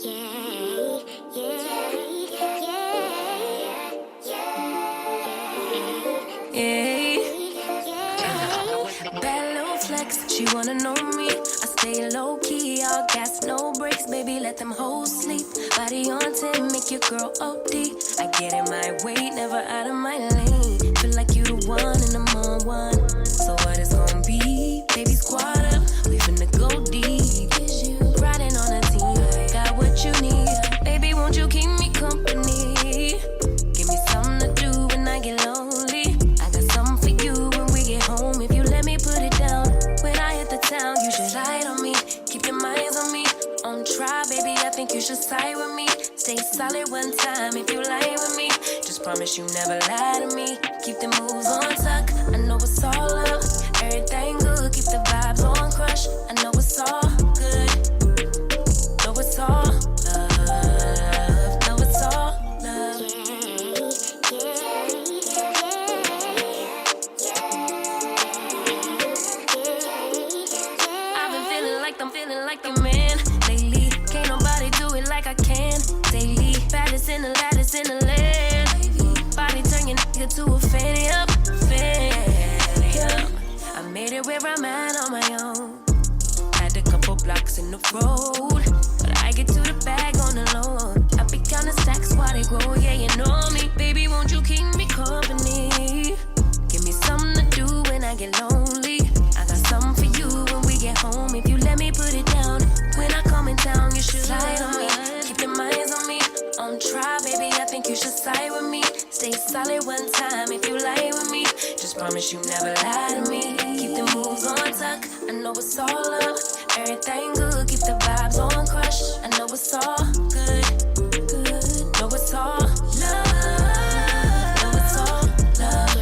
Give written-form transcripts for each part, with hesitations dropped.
Bad little flex, she wanna know me. I stay low key, all gas, no brakes, baby, let them hoes sleep. Body on 10, make your girl OD. I get in my way, never out of my lane. Feel like you the one and I'm on one. So what it's gonna be? Baby, squad up, we finna go deep. Riding on a team, got what you need. Baby, won't you keep me company? Give me something to do when I get lonely. I got something for you when we get home. If you let me put it down, when I hit the town, you should slide on me. Keep your minds on me. On try, baby, I think you should side with me. Stay solid one time if you lie with me. Just promise you never lie to me. Keep the moves on tuck, I know it's all up. Everything good, keep the vibes on crush. I know it's all good. Know it's all love. Know it's all love. I've been feeling like the man lately. Can't nobody do it like I can. Daily, baddest in the lattice in the land. Body turn your nigga to a fanny up. I made it where I'm at on my own. Had a couple blocks in the road, but I get to the bag on the low. I be counting stacks while they grow, yeah, you know me. Baby, won't you keep me company? Give me something to do when I get lonely. I got something for you when we get home. If you let me put it down, when I come in town, you should slide on me. Keep your minds on me. On try, baby, I think you should side with me. Stay solid one time if you lie with me. Just promise you never lie to me. Keep the moves on tuck, I know it's all up. Everything good, keep the vibes on crush. I know it's all good, good. Know it's all love. Know it's all love.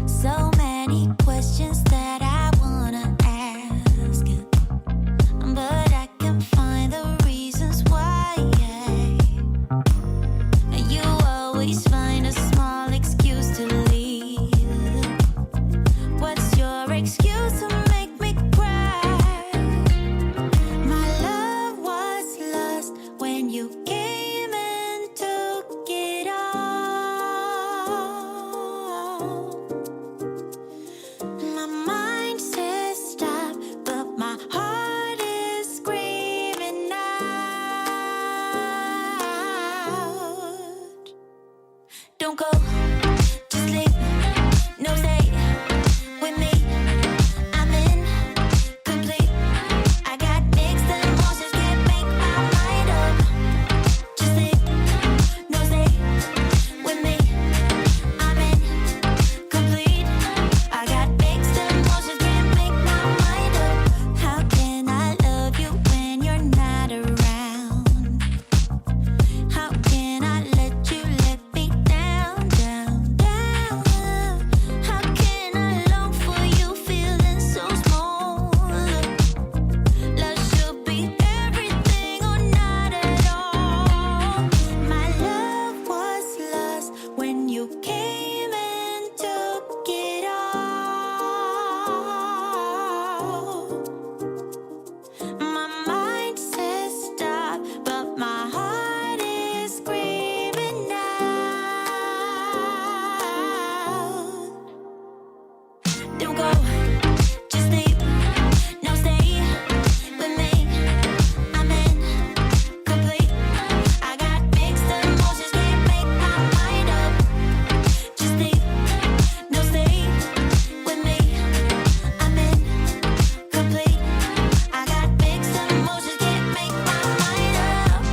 So many questions that I wanna ask, but I can find the reasons why. You always find a small excuse to leave. What's your excuse to make me cry? My love was lost when you came and took it all. My mind says stop, but my heart is screaming out. Don't go, just leave, no stay with me. I'm incomplete. I got mixed emotions, can't make my mind up. Just leave, no stay with me. I'm incomplete. I got mixed emotions, can't make my mind up. How can I love you when you're not around? How can I let you let me down, down, down? How can I long for you feeling so small? Love should be everything or not at all. My love was lost when you came and took it all. My mind says stop, but my heart is screaming out. Don't go, just leave, no stay with me. I'm incomplete. I got mixed emotions, can't make my mind up. Just leave, no stay with me. I'm incomplete. I got mixed emotions, can't make my mind up.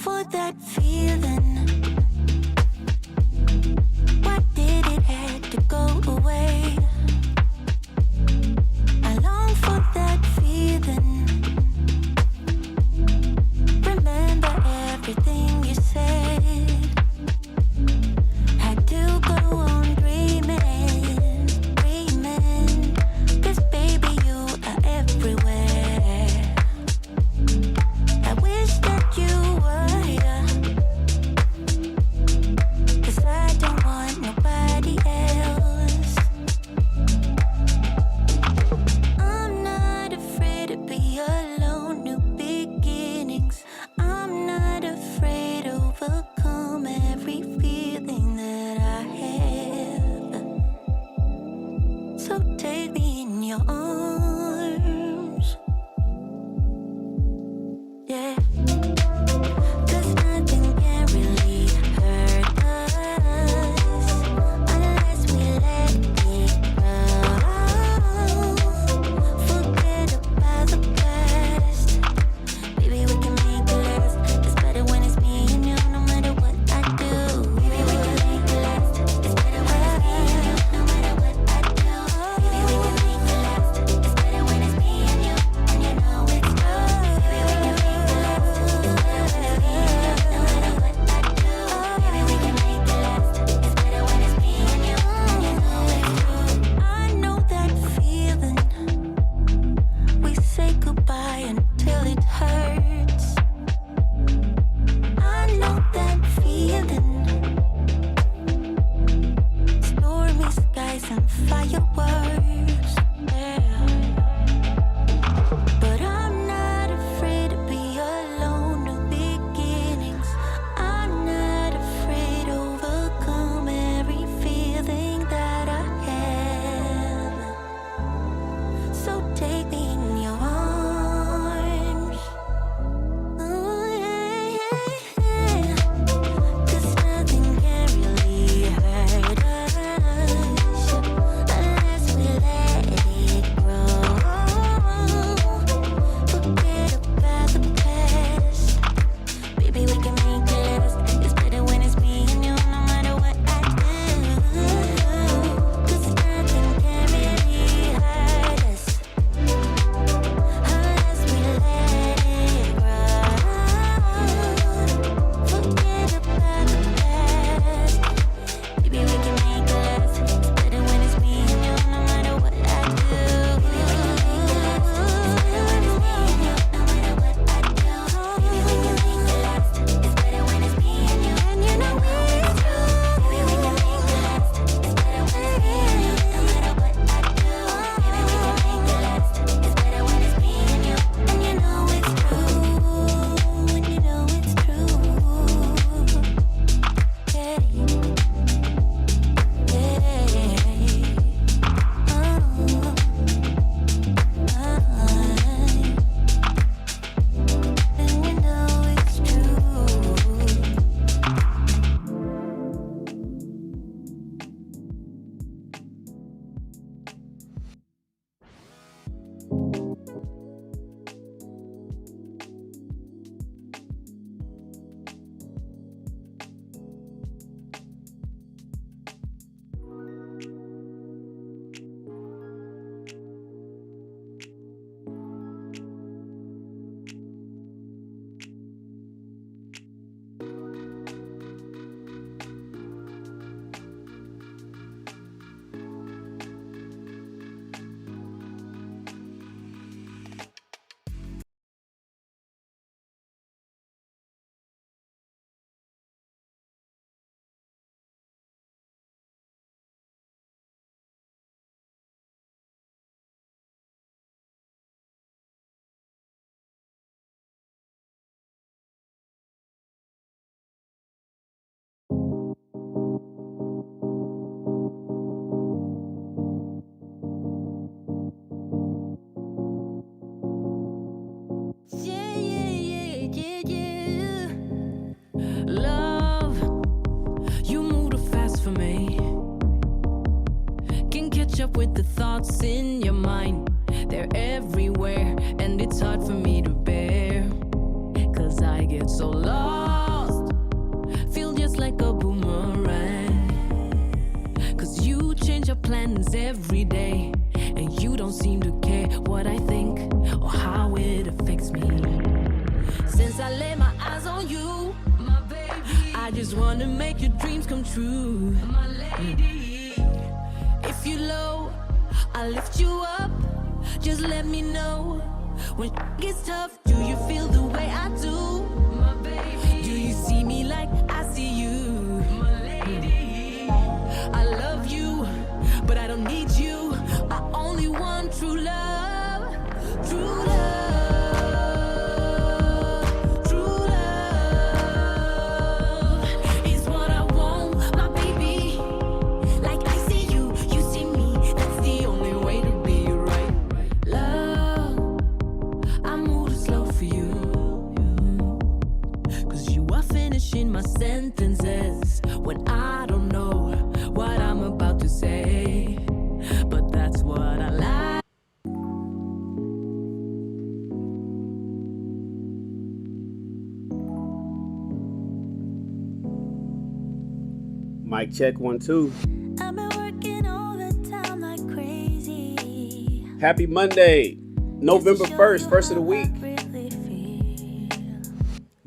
for that feeling. Why did it have to go away? I long for that feeling. Remember everything you said. Had to go on dreaming, dreaming. 'Cause baby, you are everywhere. I wish that you were here. 'Cause I don't want nobody else. I'm not afraid to be alone, new beginnings. I'm not afraid to overcome every feeling that I have. So take me in your arms. Yeah. 'Cause nothing can really hurt us unless we let it grow. Forget about the past. Baby, we can make it last. It's better when it's me and you, no matter what I do. Baby, we can make it last. It's better when it's me and you, no matter what I do. Baby, we can make it last. It's better when it's me and you, and you know it's true. Baby, we can make it last. It's better when it's me and you, no matter what I do. Baby, we can make it last. It's better when it's me and you, and you know it's true. I know that feeling. We say goodbye until it hurts. I know that feeling. Stormy skies and fireworks. Yeah. But I'm not afraid to be alone, new beginnings. I'm not afraid to overcome every feeling that I have. So take me in your arms. Oh, yeah, yeah. 'Cause nothing can really hurt us unless we let it grow. Forget about the past. Baby, we can make it last. It's better when it's me and you, no matter what I do. 'Cause nothing can really hurt us unless we let it grow. Forget about the past. Baby, we can make it last. It's better when it's me and you, no matter what I do. Baby, we can make it last. It's better when it's me and you, no matter what I do. Baby, we can make it last. It's better when it's me and you, and you know it's true. Baby, we can make it last. It's better when it's me and you, no matter what I do. Baby, we can make it last. It's better when it's me and you, and you know it's true. And you know it's true. Yeah. And you know it's true. up with the thoughts in your mind. They're everywhere, and it's hard for me to bear, 'cause I get so lost every day, and you don't seem to care what I think or how it affects me. Since I laid my eyes on you, my baby, I just wanna make your dreams come true, my lady. If you low, I'll lift you up. Just let me know when it gets tough. Do you feel the way I do, my baby? Do you see me like I see you, my lady? I love you, but I don't need you. I only want true love, true love. My sentences when I don't know what I'm about to say, but that's what I like. Mic check 1 2. I've been working overtime like crazy. Happy Monday, November 1st, first of the week.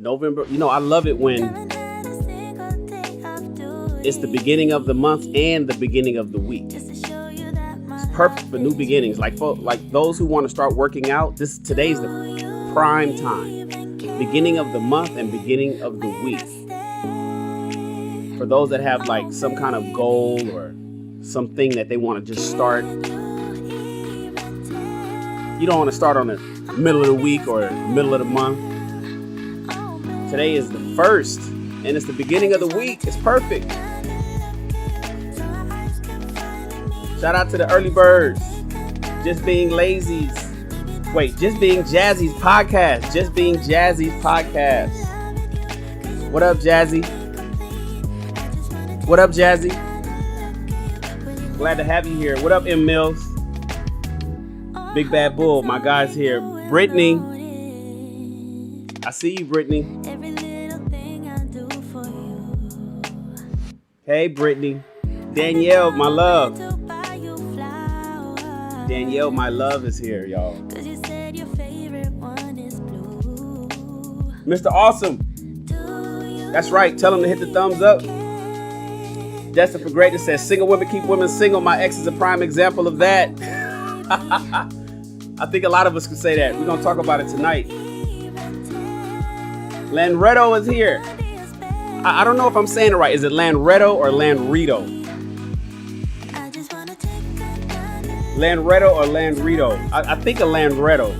November, I love it when it's the beginning of the month and the beginning of the week. It's perfect for new beginnings. Like those who want to start working out, today's the prime time. Beginning of the month and beginning of the week. For those that have like some kind of goal or something that they want to just start. You don't want to start on the middle of the week or middle of the month. Today is the 1st, and it's the beginning of the week. It's perfect. Shout out to the early birds. Just Being Lazy's. Just Being Jazzy's podcast. Just Being Jazzy's podcast. What up, Jazzy? What up, Jazzy? Glad to have you here. What up, M. Mills? Big Bad Bull, my guy's here. Brittany. I see you, Brittany. Hey, Brittany. Danielle, my love. Danielle, my love is here, y'all. Mr. Awesome. That's right. Tell him to hit the thumbs up. Destined for Greatness says, single women keep women single. My ex is a prime example of that. I think a lot of us could say that. We're going to talk about it tonight. Lanretto is here. I don't know if I'm saying it right. Is it Lanretto or Lanrito? Lanretto or Lanrito? I think a Lanretto.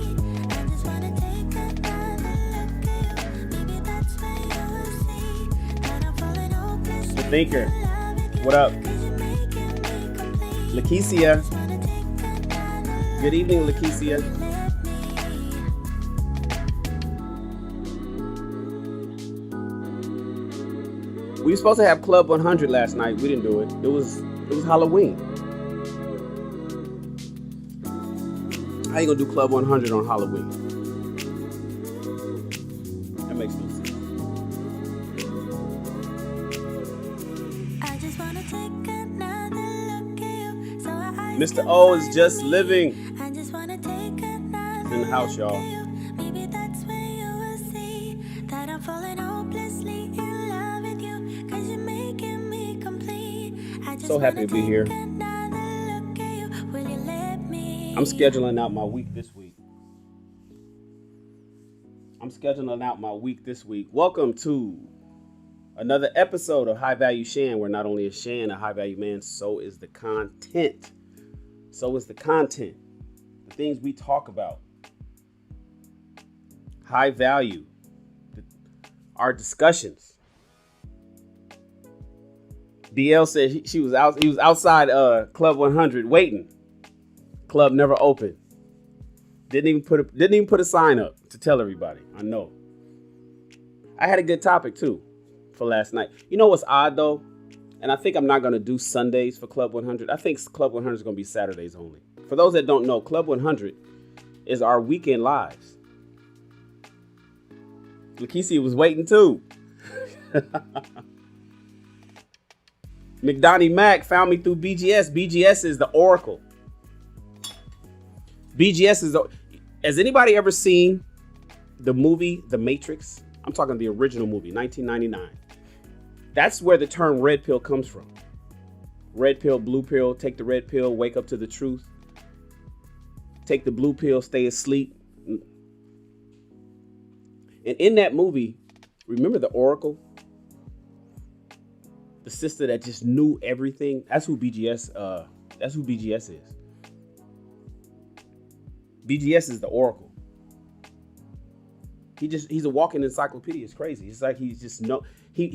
The Thinker. What up? Lakeisha. Good evening, Lakeisha. We were supposed to have Club 100 last night. We didn't do it. It was Halloween. How you gonna do Club 100 on Halloween? That makes no sense. Mr. O is just living. He's in the house, y'all. So happy to be here. I'm scheduling out my week this week. Welcome to another episode of High Value Shan, where not only is Shan a high value man, so is the content. The things we talk about. High value. Our discussions. DL said he was outside Club 100 waiting. Club never opened. Didn't even put a sign up to tell everybody. I know. I had a good topic too for last night. You know what's odd though? And I think I'm not going to do Sundays for Club 100. I think Club 100 is going to be Saturdays only. For those that don't know, Club 100 is our weekend lives. Lakeisha was waiting too. McDonnie Mac found me through BGS. BGS is the Oracle. BGS is the... Has anybody ever seen the movie The Matrix? I'm talking the original movie, 1999. That's where the term red pill comes from. Red pill, blue pill, take the red pill, wake up to the truth. Take the blue pill, stay asleep. And in that movie, remember the Oracle? The sister that just knew everything. That's who BGS is. BGS is the Oracle. He's a walking encyclopedia. It's crazy. It's like he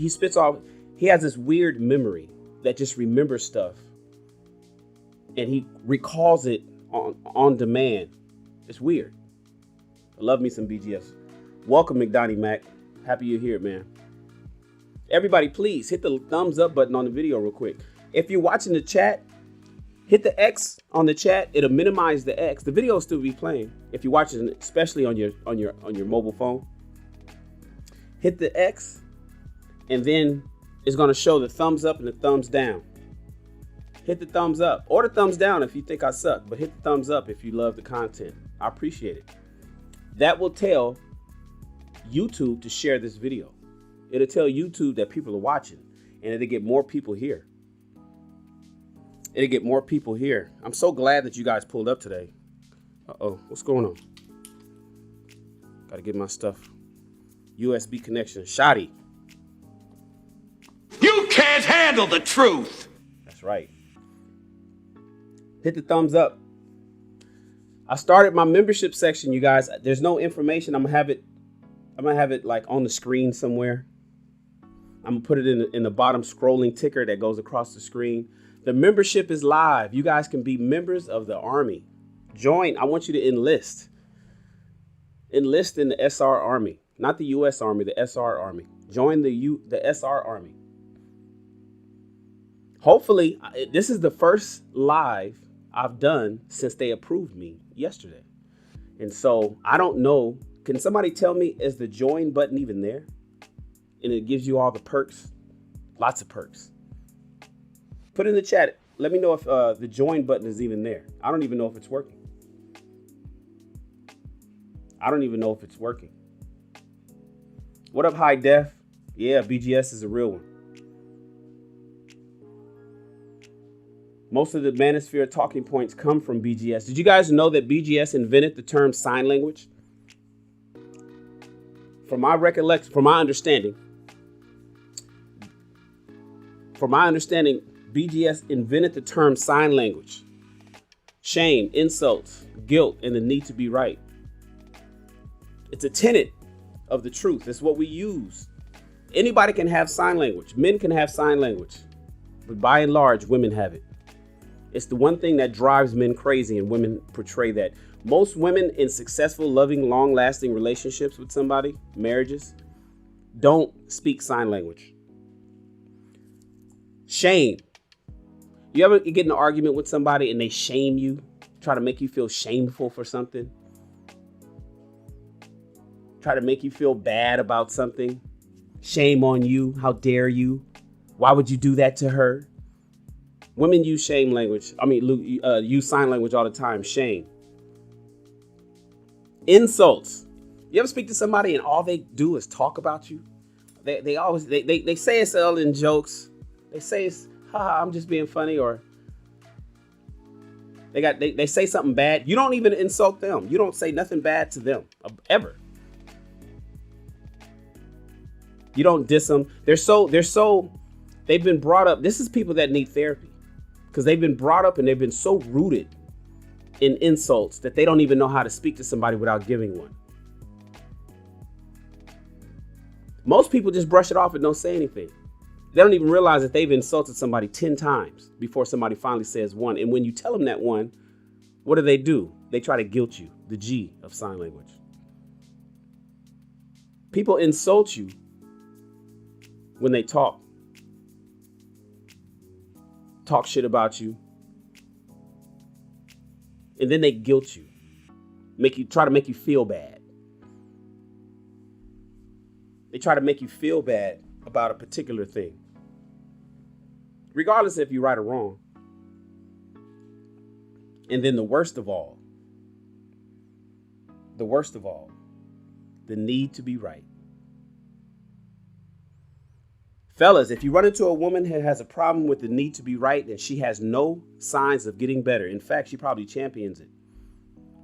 spits off. He has this weird memory that just remembers stuff, and he recalls it on demand. It's weird. I love me some BGS. Welcome, McDonnie Mac. Happy you're here, man. Everybody, please hit the thumbs up button on the video real quick. If you're watching the chat, hit the X on the chat. It'll minimize the X. The video will still be playing. If you're watching, especially on your mobile phone, hit the X, and then it's going to show the thumbs up and the thumbs down. Hit the thumbs up or the thumbs down if you think I suck, but hit the thumbs up if you love the content. I appreciate it. That will tell YouTube to share this video. It'll tell YouTube that people are watching, and it'll get more people here. It'll get more people here. I'm so glad that you guys pulled up today. Uh-oh, what's going on? Got to get my stuff. USB connection. Shoddy. You can't handle the truth. That's right. Hit the thumbs up. I started my membership section, you guys. There's no information. I'm gonna have it like on the screen somewhere. I'm gonna put it in the bottom scrolling ticker that goes across the screen. The membership is live. You guys can be members of the Army. Join. I want you to enlist. Enlist in the SR Army, not the U.S. Army, the SR Army. Join the SR Army. Hopefully, this is the first live I've done since they approved me yesterday. And so I don't know. Can somebody tell me, is the join button even there? And it gives you all the perks. Lots of perks. Put in the chat. Let me know if the join button is even there. I don't even know if it's working. I don't even know if it's working. What up, High Def? Yeah, BGS is a real one. Most of the manosphere talking points come from BGS. Did you guys know that BGS invented the term sign language? From my recollection, from my understanding, BGS invented the term sign language. Shame, insults, guilt, and the need to be right. It's a tenet of the truth. It's what we use. Anybody can have sign language. Men can have sign language. But by and large, women have it. It's the one thing that drives men crazy, and women portray that. Most women in successful, loving, long-lasting relationships with somebody, marriages, don't speak sign language. Shame. You ever get in an argument with somebody and they shame you, try to make you feel shameful for something? Try to make you feel bad about something? Shame on you. How dare you? Why would you do that to her? Women use shame language. Use sign language all the time. Shame. Insults. You ever speak to somebody and all they do is talk about you? They always say it's all in jokes. They say it's, haha, I'm just being funny, or they say something bad. You don't even insult them. You don't say nothing bad to them ever. You don't diss them. They've been brought up. This is people that need therapy, because they've been brought up and they've been so rooted in insults that they don't even know how to speak to somebody without giving one. Most people just brush it off and don't say anything. They don't even realize that they've insulted somebody 10 times before somebody finally says one. And when you tell them that one, what do? They try to guilt you, the G of sign language. People insult you when they talk shit about you, and then they guilt you, try to make you feel bad. They try to make you feel bad about a particular thing. regardless if you're right or wrong. And then the worst of all, the need to be right. Fellas, if you run into a woman who has a problem with the need to be right, then she has no signs of getting better. In fact, she probably champions it.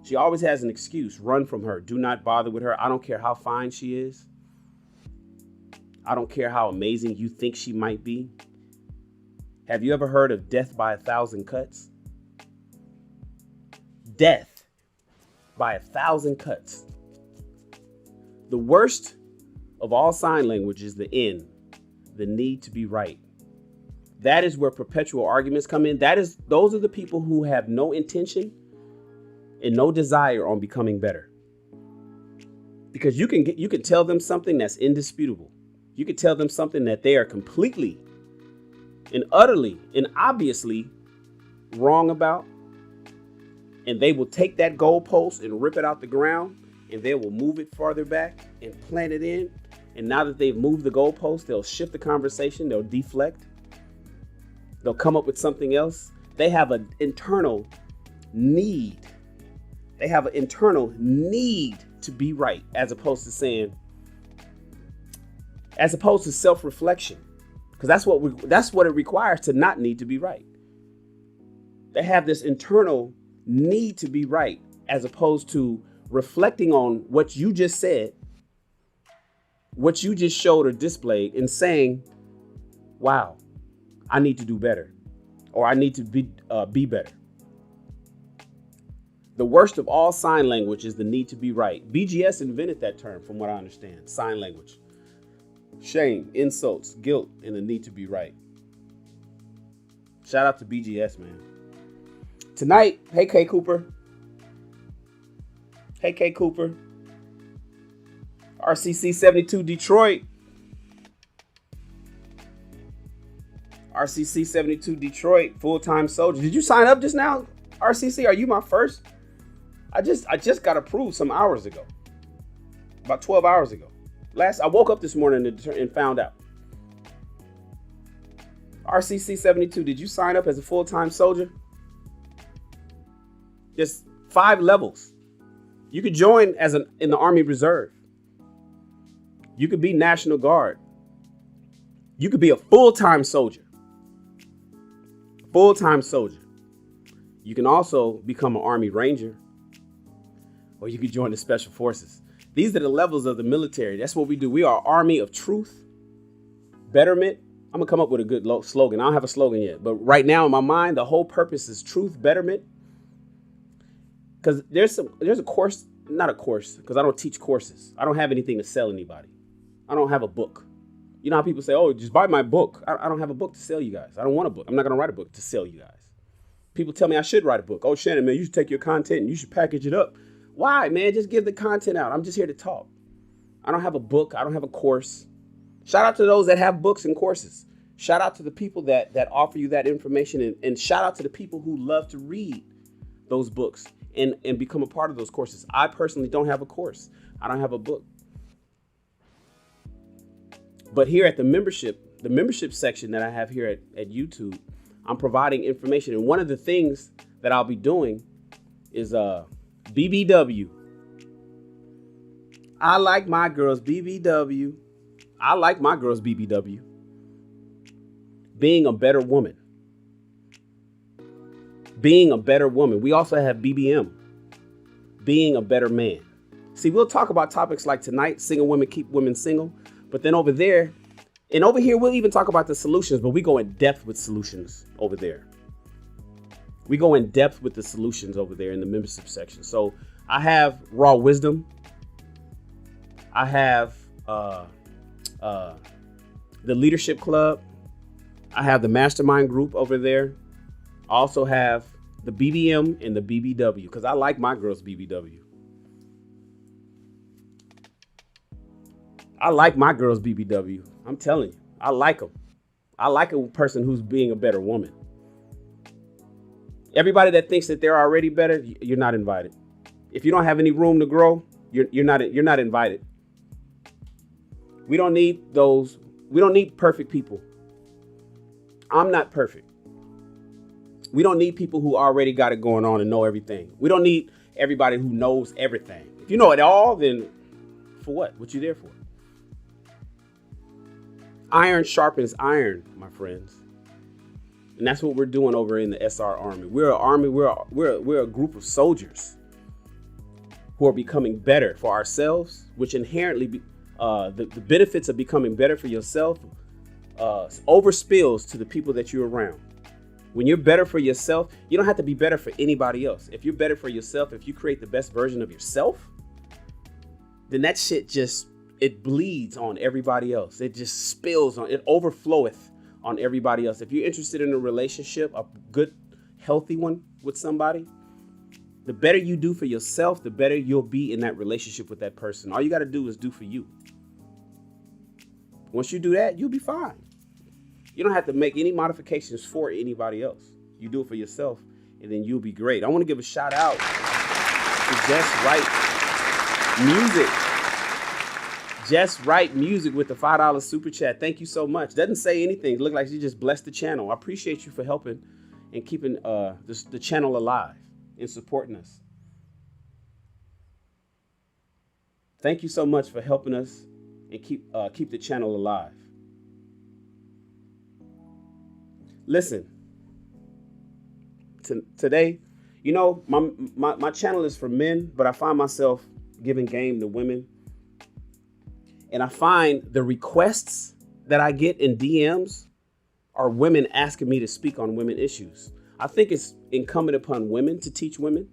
She always has an excuse. Run from her. Do not bother with her. I don't care how fine she is. I don't care how amazing you think she might be. Have you ever heard of death by 1,000 cuts? Death by 1,000 cuts. The worst of all sign language is the N, the need to be right. That is where perpetual arguments come in. Those are the people who have no intention and no desire on becoming better. Because you can tell them something that's indisputable. You can tell them something that they are completely and utterly and obviously wrong about. And they will take that goalpost and rip it out the ground, and they will move it farther back and plant it in. And now that they've moved the goalpost, they'll shift the conversation. They'll deflect. They'll come up with something else. They have an internal need. They have an internal need to be right, as opposed to self-reflection, because that's what it requires to not need to be right. They have this internal need to be right, as opposed to reflecting on what you just said, what you just showed or displayed, and saying, wow, I need to do better, or I need to be better. The worst of all sign language is the need to be right. BGS invented that term, from what I understand. Sign language. Shame, insults, guilt, and the need to be right. Shout out to BGS, man. Tonight, hey K Cooper. Hey K Cooper. RCC 72 Detroit. RCC 72 Detroit, full-time soldier. Did you sign up just now, RCC? Are you my first? I just got approved some hours ago. About 12 hours ago. I woke up this morning and found out. RCC 72, did you sign up as a full-time soldier? Just 5 levels. You could join in the Army Reserve. You could be National Guard. You could be a full-time soldier. Full-time soldier. You can also become an Army Ranger, or you could join the Special Forces. These are the levels of the military. That's what we do. We are Army of Truth, Betterment. I'm gonna come up with a good slogan. I don't have a slogan yet, but right now in my mind, the whole purpose is truth, betterment. Because there's a course, not a course, because I don't teach courses. I don't have anything to sell anybody. I don't have a book. You know how people say, oh, just buy my book. I don't have a book to sell you guys. I don't want a book. I'm not gonna write a book to sell you guys. People tell me I should write a book. Oh, Shannon, man, you should take your content and you should package it up. Why, man? Just give the content out. I'm just here to talk. I don't have a book. I don't have a course. Shout out to those that have books and courses. Shout out to the people that offer you that information, and shout out to the people who love to read those books and become a part of those courses. I personally don't have a course. I don't have a book. But here at the membership section that I have here at YouTube, I'm providing information. And one of the things that I'll be doing is BBW. I like my girls BBW. I like my girls BBW. Being a better woman. Being a better woman. We also have BBM. Being a better man. See, we'll talk about topics like tonight, single women keep women single. But then over there, and over here, we'll even talk about the solutions, but we go in depth with solutions over there. We go in depth with the solutions over there in the membership section. So I have Raw Wisdom. I have the Leadership Club. I have the Mastermind Group over there. I also have the BBM and the BBW, because I like my girls BBW. I like my girls BBW. I'm telling you, I like them. I like a person who's being a better woman. Everybody that thinks that they're already better, you're not invited. If you don't have any room to grow, you're not invited. We don't need those. We don't need perfect people. I'm not perfect. We don't need people who already got it going on and know everything. We don't need everybody who knows everything. If you know it all, then for what? What you there for? Iron sharpens iron, my friends. And that's what we're doing over in the SR Army. We're an army. We're a group of soldiers who are becoming better for ourselves, which inherently the benefits of becoming better for yourself overspills to the people that you're around. When you're better for yourself, you don't have to be better for anybody else. If you're better for yourself, if you create the best version of yourself, then that shit it bleeds on everybody else. It just spills on, it overfloweth on everybody else. If you're interested in a relationship, a good, healthy one with somebody, the better you do for yourself, the better you'll be in that relationship with that person. All you got to do is do for you. Once you do that, you'll be fine. You don't have to make any modifications for anybody else. You do it for yourself, and then you'll be great. I want to give a shout out to Just Right Music. Just Right Music with the $5 super chat. Thank you so much. Doesn't say anything. Look like you just blessed the channel. I appreciate you for helping and keeping the channel alive and supporting us. Thank you so much for helping us and keep the channel alive. Listen, today, you know, my channel is for men, but I find myself giving game to women. And I find the requests that I get in DMs are women asking me to speak on women issues. I think it's incumbent upon women to teach women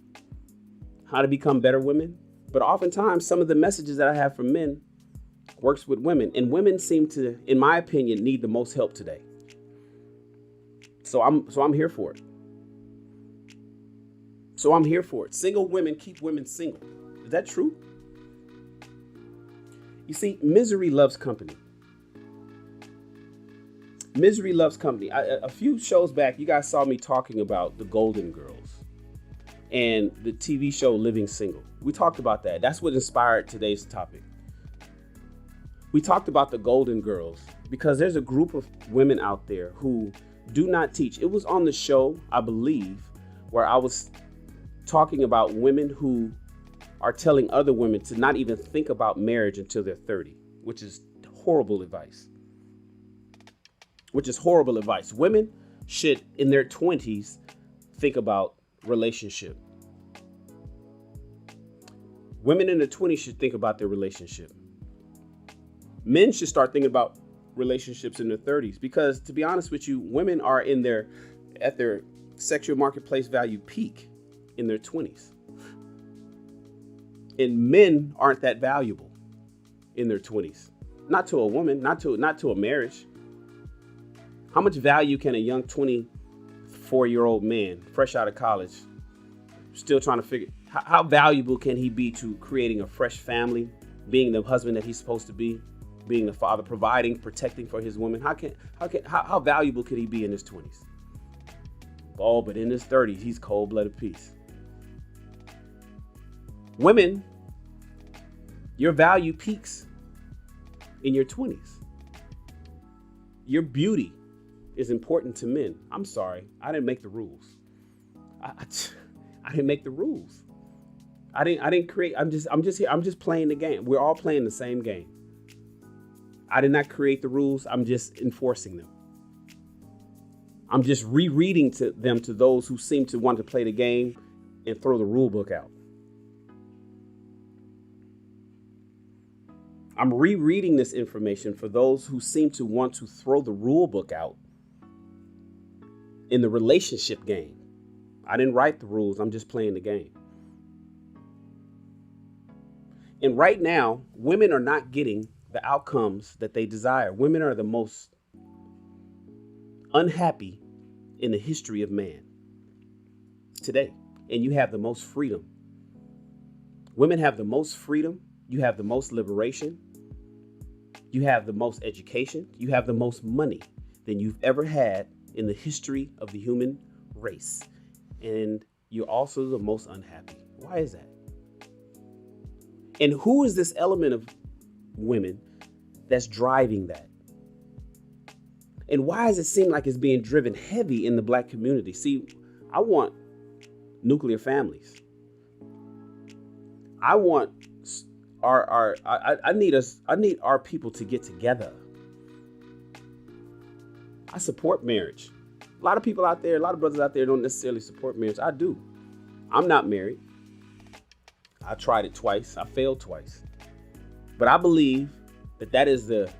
how to become better women. But oftentimes, some of the messages that I have from men works with women. And women seem to, in my opinion, need the most help today. So I'm here for it. Single women keep women single. Is that true? You see, misery loves company. Misery loves company. A few shows back, you guys saw me talking about the Golden Girls and the TV show Living Single. We talked about that. That's what inspired today's topic. We talked about the Golden Girls because there's a group of women out there who do not teach. It was on the show, I believe, where I was talking about women who are telling other women to not even think about marriage until they're 30, which is horrible advice. Women should, in their 20s, think about relationship. Women in their 20s should think about their relationship. Men should start thinking about relationships in their 30s because, to be honest with you, women are at their sexual marketplace value peak in their 20s. And men aren't that valuable in their 20s. Not to a woman, not to a marriage. How much value can a young 24-year-old man, fresh out of college, still trying to figure, how valuable can he be to creating a fresh family, being the husband that he's supposed to be, being the father, providing, protecting for his woman? How valuable could he be in his 20s? Oh, but in his 30s, he's cold-blooded peace. Women, your value peaks in your 20s. Your beauty is important to men. I'm sorry, I didn't make the rules. I didn't make the rules. I didn't create. I'm just here. I'm just playing the game. We're all playing the same game. I did not create the rules. I'm just enforcing them. I'm just rereading them to those who seem to want to play the game and throw the rule book out. I'm rereading this information for those who seem to want to throw the rule book out in the relationship game. I didn't write the rules. I'm just playing the game. And right now, women are not getting the outcomes that they desire. Women are the most unhappy in the history of man today. And you have the most freedom. Women have the most freedom. You have the most liberation. You have the most education. You have the most money than you've ever had in the history of the human race. And you're also the most unhappy. Why is that? And who is this element of women that's driving that? And why does it seem like it's being driven heavy in the Black community? See, I want nuclear families. I want I need our people to get together. I support marriage. A lot of people out there, a lot of brothers out there don't necessarily support marriage. I do. I'm not married. I tried it twice. I failed twice. But I believe that is the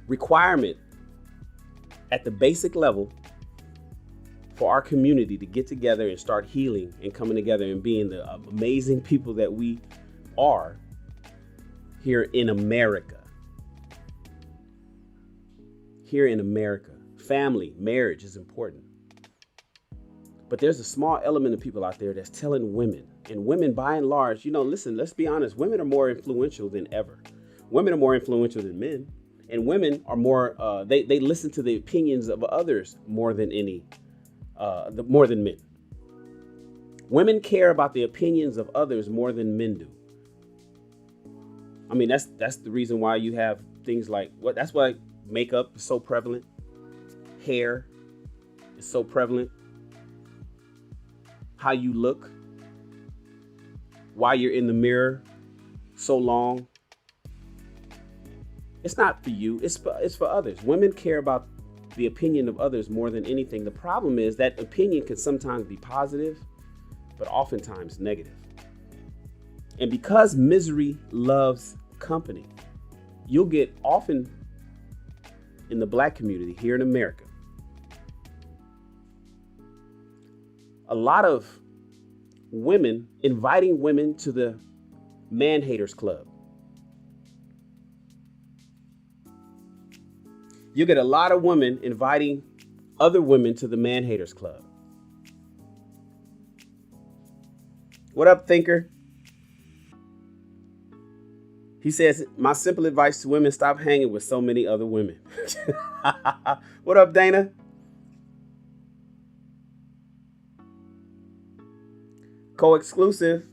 requirement at the basic level for our community to get together and start healing and coming together and being the amazing people that we are here in America. Here in America, family, marriage is important. But there's a small element of people out there that's telling women, and women by and large, listen, let's be honest, women are more influential than ever. Women are more influential than men, and women are more, they listen to the opinions of others more than more than men. Women care about the opinions of others more than men do. I mean, that's the reason why you have things like that's why makeup is so prevalent. Hair is so prevalent. How you look, why you're in the mirror so long. It's not for you, it's for others. Women care about the opinion of others more than anything. The problem is that opinion can sometimes be positive, but oftentimes negative. And because misery loves company, you'll get often in the Black community here in America, a lot of women inviting women to the man haters club. You get a lot of women inviting other women to the man haters club. What up, thinker? He says, my simple advice to women, stop hanging with so many other women. What up, Dana? Coco exclusive.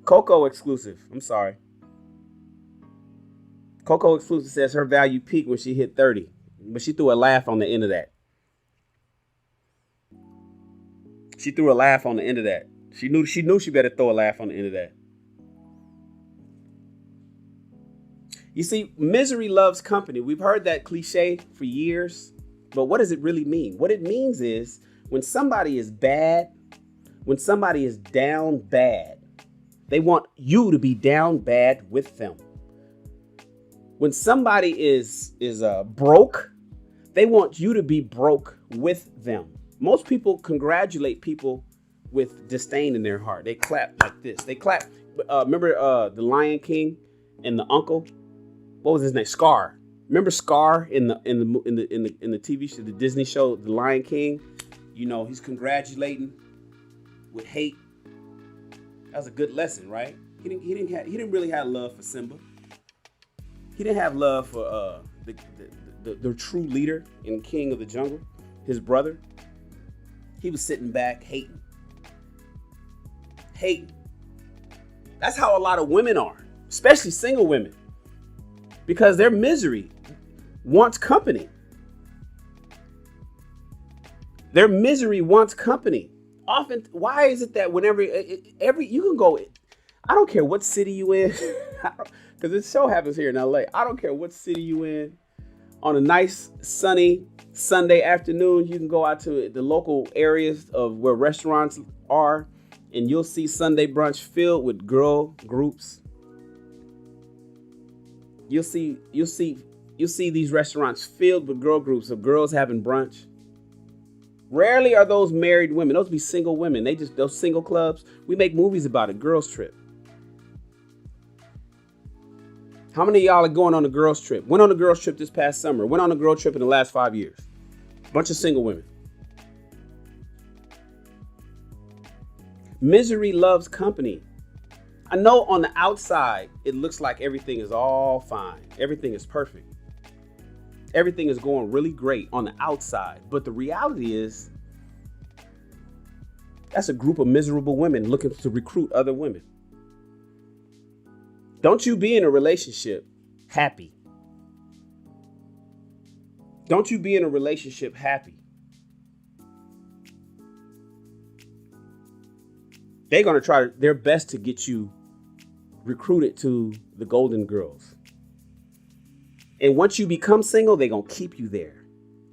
I'm sorry. Coco exclusive says her value peaked when she hit 30, but she threw a laugh on the end of that. She knew she better throw a laugh on the end of that. You see, misery loves company. We've heard that cliche for years, but what does it really mean? What it means is when somebody is bad, when somebody is down bad, they want you to be down bad with them. When somebody is broke, they want you to be broke with them. Most people congratulate people with disdain in their heart. They clap like this. They clap. Remember the Lion King and the uncle? What was his name? Scar. Remember Scar in the TV show, the Disney show, The Lion King? He's congratulating with hate. That was a good lesson, right? He didn't really have love for Simba. He didn't have love for the true leader and king of the jungle, his brother. He was sitting back hating. That's how a lot of women are, especially single women, because their misery wants company. Their misery wants company. Often, why is it that whenever you can go, I don't care what city you in, because this show happens here in LA. I don't care what city you in. On a nice sunny Sunday afternoon, you can go out to the local areas of where restaurants are, and you'll see Sunday brunch filled with girl groups. You'll see these restaurants filled with girl groups of girls having brunch. Rarely are those married women. Those be single women. Those single clubs. We make movies about it. Girls trip. How many of y'all are going on a girls trip? Went on a girls trip this past summer. Went on a girl trip in the last 5 years. Bunch of single women. Misery loves company. I know on the outside, it looks like everything is all fine. Everything is perfect. Everything is going really great on the outside. But the reality is, that's a group of miserable women looking to recruit other women. Don't you be in a relationship happy. Don't you be in a relationship happy. They're going to try their best to get you recruited to the Golden Girls. And once you become single, they're going to keep you there.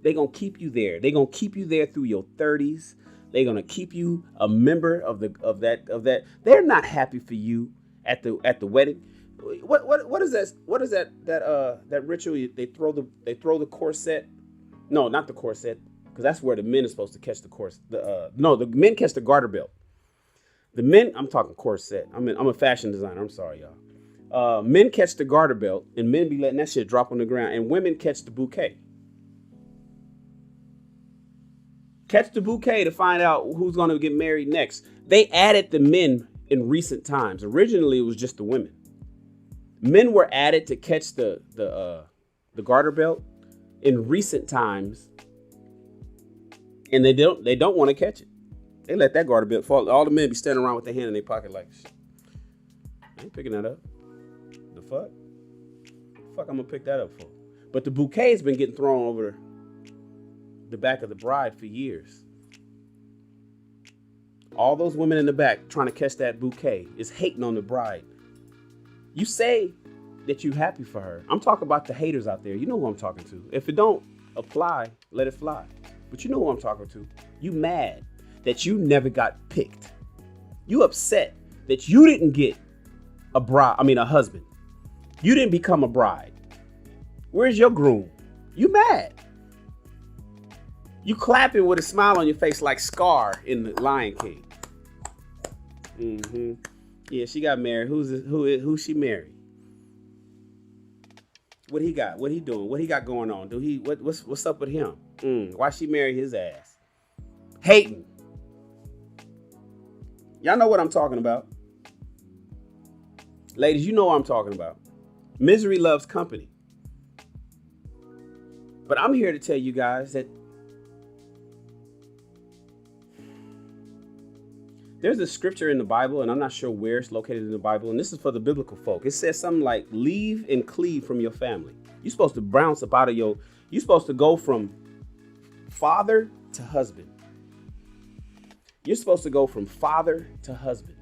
They're going to keep you there. They're going to keep you there through your 30s. They're going to keep you a member of that. They're not happy for you at the wedding. What is that? What is that ritual? They throw the corset. No, not the corset, because that's where the men are supposed to catch the corset. The men catch the garter belt. The men, I'm talking corset. I'm a fashion designer. I'm sorry, y'all. Men catch the garter belt, and men be letting that shit drop on the ground, and women catch the bouquet. Catch the bouquet to find out who's going to get married next. They added the men in recent times. Originally, it was just the women. Men were added to catch the garter belt in recent times, and they don't want to catch it. They let that garter belt fall. All the men be standing around with their hand in their pocket like, I ain't picking that up. The fuck? I'm gonna pick that up for? But the bouquet's been getting thrown over the back of the bride for years. All those women in the back trying to catch that bouquet is hating on the bride. You say that you happy for her. I'm talking about the haters out there. You know who I'm talking to. If it don't apply, let it fly. But you know who I'm talking to. You mad that you never got picked. You upset that you didn't get a husband. You didn't become a bride. Where's your groom? You mad. You clapping with a smile on your face like Scar in The Lion King. Mm-hmm. Yeah, she got married. Who she married? What he got? What he doing? What he got going on? What's up with him? Why she married his ass? Hating. Y'all know what I'm talking about. Ladies, you know what I'm talking about. Misery loves company. But I'm here to tell you guys that there's a scripture in the Bible, and I'm not sure where it's located in the Bible, and this is for the biblical folk. It says something like, leave and cleave from your family. You're supposed to bounce up out of you're supposed to go from father to husband. You're supposed to go from father to husband.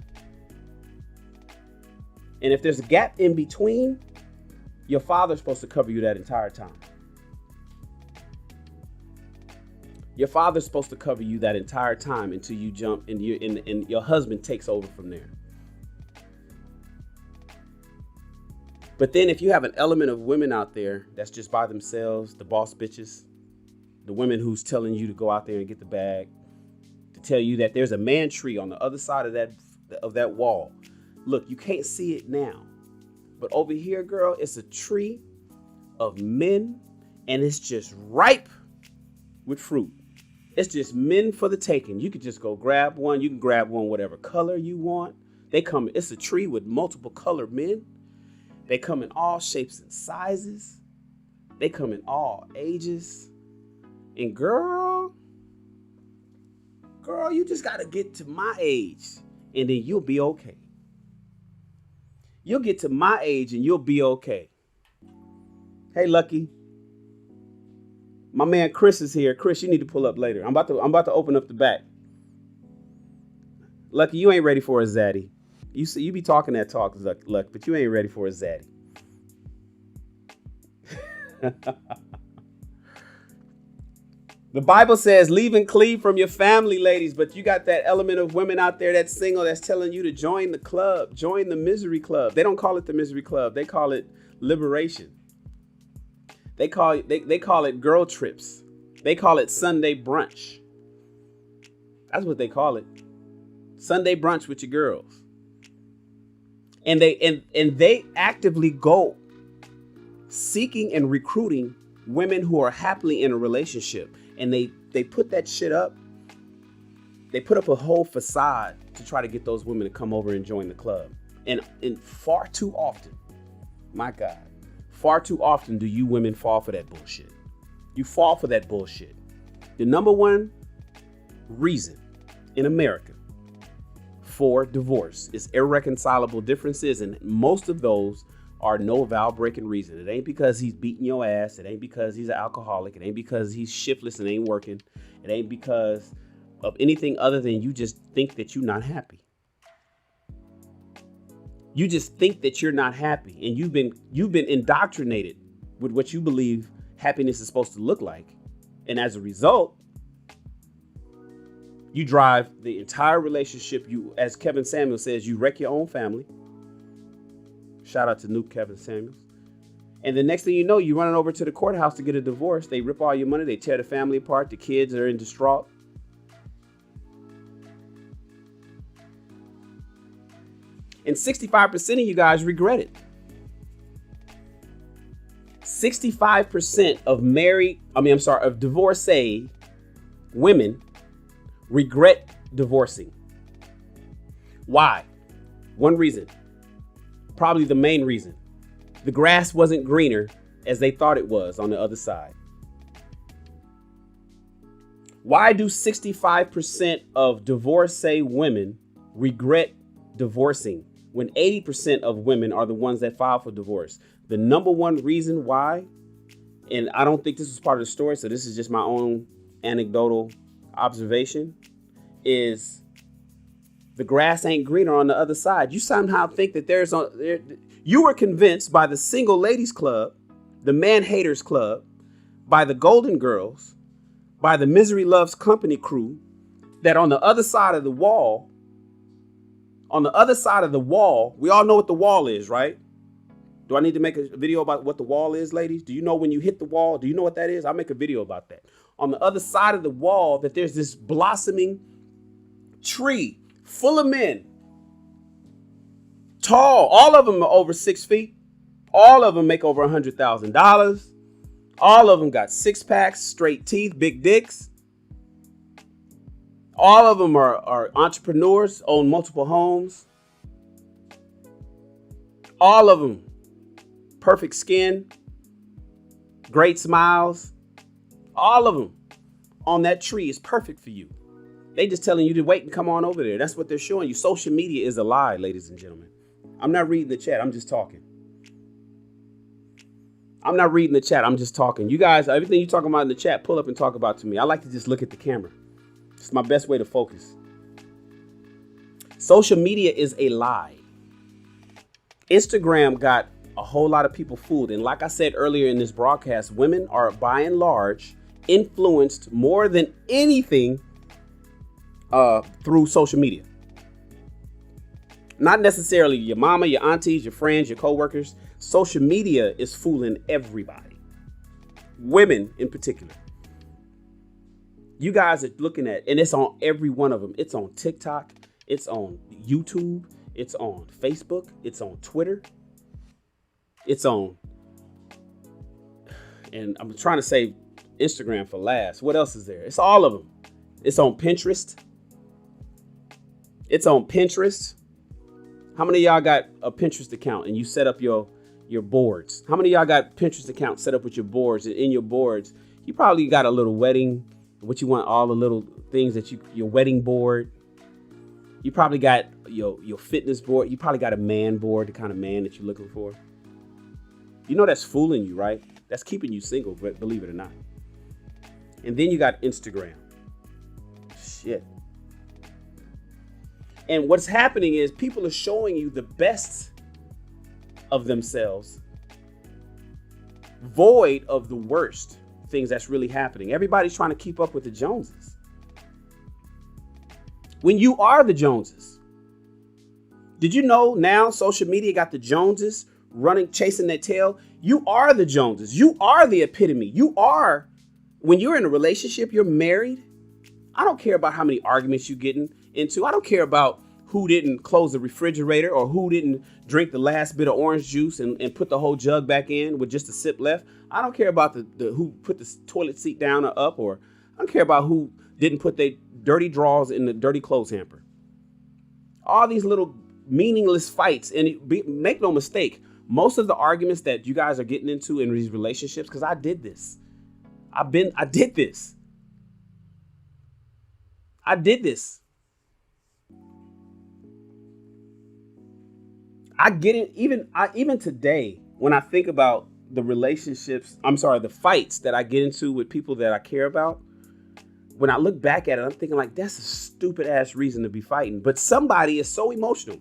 And if there's a gap in between, your father's supposed to cover you that entire time. Your father's supposed to cover you that entire time until you jump and your husband takes over from there. But then if you have an element of women out there that's just by themselves, the boss bitches, the women who's telling you to go out there and get the bag, to tell you that there's a man tree on the other side of that wall. Look, you can't see it now, but over here, girl, it's a tree of men, and it's just ripe with fruit. It's just men for the taking. You could just go grab one. You can grab one whatever color you want. It's a tree with multiple colored men. They come in all shapes and sizes. They come in all ages. And girl, you just got to get to my age, and then you'll be okay. You'll get to my age, and you'll be okay. Hey, Lucky. My man Chris is here. Chris, you need to pull up later. I'm about to open up the back. Lucky, you ain't ready for a zaddy. You be talking that talk, Luck, but you ain't ready for a zaddy. The Bible says leave and cleave from your family, ladies, but you got that element of women out there that's single that's telling you to join the club, join the misery club. They don't call it the misery club. They call it liberation. They call it girl trips. They call it Sunday brunch. That's what they call it. Sunday brunch with your girls. And they actively go seeking and recruiting women who are happily in a relationship. And they put that shit up. They put up a whole facade to try to get those women to come over and join the club. And far too often, my God, far too often do you women fall for that bullshit. You fall for that bullshit. The number one reason in America for divorce is irreconcilable differences, and most of those are no vow breaking reason. It ain't because he's beating your ass. It ain't because he's an alcoholic. It ain't because he's shiftless and ain't working. It ain't because of anything other than you just think that you're not happy. You just think that you're not happy, and you've been indoctrinated with what you believe happiness is supposed to look like. And as a result, you drive the entire relationship. You, as Kevin Samuels says, you wreck your own family. Shout out to Nupe Kevin Samuels. And the next thing you know, you're running over to the courthouse to get a divorce. They rip all your money. They tear the family apart. The kids are in distraught. And 65% of you guys regret it. 65% of divorcee women regret divorcing. Why? One reason. Probably the main reason. The grass wasn't greener as they thought it was on the other side. Why do 65% of divorcee women regret divorcing when 80% of women are the ones that file for divorce? The number one reason why, and I don't think this was part of the story, so this is just my own anecdotal observation, is the grass ain't greener on the other side. You somehow think that you were convinced by the Single Ladies Club, the Man Haters Club, by the Golden Girls, by the Misery Loves Company crew, that on the other side of the wall, we all know what the wall is, right? Do I need to make a video about what the wall is, ladies? Do you know when you hit the wall? Do you know what that is? I'll make a video about that. On the other side of the wall, that there's this blossoming tree full of men. Tall. All of them are over 6 feet. All of them make over $100,000. All of them got six packs, straight teeth, big dicks. All of them are entrepreneurs, own multiple homes. All of them perfect skin, great smiles. All of them on that tree is perfect for you. They just telling you to wait and come on over there. That's what they're showing you. Social media is a lie, ladies and gentlemen. I'm not reading the chat. I'm just talking. You guys, everything you're talking about in the chat, pull up and talk about to me. I like to just look at the camera. It's my best way to focus. Social media is a lie. Instagram got a whole lot of people fooled. And like I said earlier in this broadcast, women are by and large influenced more than anything through social media. Not necessarily your mama, your aunties, your friends, your coworkers. Social media is fooling everybody. Women in particular. You guys are looking at, and it's on every one of them. It's on TikTok. It's on YouTube. It's on Facebook. It's on Twitter. It's on, and I'm trying to say Instagram for last. What else is there? It's all of them. It's on Pinterest. How many of y'all got a Pinterest account and you set up your boards? How many of y'all got Pinterest accounts set up with your boards? And in your boards, you probably got a little wedding, what you want, all the little things that your wedding board. You probably got your fitness board. You probably got a man board, the kind of man that you're looking for. You know that's fooling you, right? That's keeping you single, believe it or not. And then you got Instagram. Shit. And what's happening is people are showing you the best of themselves, void of the worst things that's really happening. Everybody's trying to keep up with the Joneses. When you are the Joneses. Did you know now social media got the Joneses running, chasing their tail? You are the Joneses. You are the epitome. You are, when you're in a relationship, you're married. I don't care about how many arguments you're getting into. I don't care about who didn't close the refrigerator or who didn't drink the last bit of orange juice and put the whole jug back in with just a sip left. I don't care about the who put the toilet seat down or up, or I don't care about who didn't put their dirty drawers in the dirty clothes hamper. All these little meaningless fights. And make no mistake, most of the arguments that you guys are getting into in these relationships, because I did this. I did this. I get it. Even today, when I think about the the fights that I get into with people that I care about, when I look back at it, I'm thinking like, that's a stupid ass reason to be fighting. But somebody is so emotional.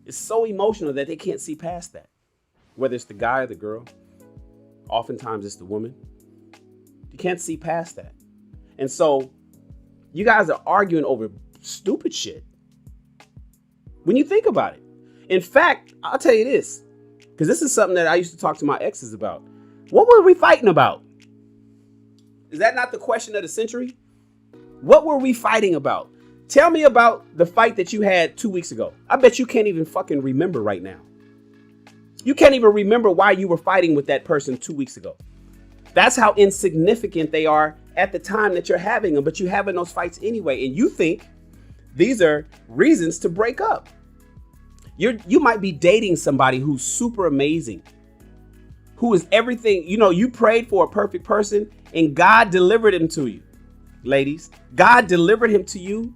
It's so emotional that they can't see past that. Whether it's the guy or the girl, oftentimes it's the woman. You can't see past that. And so you guys are arguing over stupid shit. When you think about it. In fact, I'll tell you this, because this is something that I used to talk to my exes about. What were we fighting about? Is that not the question of the century? What were we fighting about? Tell me about the fight that you had 2 weeks ago. I bet you can't even fucking remember right now. You can't even remember why you were fighting with that person 2 weeks ago. That's how insignificant they are at the time that you're having them, but you're having those fights anyway. And you think these are reasons to break up. You might be dating somebody who's super amazing, who is everything. You know, you prayed for a perfect person and God delivered him to you. Ladies, God delivered him to you.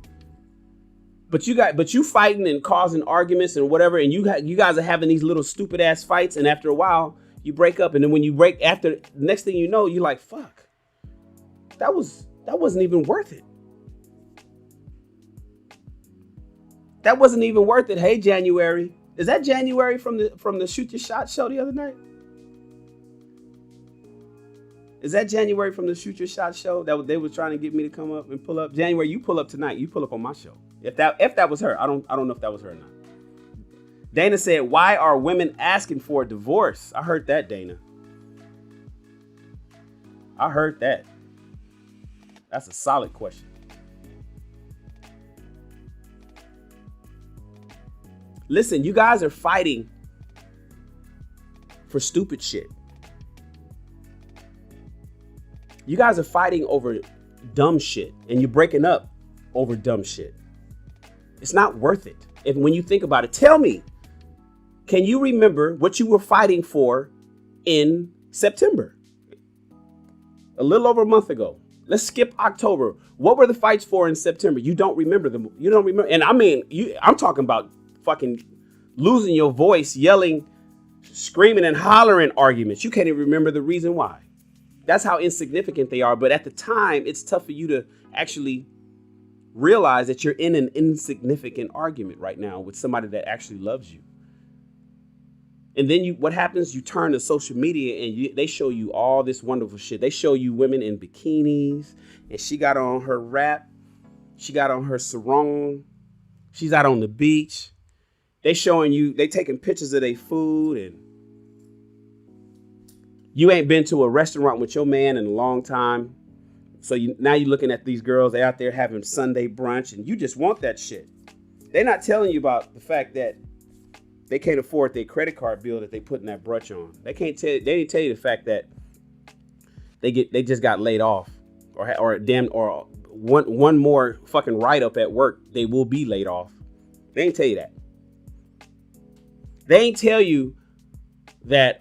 But you fighting and causing arguments and whatever, and you guys are having these little stupid ass fights, and after a while you break up, and then when you break, after next thing you know, you're like, fuck, that wasn't even worth it. That wasn't even worth it. Hey, January. Is that January from the Shoot Your Shot show the other night? Is that January from the Shoot Your Shot show that they were trying to get me to come up and pull up? January, you pull up tonight. You pull up on my show. If that was her, I don't know if that was her or not. Dana said, "Why are women asking for a divorce?" I heard that, Dana. I heard that. That's a solid question. Listen, you guys are fighting for stupid shit. You guys are fighting over dumb shit, and you're breaking up over dumb shit. It's not worth it. If when you think about it, tell me, can you remember what you were fighting for in September? A little over a month ago. Let's skip October. What were the fights for in September? You don't remember them. You don't remember. And I mean, I'm talking about fucking losing your voice, yelling, screaming and hollering arguments. You can't even remember the reason why. That's how insignificant they are. But at the time, it's tough for you to actually realize that you're in an insignificant argument right now with somebody that actually loves you. And then what happens? You turn to social media and they show you all this wonderful shit. They show you women in bikinis, and she got on her wrap. She got on her sarong. She's out on the beach. They taking pictures of their food, and you ain't been to a restaurant with your man in a long time. So now you're looking at these girls, they out there having Sunday brunch, and you just want that shit. They're not telling you about the fact that they can't afford their credit card bill that they putting that brunch on. They didn't tell you the fact that they just got laid off, or one more fucking write up at work, they will be laid off. They ain't tell you that. They ain't tell you that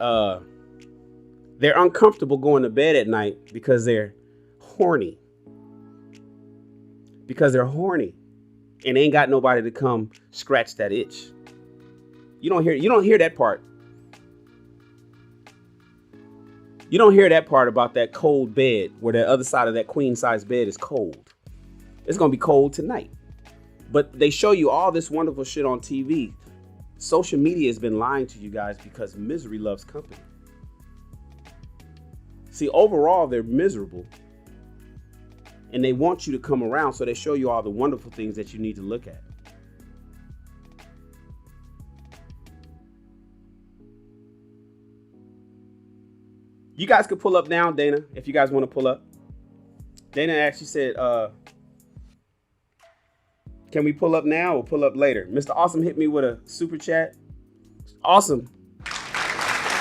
they're uncomfortable going to bed at night because they're horny. Because they're horny and ain't got nobody to come scratch that itch. You don't hear that part. You don't hear that part about that cold bed where the other side of that queen size bed is cold. It's going to be cold tonight. But they show you all this wonderful shit on TV. Social media has been lying to you guys because misery loves company. See, overall, they're miserable. And they want you to come around, so they show you all the wonderful things that you need to look at. You guys could pull up now, Dana, if you guys want to pull up. Dana actually said, can we pull up now or pull up later? Mr. Awesome hit me with a super chat. Awesome.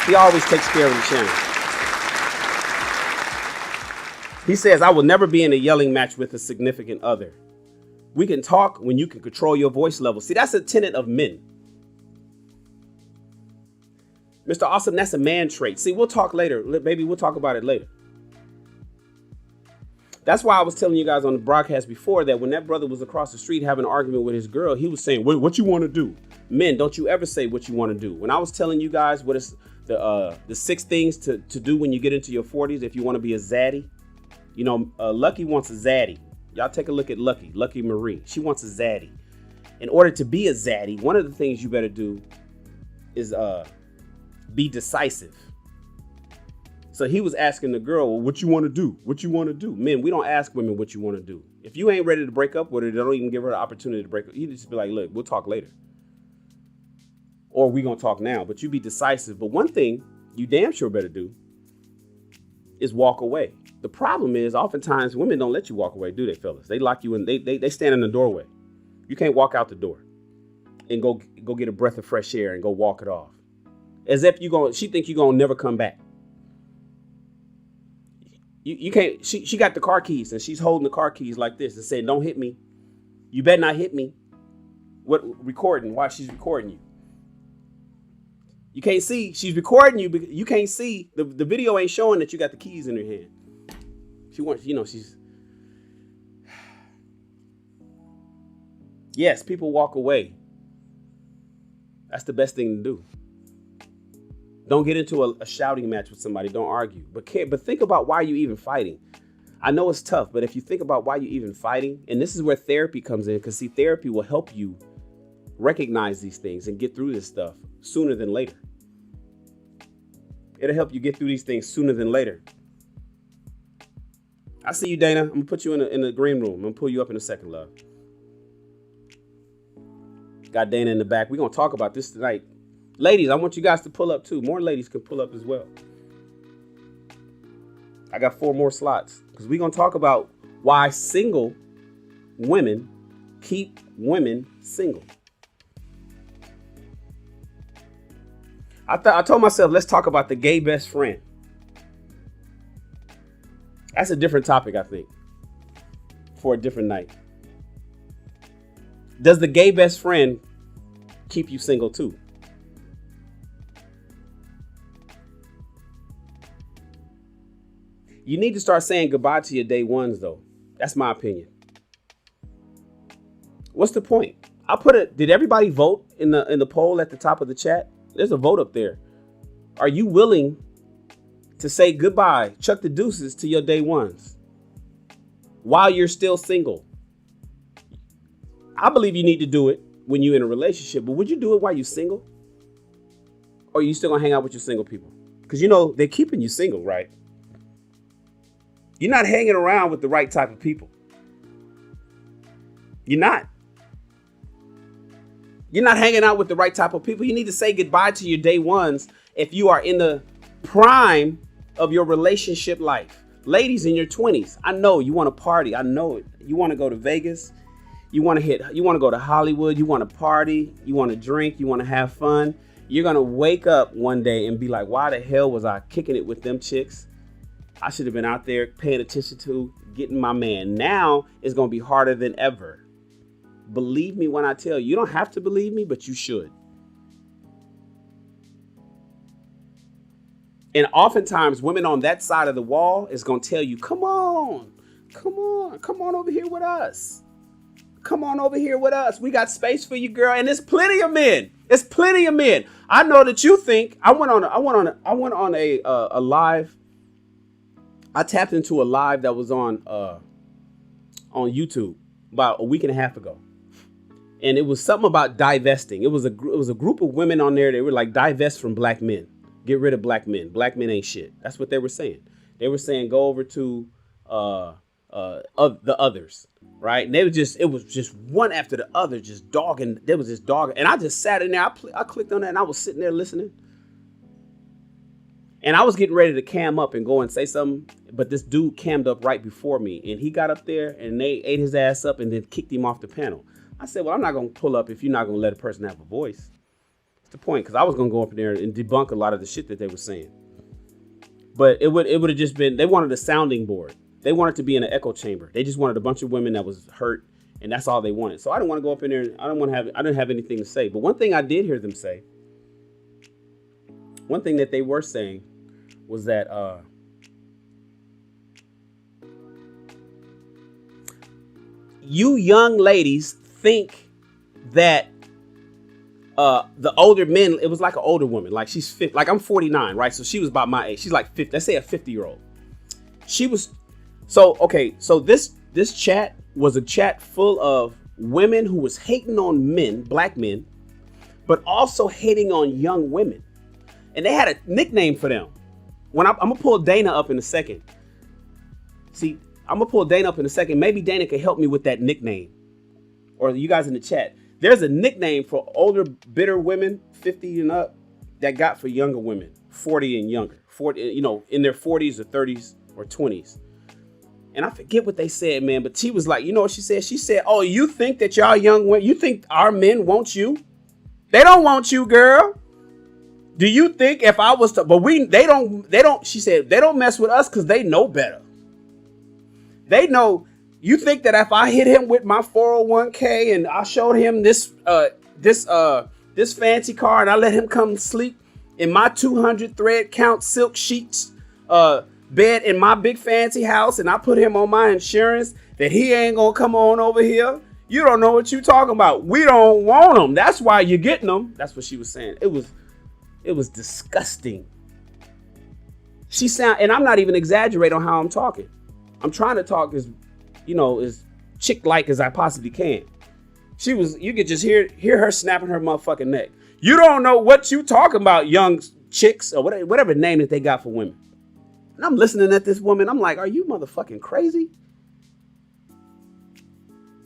He always takes care of the channel. He says, I will never be in a yelling match with a significant other. We can talk when you can control your voice level. See, that's a tenet of men. Mr. Awesome, that's a man trait. See, we'll talk later. Maybe we'll talk about it later. That's why I was telling you guys on the broadcast before that when that brother was across the street having an argument with his girl, he was saying, what you want to do? Men, don't you ever say what you want to do. When I was telling you guys what is the 6 things to do when you get into your 40s if you want to be a zaddy. You know, Lucky wants a zaddy. Y'all take a look at Lucky Marie. She wants a zaddy. In order to be a zaddy, one of the things you better do is be decisive. So he was asking the girl, well, what you want to do? What you want to do? Men, we don't ask women what you want to do. If you ain't ready to break up with her, they don't even give her the opportunity to break up. You just be like, look, we'll talk later. Or we gonna talk now, but you be decisive. But one thing you damn sure better do is walk away. The problem is oftentimes women don't let you walk away, do they, fellas? They lock you in, they stand in the doorway. You can't walk out the door and go get a breath of fresh air and go walk it off. As if she think you're gonna never come back. You can't, she got the car keys and she's holding the car keys like this and saying, don't hit me. You better not hit me. Recording while she's recording you. You can't see, she's recording you, but you can't see, the video ain't showing that you got the keys in her hand. She wants, she's, yes, people walk away. That's the best thing to do. Don't get into a shouting match with somebody. Don't argue. But think about why you even fighting. I know it's tough, but if you think about why you even fighting, and this is where therapy comes in, because see, therapy will help you recognize these things and get through this stuff sooner than later. It'll help you get through these things sooner than later. I see you, Dana. I'm gonna put you in the green room. I'm gonna pull you up in a second, love. Got Dana in the back. We're gonna talk about this tonight. Ladies, I want you guys to pull up too. More ladies can pull up as well. I got 4 more slots because we're going to talk about why single women keep women single. I told myself, let's talk about the gay best friend. That's a different topic, I think, for a different night. Does the gay best friend keep you single too? You need to start saying goodbye to your day ones, though. That's my opinion. What's the point? Did everybody vote in the poll at the top of the chat? There's a vote up there. Are you willing to say goodbye, chuck the deuces to your day ones while you're still single? I believe you need to do it when you're in a relationship, but would you do it while you're single? Or are you still gonna hang out with your single people? Because they're keeping you single, right? You're not hanging around with the right type of people. You're not. You're not hanging out with the right type of people. You need to say goodbye to your day ones if you are in the prime of your relationship life. Ladies in your 20s, I know you want to party. I know it. You want to go to Vegas. You want to go to Hollywood. You want to party. You want to drink. You want to have fun. You're going to wake up one day and be like, why the hell was I kicking it with them chicks? I should have been out there paying attention to getting my man. Now it's going to be harder than ever. Believe me when I tell you. You don't have to believe me, but you should. And oftentimes women on that side of the wall is going to tell you, come on over here with us. Come on over here with us. We got space for you, girl. And there's plenty of men. There's plenty of men. I know that you think I went on a live. I tapped into a live that was on YouTube about a week and a half ago. And it was something about divesting. It was a group of women on there. They were like, divest from black men. Get rid of black men. Black men ain't shit. That's what they were saying. They were saying go over to the others, right? And it was just one after the other, just dogging. There was this dog, and I just sat in there. I clicked on that, and I was sitting there listening. And I was getting ready to cam up and go and say something, but this dude cammed up right before me, and he got up there, and they ate his ass up and then kicked him off the panel. I said, well, I'm not going to pull up if you're not going to let a person have a voice. That's the point, because I was going to go up there and debunk a lot of the shit that they were saying. But it would have just been, they wanted a sounding board. They wanted to be in an echo chamber. They just wanted a bunch of women that was hurt, and that's all they wanted. So I didn't want to go up in there. I didn't have anything to say. But one thing I did hear them say, one thing that they were saying was that you young ladies think that the older men, it was like an older woman, like she's 50, like I'm 49, right? So she was about my age. She's like 50, let's say a 50-year-old. She was, so this chat was a chat full of women who was hating on men, black men, but also hating on young women. And they had a nickname for them. I'm gonna pull Dana up in a second. See, I'm gonna pull Dana up in a second. Maybe Dana can help me with that nickname, or you guys in the chat. There's a nickname for older, bitter women, 50 and up, that got for younger women, 40 and younger, 40, in their 40s or 30s or 20s. And I forget what they said, man, but she was like, you know what she said? She said, oh, you think that y'all young women, you think our men want you? They don't want you, girl. Do you think if I was to, but they don't, she said, they don't mess with us because they know better. They know, you think that if I hit him with my 401k and I showed him this fancy car and I let him come sleep in my 200 thread count silk sheets bed in my big fancy house and I put him on my insurance, that he ain't gonna come on over here? You don't know what you talking about. We don't want them. That's why you're getting them. That's what she was saying. It was disgusting. And I'm not even exaggerating on how I'm talking. I'm trying to talk as chick-like as I possibly can. You could just hear her snapping her motherfucking neck. You don't know what you talking about, young chicks, or whatever name that they got for women. And I'm listening at this woman. I'm like, are you motherfucking crazy?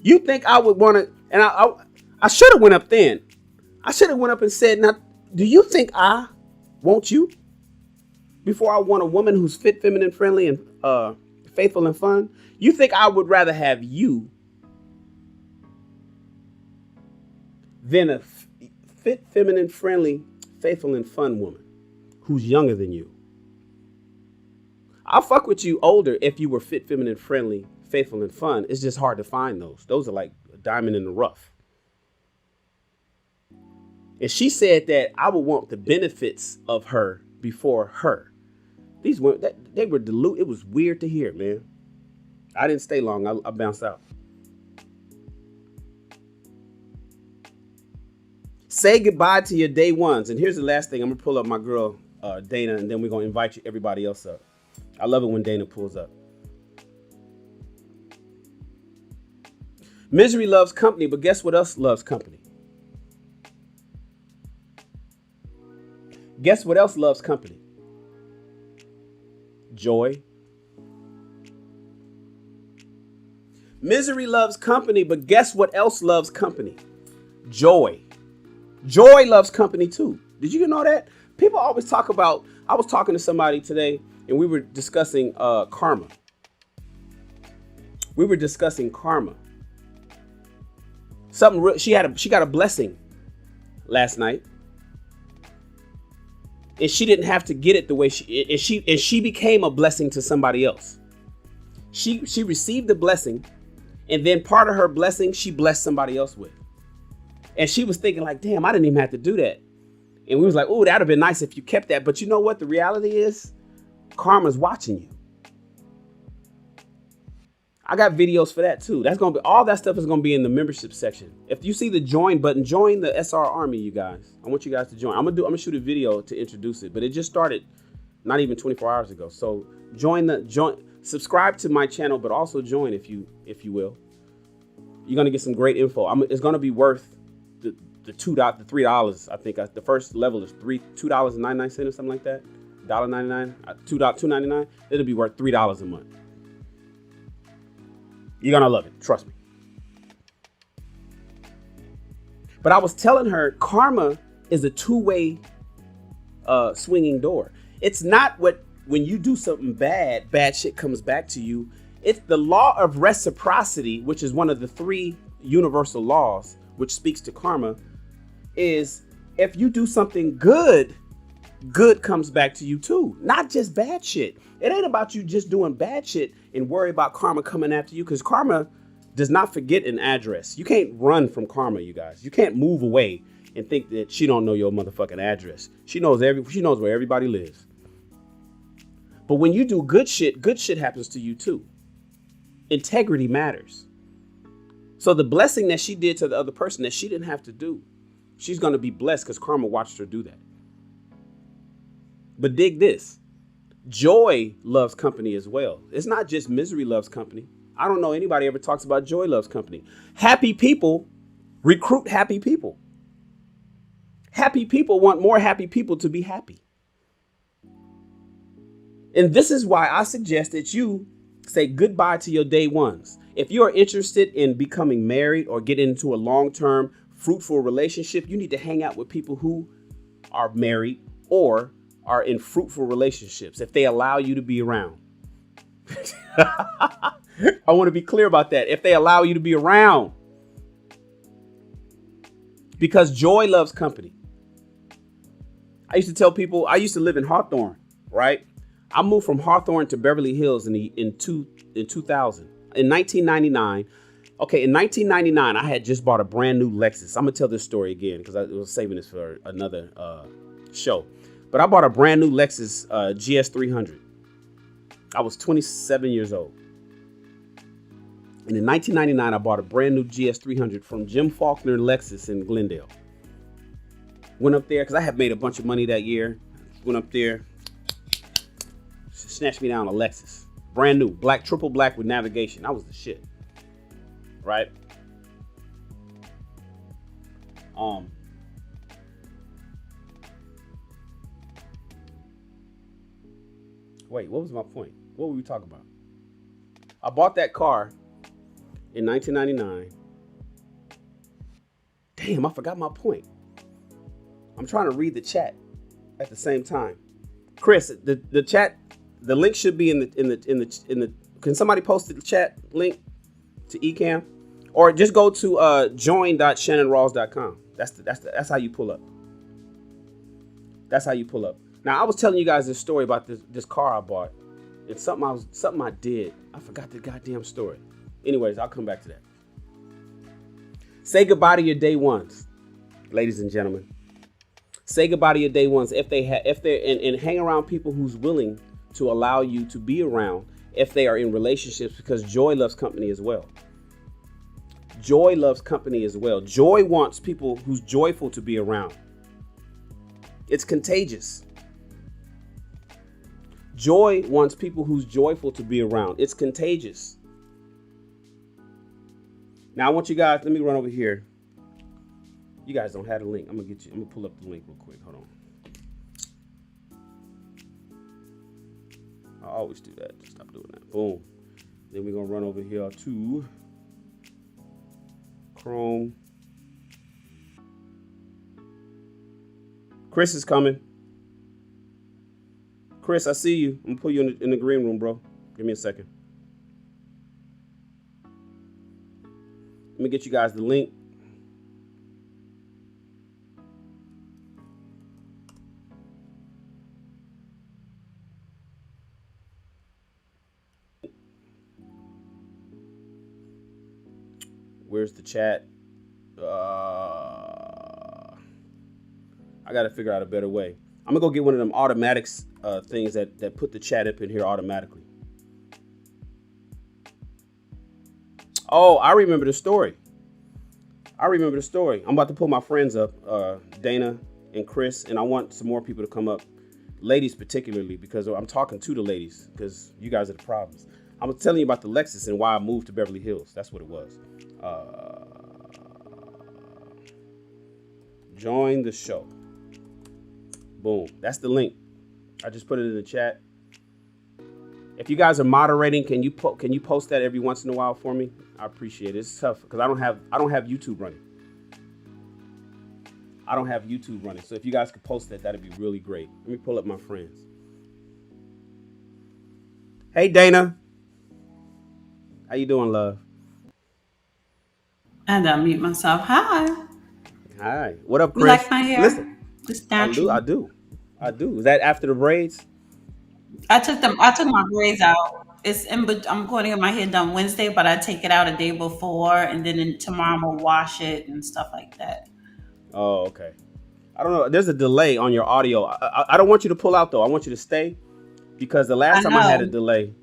You think I would want to, and I should have went up then. I should have went up and said, now, do you think I want you? Before I want a woman who's fit, feminine, friendly, and faithful and fun? You think I would rather have you than a fit, feminine, friendly, faithful, and fun woman who's younger than you? I'll fuck with you older if you were fit, feminine, friendly, faithful, and fun. It's just hard to find those. Those are like a diamond in the rough. And she said that I would want the benefits of her before her. These women, they were deluded. It was weird to hear, man. I didn't stay long. I bounced out. Say goodbye to your day ones. And here's the last thing. I'm going to pull up my girl, Dana, and then we're going to invite everybody else up. I love it when Dana pulls up. Misery loves company, but guess what else loves company? Guess what else loves company? Joy. Misery loves company, but guess what else loves company? Joy. Joy loves company too. Did you know that? People always talk about, I was talking to somebody today and we were discussing karma. We were discussing karma. She got a blessing last night. And she didn't have to get it the way she became a blessing to somebody else. She received the blessing, and then part of her blessing she blessed somebody else with. And she was thinking like, damn, I didn't even have to do that. And we was like, oh, that'd have been nice if you kept that. But you know what? The reality is, karma's watching you. I got videos for that too. That's gonna be, all that stuff is gonna be in the membership section. If you see the join button, join the SR Army, you guys. I want you guys to join. I'm gonna shoot a video to introduce it, but it just started not even 24 hours ago. So subscribe to my channel, but also join if you will. You're gonna get some great info. It's gonna be worth the $3. I think the first level is $2.99 or something like that. $1.99, $2.99. It'll be worth $3 a month. You're gonna love it, trust me. But I was telling her, karma is a two-way swinging door. It's not when you do something bad shit comes back to you. It's the law of reciprocity, which is one of the 3 universal laws, which speaks to karma, is if you do something good comes back to you too, not just bad shit. It ain't about you just doing bad shit and worry about karma coming after you, because karma does not forget an address. You can't run from karma, you guys. You can't move away and think that she don't know your motherfucking address. She knows where everybody lives. But when you do good shit happens to you too. Integrity matters. So the blessing that she did to the other person that she didn't have to do, she's going to be blessed because karma watched her do that. But dig this. Joy loves company as well. It's not just misery loves company. I don't know anybody ever talks about joy loves company. Happy people recruit happy people. Happy people want more happy people to be happy. And this is why I suggest that you say goodbye to your day ones. If you are interested in becoming married or get into a long-term fruitful relationship, you need to hang out with people who are married or are in fruitful relationships if they allow you to be around. I want to be clear about that. If they allow you to be around. Because joy loves company. I used to tell people, I used to live in Hawthorne, right? I moved from Hawthorne to Beverly Hills in 2000. In 1999, in 1999, I had just bought a brand new Lexus. I'm going to tell this story again because I was saving this for another show. But I bought a brand new Lexus GS300. I was 27 years old. And in 1999, I bought a brand new GS300 from Jim Faulkner Lexus in Glendale. Went up there because I had made a bunch of money that year. Went up there, snatched me down a Lexus. Brand new, black, triple black with navigation. That was the shit. Right? Wait, what was my point? What were we talking about? I bought that car in 1999. Damn, I forgot my point. I'm trying to read the chat at the same time. Chris, the chat, the link should be in the. Can somebody post the chat link to Ecamm, or just go to join.shannonrawls.com. That's how you pull up. That's how you pull up. Now I was telling you guys this story about this car I bought. It's something I did. I forgot the goddamn story. Anyways, I'll come back to that. Say goodbye to your day ones, ladies and gentlemen. Say goodbye to your day ones if they're and hang around people who's willing to allow you to be around if they are in relationships, because joy loves company as well. Joy loves company as well. Joy wants people who's joyful to be around. It's contagious. Joy wants people who's joyful to be around. It's contagious. Now I want you guys, let me run over here. You guys don't have the link. I'm gonna pull up the link real quick. Hold on. I always do that. Just stop doing that. Boom. Then we're gonna run over here to Chrome. Chris is coming. Chris, I see you. I'm gonna put you in the green room, bro. Give me a second. Let me get you guys the link. Where's the chat? I gotta figure out a better way. I'm gonna go get one of them automatics things that put the chat up in here automatically. Oh, I remember the story. I'm about to pull my friends up, Dana and Chris, and I want some more people to come up, ladies particularly, because I'm talking to the ladies, because you guys are the problems. I'm telling you about the Lexus and why I moved to Beverly Hills. That's what it was. Join the show. Boom. That's the link. I just put it in the chat. If you guys are moderating, can you post that every once in a while for me? I appreciate it. It's tough because I don't have YouTube running. So if you guys could post that, that'd be really great. Let me pull up my friends. Hey Dana. How you doing, love? And unmute myself. Hi. Hi. What up, Chris? You like my hair? Listen, It's natural. I do. Is that after the braids? I took my braids out. I'm going to get my hair done Wednesday, but I take it out a day before, and then tomorrow I'm gonna wash it and stuff like that. Oh, okay. I don't know. There's a delay on your audio. I don't want you to pull out though. I want you to stay, because the last time I had a delay,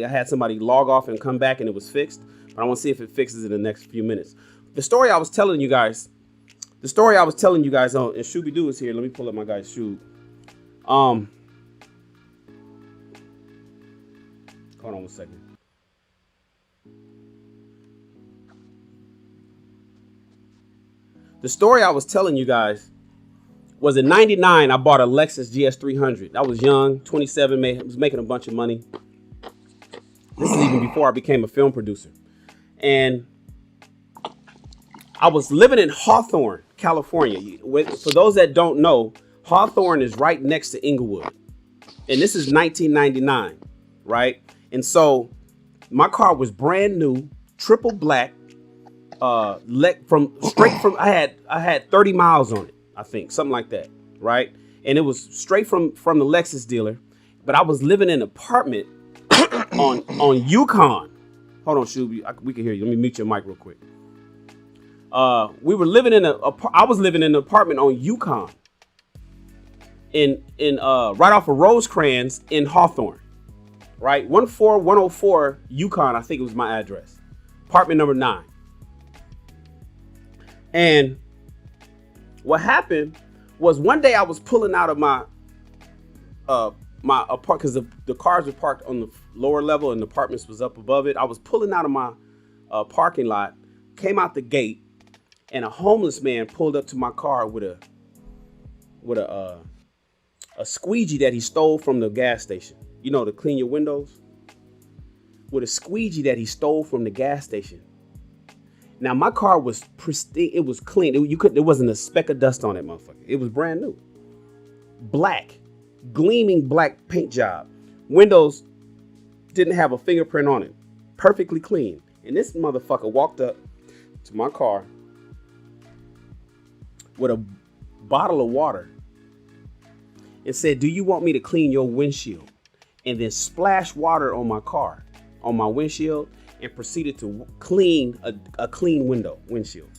I had somebody log off and come back and it was fixed. But I want to see if it fixes it in the next few minutes. The story I was telling you guys on, and Shooby Doo is here. Let me pull up my guy's Shoob. Hold on 1 second. The story I was telling you guys was in 99, I bought a Lexus GS300. I was young, 27, was making a bunch of money. This is even before I became a film producer. And I was living in Hawthorne, California. For those that don't know, Hawthorne is right next to Inglewood. And this is 1999, right? And so my car was brand new, triple black, I had 30 miles on it, I think, something like that, right? And it was straight from the Lexus dealer, but I was living in an apartment on Yukon. Hold on, Shuby, we can hear you. Let me mute your mic real quick. I was living in an apartment on Yukon, in right off of Rosecrans in Hawthorne, right? 14104 Yukon, I think it was my address, apartment number 9. And what happened was one day I was pulling out of my apartment, because the cars were parked on the lower level and the apartments was up above it. I was pulling out of my parking lot, came out the gate, and a homeless man pulled up to my car with a squeegee that he stole from the gas station. You know, to clean your windows. With a squeegee that he stole from the gas station. Now my car was pristine. It was clean. There wasn't a speck of dust on it, motherfucker. It was brand new. Black, gleaming black paint job. Windows didn't have a fingerprint on it. Perfectly clean. And this motherfucker walked up to my car with a bottle of water and said, "Do you want me to clean your windshield?" And then splash water on my car, on my windshield, and proceeded to clean a clean windshield.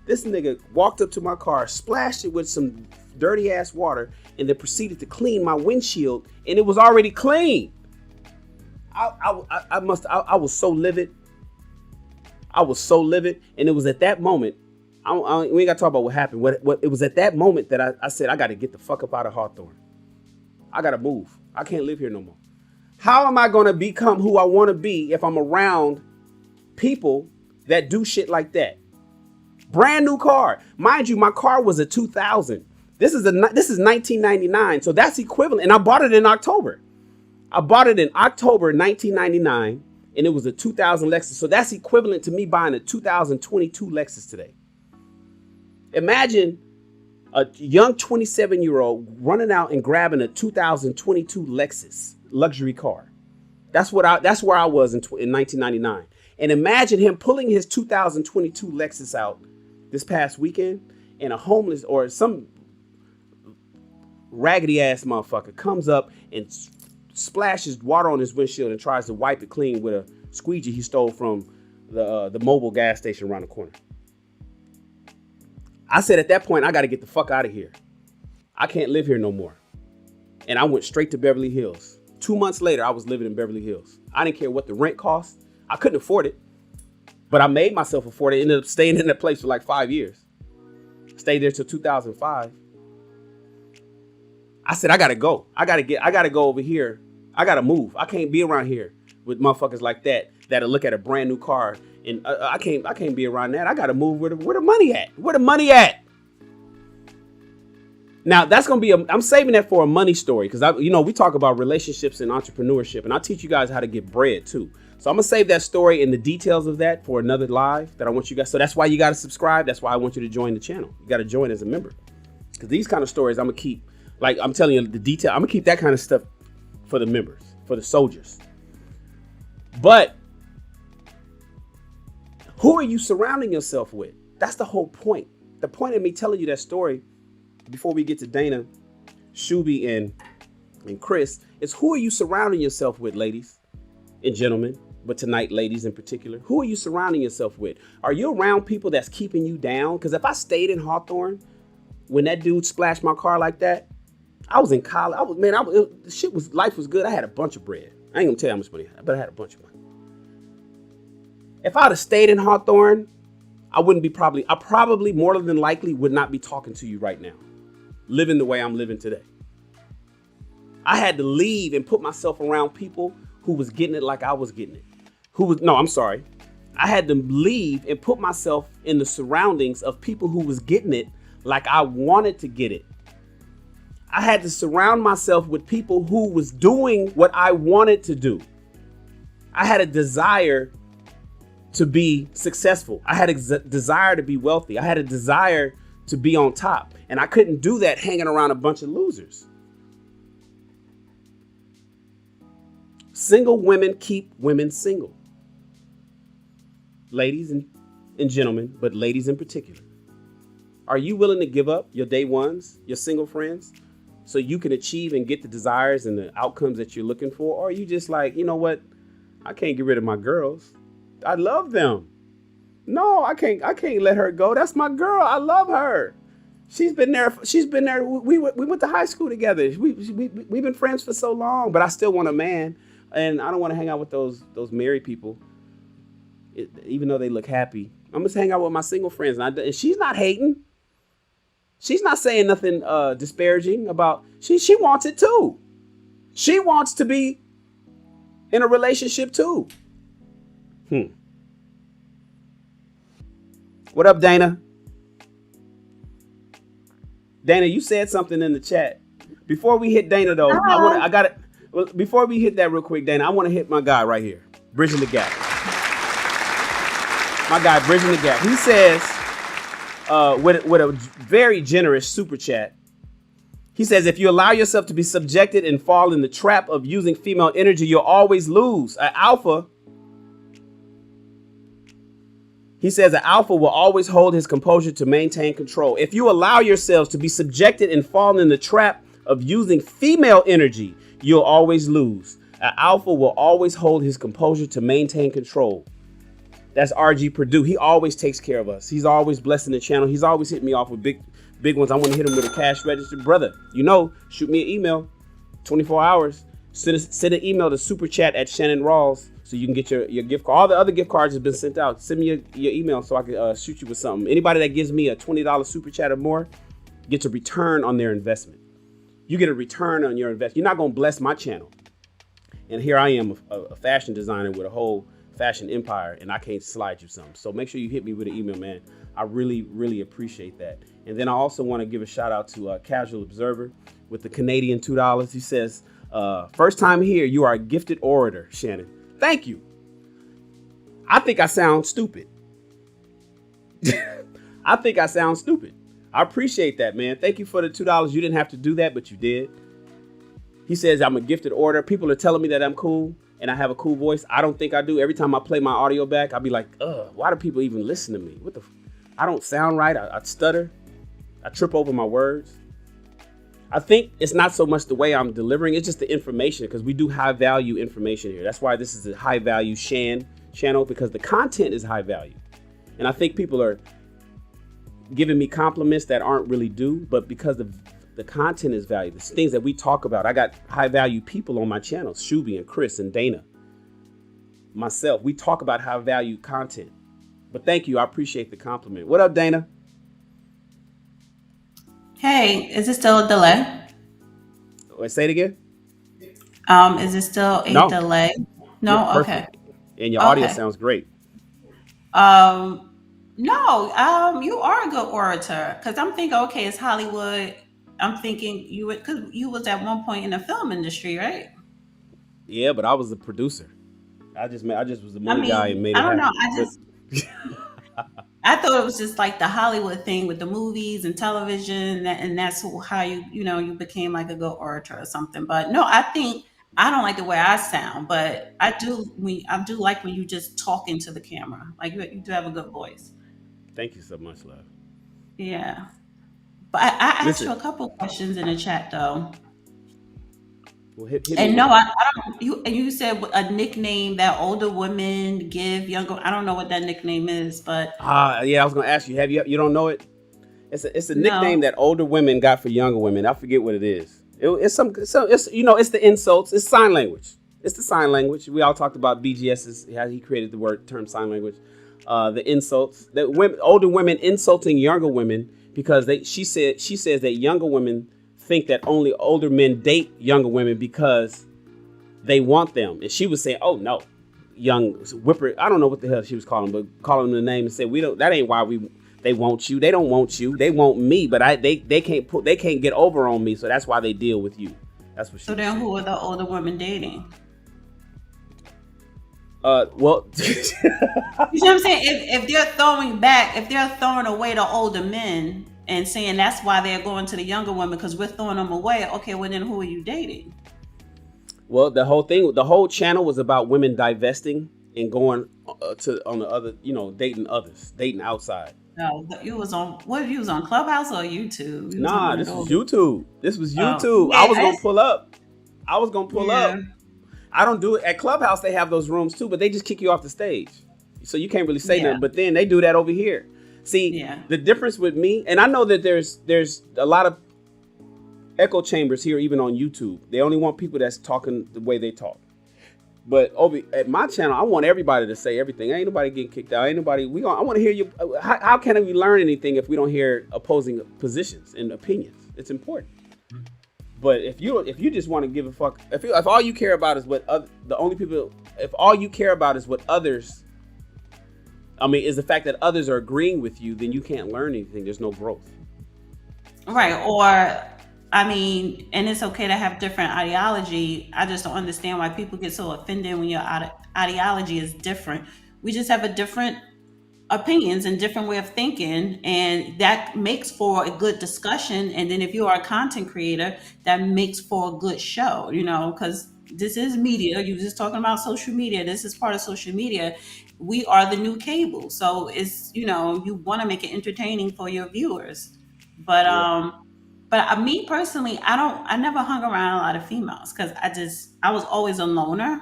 This nigga walked up to my car, splashed it with some dirty ass water, and then proceeded to clean my windshield, and it was already clean. I was so livid. I was so livid, and it was at that moment. We ain't gotta talk about what happened. What it was at that moment that I said, I gotta get the fuck up out of Hawthorne. I gotta move. I can't live here no more. How am I going to become who I want to be if I'm around people that do shit like that? Brand new car. Mind you, my car was a 2000. This is 1999. So that's equivalent. And I bought it in October. I bought it in October 1999, and it was a 2000 Lexus. So that's equivalent to me buying a 2022 Lexus today. Imagine a young 27-year-old running out and grabbing a 2022 Lexus luxury car. That's where I was in 1999. And imagine him pulling his 2022 Lexus out this past weekend, and a homeless or some raggedy ass motherfucker comes up and splashes water on his windshield and tries to wipe it clean with a squeegee he stole from the mobile gas station around the corner. I said at that point, I got to get the fuck out of here. I can't live here no more. And I went straight to Beverly Hills. 2 months later, I was living in Beverly Hills. I didn't care what the rent cost. I couldn't afford it, but I made myself afford it. Ended up staying in that place for like 5 years. Stayed there till 2005. I said, I gotta go. I gotta go over here. I gotta move. I can't be around here with motherfuckers like that'll look at a brand new car. And I can't be around that. I gotta move where the money at. Where the money at? Now that's gonna be I'm saving that for a money story, because we talk about relationships and entrepreneurship, and I teach you guys how to get bread too. So I'm gonna save that story and the details of that for another live that I want you guys. So that's why you gotta subscribe. That's why I want you to join the channel. You gotta join as a member, because these kind of stories I'm gonna keep. Like I'm telling you the detail. I'm gonna keep that kind of stuff for the members, for the soldiers. But who are you surrounding yourself with? That's the whole point. The point of me telling you that story, before we get to Dana, Shuby, and Chris, is who are you surrounding yourself with, ladies and gentlemen? But tonight, ladies in particular, who are you surrounding yourself with? Are you around people that's keeping you down? Because if I stayed in Hawthorne when that dude splashed my car like that, I was in college. Life was good. I had a bunch of bread. I ain't gonna tell you how much money I had, but I had a bunch of money. If I'd have stayed in Hawthorne, I probably more than likely would not be talking to you right now, living the way I'm living today. I had to leave and put myself around people who was getting it like I was getting it. I had to leave and put myself in the surroundings of people who was getting it like I wanted to get it. I had to surround myself with people who was doing what I wanted to do. I had a desire to be successful. I had a desire to be wealthy. I had a desire to be on top. And I couldn't do that hanging around a bunch of losers. Single women keep women single. Ladies and gentlemen, but ladies in particular. Are you willing to give up your day ones, your single friends, so you can achieve and get the desires and the outcomes that you're looking for? Or are you just like, you know what? I can't get rid of my girls. I love them. No, I can't let her go. That's my girl. I love her. She's been there. We went to high school together. We've been friends for so long, but I still want a man. And I don't want to hang out with those married people, even though they look happy. I'm just hang out with my single friends. And she's not hating. She's not saying nothing disparaging about. She wants it too. She wants to be in a relationship too. What up, Dana? Dana, you said something in the chat. Before we hit Dana, though, before we hit that real quick, Dana, I want to hit my guy right here, Bridging the Gap. My guy, Bridging the Gap. He says, with a very generous super chat, he says, if you allow yourself to be subjected and fall in the trap of using female energy, you'll always lose. He says an alpha will always hold his composure to maintain control. If you allow yourselves to be subjected and fall in the trap of using female energy, you'll always lose. An alpha will always hold his composure to maintain control. That's RG Purdue. He always takes care of us. He's always blessing the channel. He's always hitting me off with big ones. I want to hit him with a cash register. Brother, shoot me an email, 24 hours. Send an email to SuperChat at Shannon Rawls so you can get your gift card. All the other gift cards have been sent out. Send me your email so I can shoot you with something. Anybody that gives me a $20 Super Chat or more gets a return on their investment. You get a return on your investment. You're not going to bless my channel. And here I am, a fashion designer with a whole fashion empire, and I can't slide you something. So make sure you hit me with an email, man. I really, really appreciate that. And then I also want to give a shout out to Casual Observer with the Canadian $2. He says, first time here, you are a gifted orator, Shannon. Thank you. I think I sound stupid. I appreciate that, man. Thank you for the $2. You didn't have to do that, but you did. He says, I'm a gifted orator. People are telling me that I'm cool and I have a cool voice. I don't think I do. Every time I play my audio back, I'll be like, why do people even listen to me? I don't sound right. I stutter. I trip over my words. I think it's not so much the way I'm delivering. It's just the information, because we do high value information here. That's why this is a high value SHAN channel, because the content is high value. And I think people are giving me compliments that aren't really due, but because the content is valuable. It's things that we talk about. I got high value people on my channel, Shuby and Chris and Dana, myself. We talk about high value content. But thank you. I appreciate the compliment. What up, Dana? Hey, is it still a delay? Wait, say it again. Is it still a delay? No, Yeah, okay. And your audio sounds great. No, you are a good orator. Cause I'm thinking, okay, it's Hollywood. I'm thinking cause you was at one point in the film industry, right? Yeah, but I was the producer. I just was the money guy and made it happen. I don't know. I thought it was just like the Hollywood thing with the movies and television, and that's how you became like a good orator or something. But no, I don't like the way I sound, but I do like when you just talk into the camera. Like you do have a good voice. Thank you so much, love. Yeah, but I asked you a couple questions in the chat though. Well, hit And me. no, I don't. You said a nickname that older women give younger. I don't know what that nickname is, but Yeah, I was gonna ask you. You don't know it? It's a nickname no. that older women got for younger women. I forget what it is. It's the insults. It's sign language. It's the sign language. We all talked about BGS's, how he created the term sign language. The insults that older women insulting younger women because she says that younger women think that only older men date younger women because they want them. And she was saying, oh no, young whipper. I don't know what the hell she was calling, but calling them the name and said, that ain't why they want you. They don't want you. They want me, but they can't get over on me. So that's why they deal with you. That's what she So then said. who are the older women dating? Well, You know what I'm saying? If they're throwing away the older men and saying that's why they're going to the younger women because we're throwing them away, okay, well then who are you dating? well, the whole channel was about women divesting and going on the other, dating others, dating outside. No, you was on Clubhouse or YouTube? You was on Nah, one of this was those. YouTube. This was Oh, YouTube. yeah, I was gonna pull up. Yeah. I don't do it at Clubhouse. They have those rooms too, but they just kick you off the stage, so you can't really say Yeah. nothing. But then they do that over here. See, Yeah. the difference with me, and I know that there's a lot of echo chambers here, even on YouTube. They only want people that's talking the way they talk. But over at my channel, I want everybody to say everything. Ain't nobody getting kicked out. Ain't nobody. I want to hear you. How can we learn anything if we don't hear opposing positions and opinions? It's important. But if you just want to give a fuck, if all you care about is what if all you care about is what others, is the fact that others are agreeing with you, then you can't learn anything. There's no growth. Right. And it's okay to have different ideology. I just don't understand why people get so offended when your ideology is different. We just have a different opinions and different way of thinking, and that makes for a good discussion. And then if you are a content creator, that makes for a good show, because this is media. You're just talking about social media. This is part of social media. We are the new cable. So it's, you want to make it entertaining for your viewers. But me personally, I never hung around a lot of females because I was always a loner,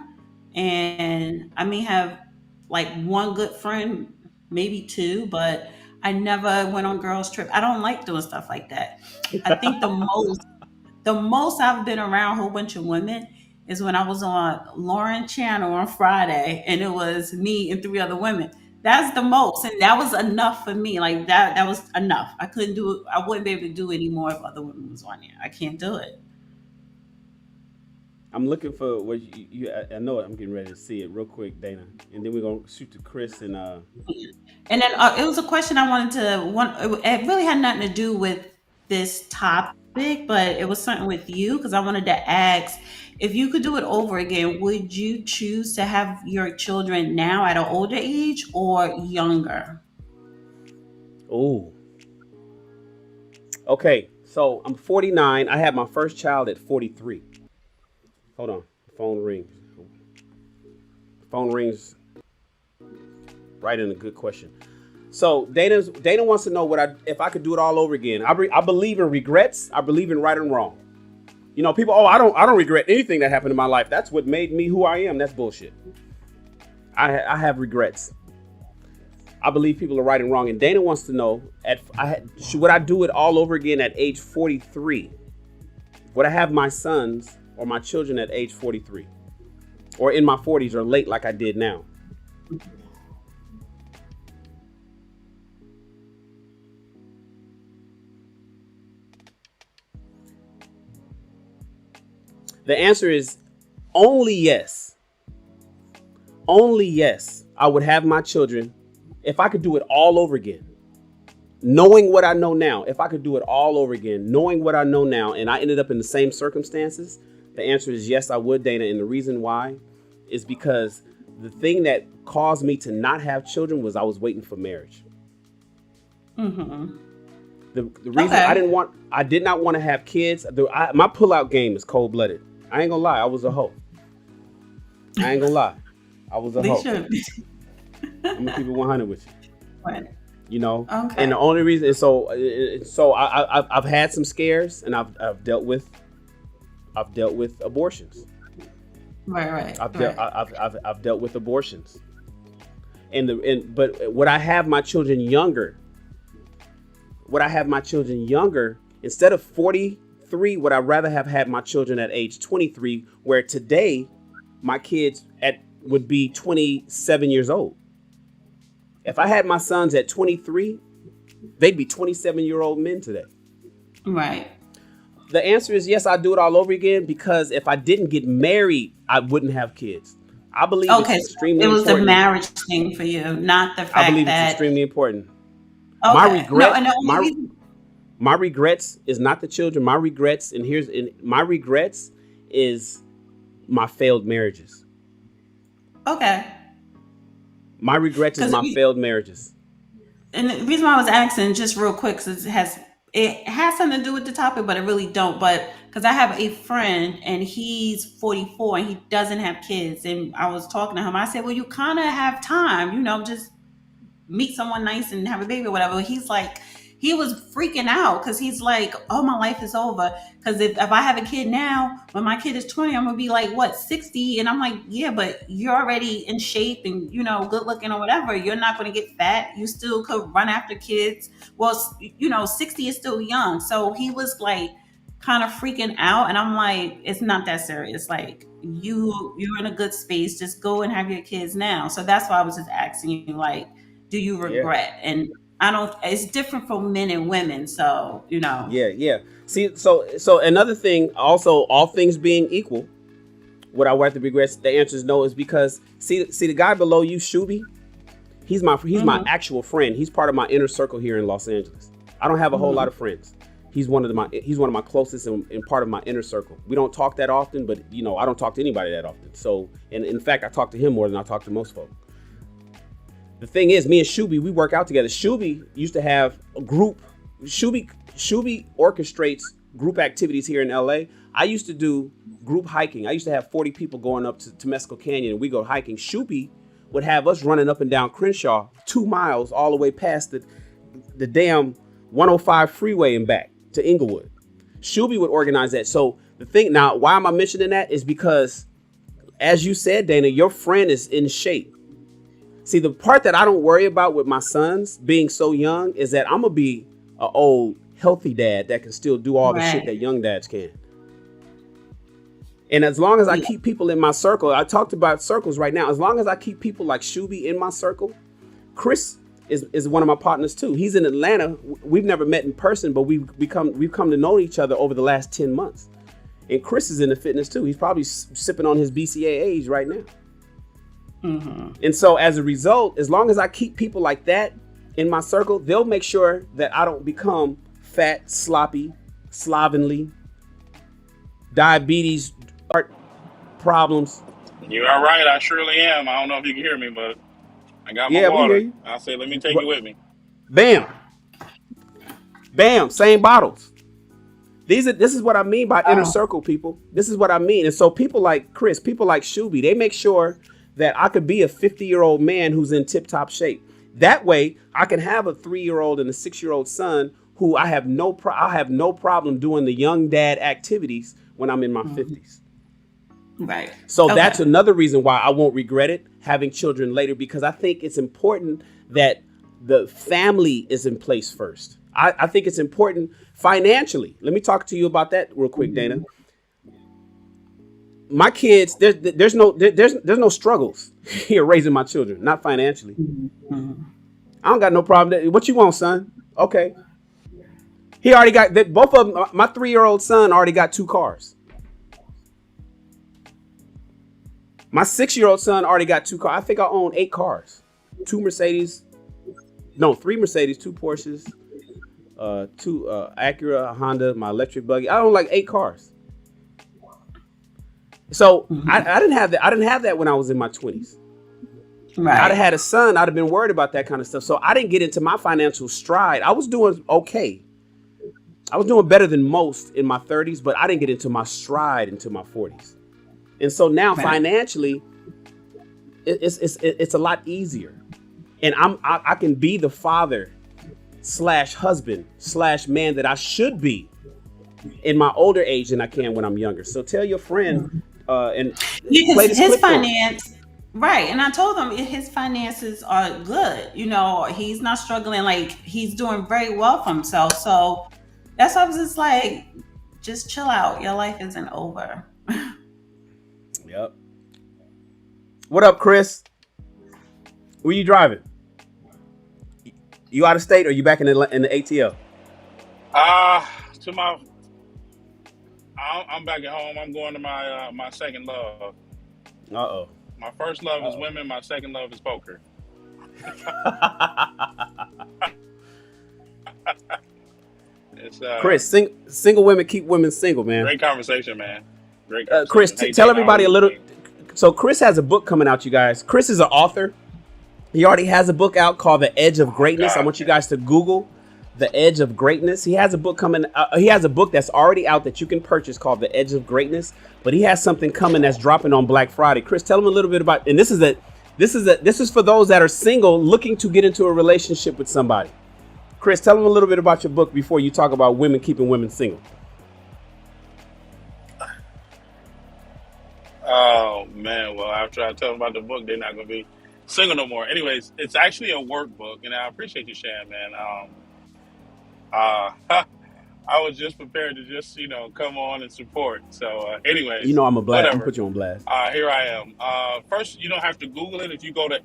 and I may have like one good friend, maybe two, but I never went on girls trip. I don't like doing stuff like that. I think the most I've been around a whole bunch of women is when I was on Lauren channel on Friday, and it was me and 3 other women. That's the most, and that was enough for me. Like that was enough. I couldn't do it. I wouldn't be able to do it anymore if other women was on there. I can't do it. I'm looking for what I know I'm getting ready to see it real quick, Dana, and then we're gonna shoot to Chris and And then it was a question I wanted to. It really had nothing to do with this topic, but it was something with you because I wanted to ask if you could do it over again. Would you choose to have your children now at an older age or younger? Oh. Okay, so I'm 49. I had my first child at 43. Hold on. Phone rings. Phone rings. Right in a good question. So Dana wants to know if I could do it all over again. I believe in regrets. I believe in right and wrong. People, I don't regret anything that happened in my life. That's what made me who I am. That's bullshit. I have regrets. I believe people are right and wrong. And Dana wants to know, would I do it all over again at age 43? Would I have my sons or my children at age 43? Or in my 40s or late like I did now? The answer is only yes. Only yes. I would have my children if I could do it all over again. Knowing what I know now, if I could do it all over again, knowing what I know now, and I ended up in the same circumstances, the answer is yes, I would, Dana. And the reason why is because the thing that caused me to not have children was I was waiting for marriage. Mm-hmm. The reason I did not want to have kids. My pullout game is cold blooded. I ain't gonna lie, I was a hoe. I ain't gonna lie, I was a hoe. I'm gonna keep it 100 with you. Right. Okay. And the only reason is so I've had some scares, and I've dealt with abortions. Right. I've dealt with abortions. But would I have my children younger? Instead of 43? Would I rather have had my children at age 23? Where today, my kids would be 27 years old. If I had my sons at 23, they'd be 27-year-old men today. Right. The answer is yes, I'd do it all over again, because if I didn't get married, I wouldn't have kids. I believe it's extremely important. It was the marriage thing for you, not the fact that... I believe it's extremely important. Okay. My regrets is not the children. My regrets is my failed marriages. Okay. My regrets is my failed marriages. And the reason why I was asking, just real quick, because it has something to do with the topic, but it really don't. But because I have a friend and he's 44 and he doesn't have kids, and I was talking to him. I said, "Well, you kind of have time, just meet someone nice and have a baby or whatever." He's like, he was freaking out because he's like, "Oh, my life is over." Because if I have a kid now, when my kid is 20, I'm gonna be like, what, 60? And I'm like, yeah, but you're already in shape and good looking or whatever. You're not gonna get fat. You still could run after kids. Well, 60 is still young. So he was like kind of freaking out, and I'm like, it's not that serious. Like you're in a good space. Just go and have your kids now. So that's why I was just asking you, like, do you regret? Yeah. And I don't. It's different for men and women, so Yeah. See, so another thing, also, all things being equal, would I have to regret? The answer is no. Is because see the guy below you, Shuby. He's my actual friend. He's part of my inner circle here in Los Angeles. I don't have a whole lot of friends. He's one of my closest and part of my inner circle. We don't talk that often, but I don't talk to anybody that often. So, and in fact, I talk to him more than I talk to most folks. The thing is, me and Shuby, we work out together. Shuby used to have a group. Shuby orchestrates group activities here in LA. I used to do group hiking. I used to have 40 people going up to Temescal Canyon, and we go hiking. Shuby would have us running up and down Crenshaw 2 miles all the way past the damn 105 freeway and back to Inglewood. Shuby would organize that. So the thing now, why am I mentioning that is because, as you said, Dana, your friend is in shape. See, the part that I don't worry about with my sons being so young is that I'm going to be an old, healthy dad that can still do all the shit that young dads can. And as long as I keep people in my circle, I talked about circles right now. As long as I keep people like Shuby in my circle, Chris is one of my partners too. He's in Atlanta. We've never met in person, but we've come to know each other over the last 10 months. And Chris is into fitness too. He's probably sipping on his BCAAs right now. Mm-hmm. And so as a result, as long as I keep people like that in my circle, they'll make sure that I don't become fat, sloppy, slovenly, diabetes, heart problems. You are right. I surely am. I don't know if you can hear me, but I got my water. I say, let me take you with me. Bam. Bam. Same bottles. This is what I mean by inner circle, people. This is what I mean. And so people like Chris, people like Shuby, they make sure that I could be a 50-year-old man who's in tip-top shape. That way, I can have a 3-year-old and a 6-year-old son who I have no problem doing the young dad activities when I'm in my 50s. Right. So that's another reason why I won't regret it, having children later, because I think it's important that the family is in place first. I think it's important financially. Let me talk to you about that real quick, Dana. My kids, there's no struggles here raising my children, not financially. I don't got no problem. What you want, son? Okay. He already got that. Both of them. My 3-year-old son already got 2 cars. My 6-year-old son already got 2 cars. I think I own 8 cars. 3 Mercedes, 2 Porsches, 2 Acura, a Honda, my electric buggy. I own like 8 cars. So I didn't have that. I didn't have that when I was in my 20s. Right. I'd have had a son. I'd have been worried about that kind of stuff. So I didn't get into my financial stride. I was doing okay. I was doing better than most in my 30s, but I didn't get into my stride until my 40s. And so now financially, it's a lot easier. And I can be the father / husband / man that I should be in my older age than I can when I'm younger. So tell your friend and play this his finance, right? And I told him his finances are good. He's not struggling. Like, he's doing very well for himself. So that's why I was just like, just chill out. Your life isn't over. Yep. What up, Chris? Where you driving? You out of state or you back in the ATL? To my, I'm back at home. I'm going to my my second love. Uh-oh. My first love is women. My second love is poker. It's, Chris, single women keep women single, man. Great conversation, man. Great conversation. Chris, tell everybody a little. So Chris has a book coming out, you guys. Chris is an author. He already has a book out called The Edge of Greatness. I want you guys to Google The Edge of Greatness. He has a book coming. He has a book that's already out that you can purchase called The Edge of Greatness. But he has something coming that's dropping on Black Friday. Chris, tell him a little bit about. And this is for those that are single looking to get into a relationship with somebody. Chris, tell him a little bit about your book before you talk about women keeping women single. Oh man, well after I tell them about the book, they're not gonna be single no more. Anyways, it's actually a workbook, and I appreciate you, Shan, man. I was just prepared to just come on and support. So, anyways, I'm a blast. Whatever. I'm put you on blast. Here I am. First, you don't have to Google it. If you go to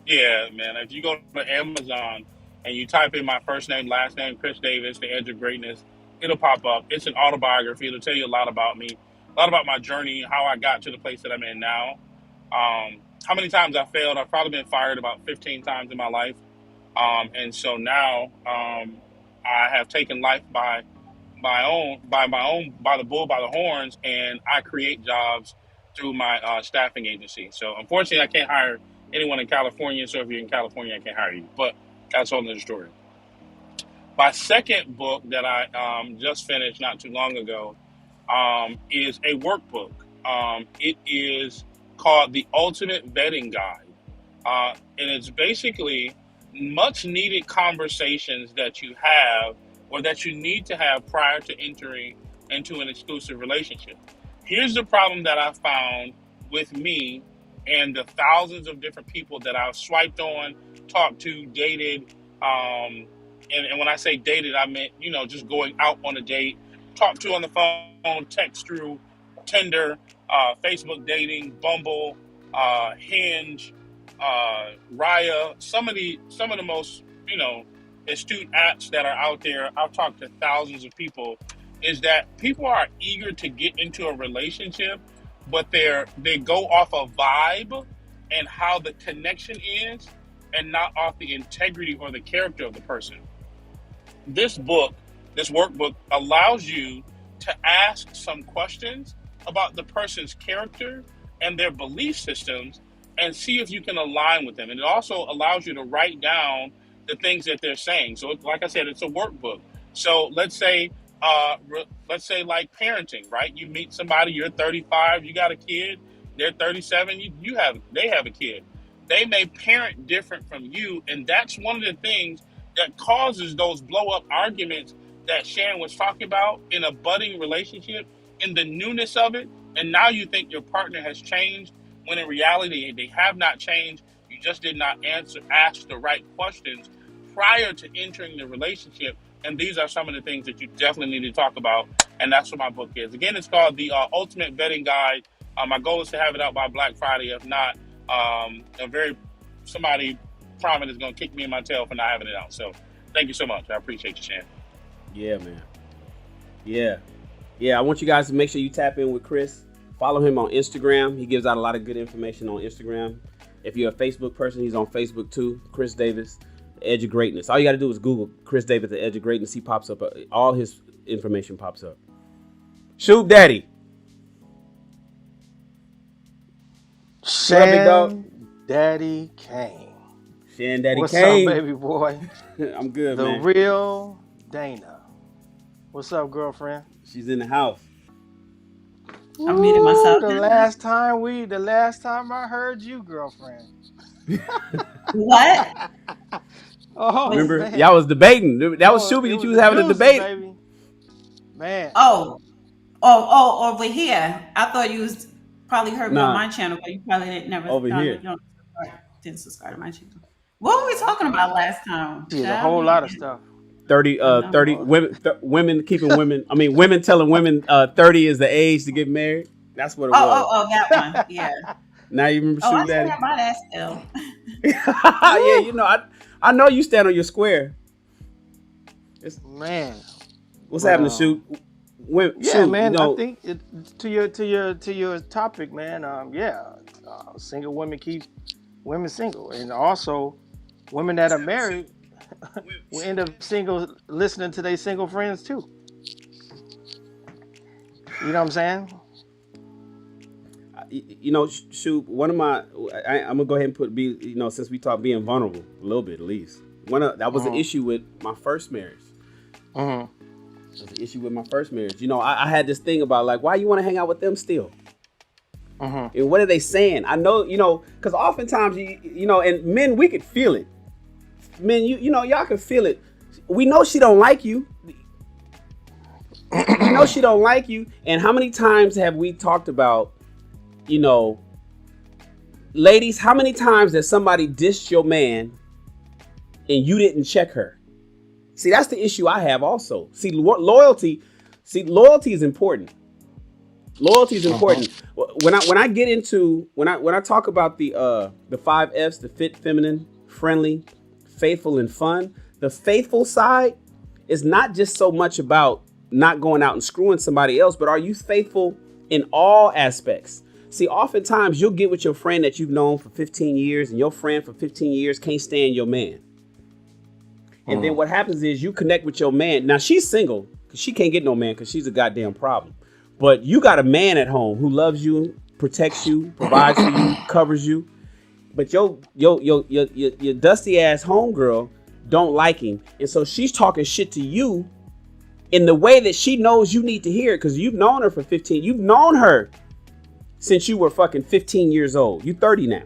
if you go to Amazon and you type in my first name, last name, Chris Davis, The Edge of Greatness, it'll pop up. It's an autobiography. It'll tell you a lot about me, a lot about my journey, how I got to the place that I'm in now. How many times I failed. I've probably been fired about 15 times in my life. And so now I have taken life by the bull by the horns, and I create jobs through my staffing agency. So unfortunately, I can't hire anyone in California. So if you're in California, I can't hire you. But that's a whole nother story. My second book that I just finished not too long ago is a workbook. It is called The Ultimate Vetting Guide. And it's basically much needed conversations that you have or that you need to have prior to entering into an exclusive relationship. Here's the problem that I found with me and the thousands of different people that I've swiped on, talked to, dated. And when I say dated, I meant, just going out on a date, talk to on the phone, text through Tinder, Facebook dating, Bumble, Hinge, Raya, some of the most, astute apps that are out there. I've talked to thousands of people, is that people are eager to get into a relationship, but they go off a vibe and how the connection is and not off the integrity or the character of the person. This workbook allows you to ask some questions about the person's character and their belief systems and see if you can align with them. And it also allows you to write down the things that they're saying. So like I said, it's a workbook. So let's say like parenting, right? You meet somebody, you're 35, you got a kid, they're 37, they have a kid. They may parent different from you, and that's one of the things that causes those blow-up arguments that Shannon was talking about in a budding relationship, in the newness of it, and now you think your partner has changed, when in reality, they have not changed. You just did not ask the right questions prior to entering the relationship, and these are some of the things that you definitely need to talk about, and that's what my book is. Again, it's called The Ultimate Vetting Guide. My goal is to have it out by Black Friday. If not, somebody prominent is going to kick me in my tail for not having it out. So thank you so much. I appreciate you, Shannon. Yeah, man. Yeah. I want you guys to make sure you tap in with Chris. Follow him on Instagram. He gives out a lot of good information on Instagram. If you're a Facebook person, he's on Facebook too. Chris Davis, The Edge of Greatness. All you got to do is Google Chris Davis, The Edge of Greatness. He pops up. All his information pops up. Shoot Daddy. Shan Daddy Kane. Shan Daddy What's Kane. up, baby boy? I'm good, the man. The real Dana. What's up, girlfriend? She's in the house. I'm muting myself. The last time I heard you, girlfriend. What? Oh, remember, man. Y'all was debating. That was Shuby that you was having a debate. Baby. Man. Oh, over here. I thought you was probably heard me on my channel, but you probably didn't over here. Didn't subscribe to my channel. What were we talking about last time? Yeah, a whole lot of stuff. 30 women keeping women. I mean, women telling women 30 is the age to get married. That's what it was. Oh, that one. Yeah. Now you remember Oh, I Shoot Daddy? stand by that still. Yeah, you know, I know you stand on your square. Man. What's But happening, Shoot? yeah, Shoot, you man. I know, think to your topic, man. Single women keep women single, and also women that are married will end up single, listening to their single friends too. You know what I'm saying? you know, Shoot. One of my, I'm gonna go ahead and you know, since we talk being vulnerable a little bit at least. That was an issue with my first marriage. Mm-hmm. That was an issue with my first marriage. You know, I had this thing about like, why you want to hang out with them still? Mm-hmm. And what are they saying? I know, you know, because oftentimes, you know, and men, we could feel it. Men, you know, y'all can feel it. We know she don't like you. We know she don't like you. And how many times have we talked about, you know, ladies, how many times has somebody dissed your man and you didn't check her? See, that's the issue I have also. See, loyalty is important. Loyalty is important. When I get into when I talk about the 5 F's, the fit, feminine, friendly, faithful, and fun, the faithful side is not just so much about not going out and screwing somebody else, but are you faithful in all aspects? See, oftentimes you'll get with your friend that you've known for 15 years and your friend for 15 years can't stand your man. And then what happens is you connect with your man. Now she's single because she can't get no man because she's a goddamn problem. But you got a man at home who loves you, protects you, provides for you, covers you. But your dusty ass homegirl don't like him. And so she's talking shit to you in the way that she knows you need to hear it because you've known her for 15. You've known her since you were fucking 15 years old. You 30 now.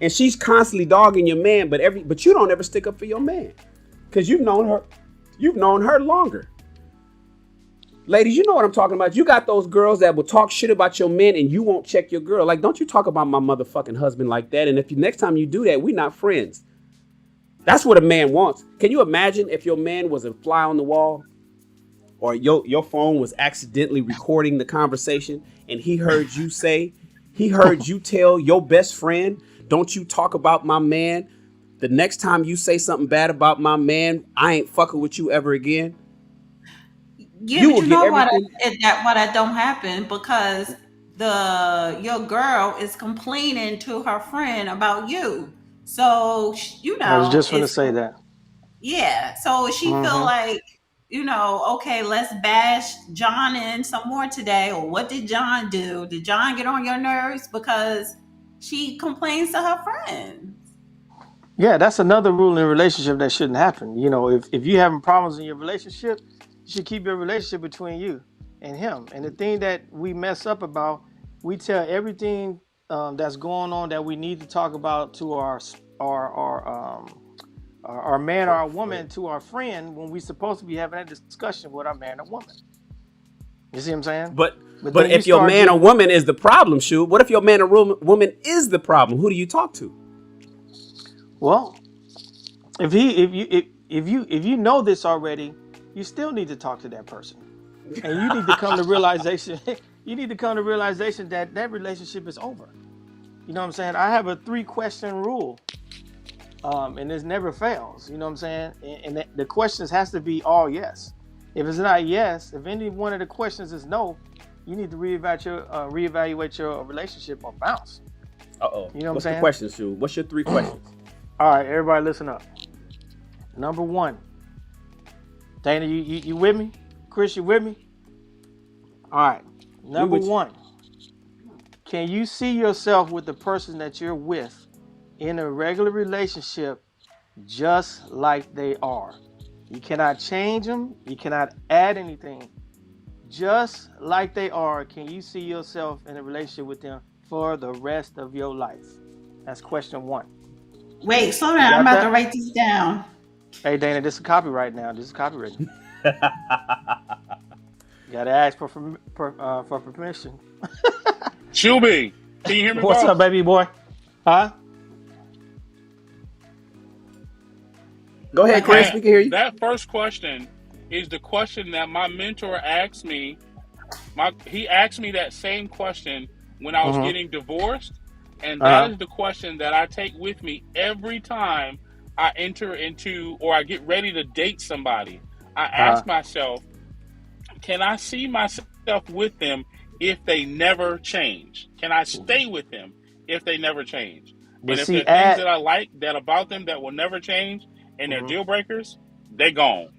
And she's constantly dogging your man, but you don't ever stick up for your man. Because you've known her longer. Ladies, you know what I'm talking about. You got those girls that will talk shit about your men and you won't check your girl. Like, don't you talk about my motherfucking husband like that. And if next time you do that, we're not friends. That's what a man wants. Can you imagine if your man was a fly on the wall or your phone was accidentally recording the conversation and he heard you tell your best friend, don't you talk about my man. The next time you say something bad about my man, I ain't fucking with you ever again. Yeah, but you know why that don't happen? Because your girl is complaining to her friend about you. So, you know, I was just going to say that. Yeah. So she feel like, you know, okay, let's bash John in some more today. Or what did John do? Did John get on your nerves? Because she complains to her friends. Yeah, that's another rule in a relationship that shouldn't happen. You know, if you're having problems in your relationship, you should keep your relationship between you and him. And the thing that we mess up about, we tell everything that's going on that we need to talk about to our man or our woman, to our friend, when we're supposed to be having that discussion with our man or woman. You see what I'm saying? But if your man or woman is the problem, Shoot, what if your man or woman is the problem? Who do you talk to? Well, if you know this already, you still need to talk to that person, and you need to come to realization. You need to come to realization that relationship is over. You know what I'm saying? I have a 3-question rule, and this never fails. You know what I'm saying? And the questions has to be all yes. If it's not yes, if any one of the questions is no, you need to reevaluate your relationship or bounce. Uh-oh. You know what I'm saying? What's the question, Shoot? What's your 3 questions? All right, everybody listen up. Number 1. Dana, you with me? Chris, you with me? All right. Number 1. Can you see yourself with the person that you're with in a regular relationship just like they are? You cannot change them. You cannot add anything. Just like they are, can you see yourself in a relationship with them for the rest of your life? That's question 1. Wait, slow down. I'm about to write these down. Hey, Dana, this is copyright now. This is copyright. You gotta ask for permission. Shuby, can you hear me? What's up, baby boy? Huh? Go ahead, Chris. We can hear you. That first question is the question that my mentor asked me. He asked me that same question when I was getting divorced, And that is the question that I take with me every time I enter into or I get ready to date somebody. I ask myself, can I see myself with them if they never change? Can I stay with them if they never change? But And if see, there are things that I like that about them that will never change and they're deal breakers, they're gone.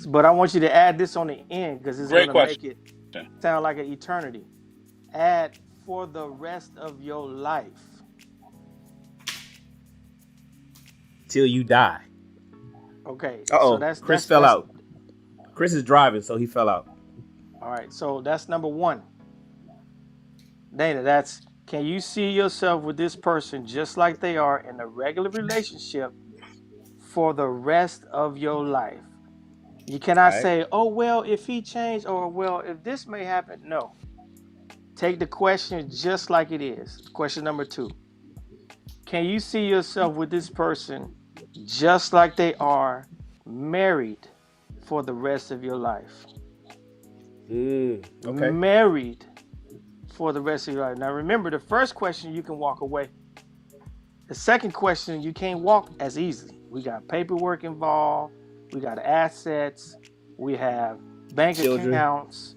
but I want you to add this on the end because it's going Great to question. make it sound like an eternity. Add for the rest of your life. Till you die. Okay. So Chris fell out. Chris is driving, so he fell out. All right. So that's number one. Dana, that's, can you see yourself with this person just like they are in a regular relationship for the rest of your life? You cannot say, oh, well, if he changed, or well, if this may happen. No. Take the question just like it is. Question number 2. Can you see yourself with this person just like they are married for the rest of your life? Okay. Married for the rest of your life. Now remember, the first question you can walk away. The second question you can't walk as easily. We got paperwork involved. We got assets. We have bank accounts,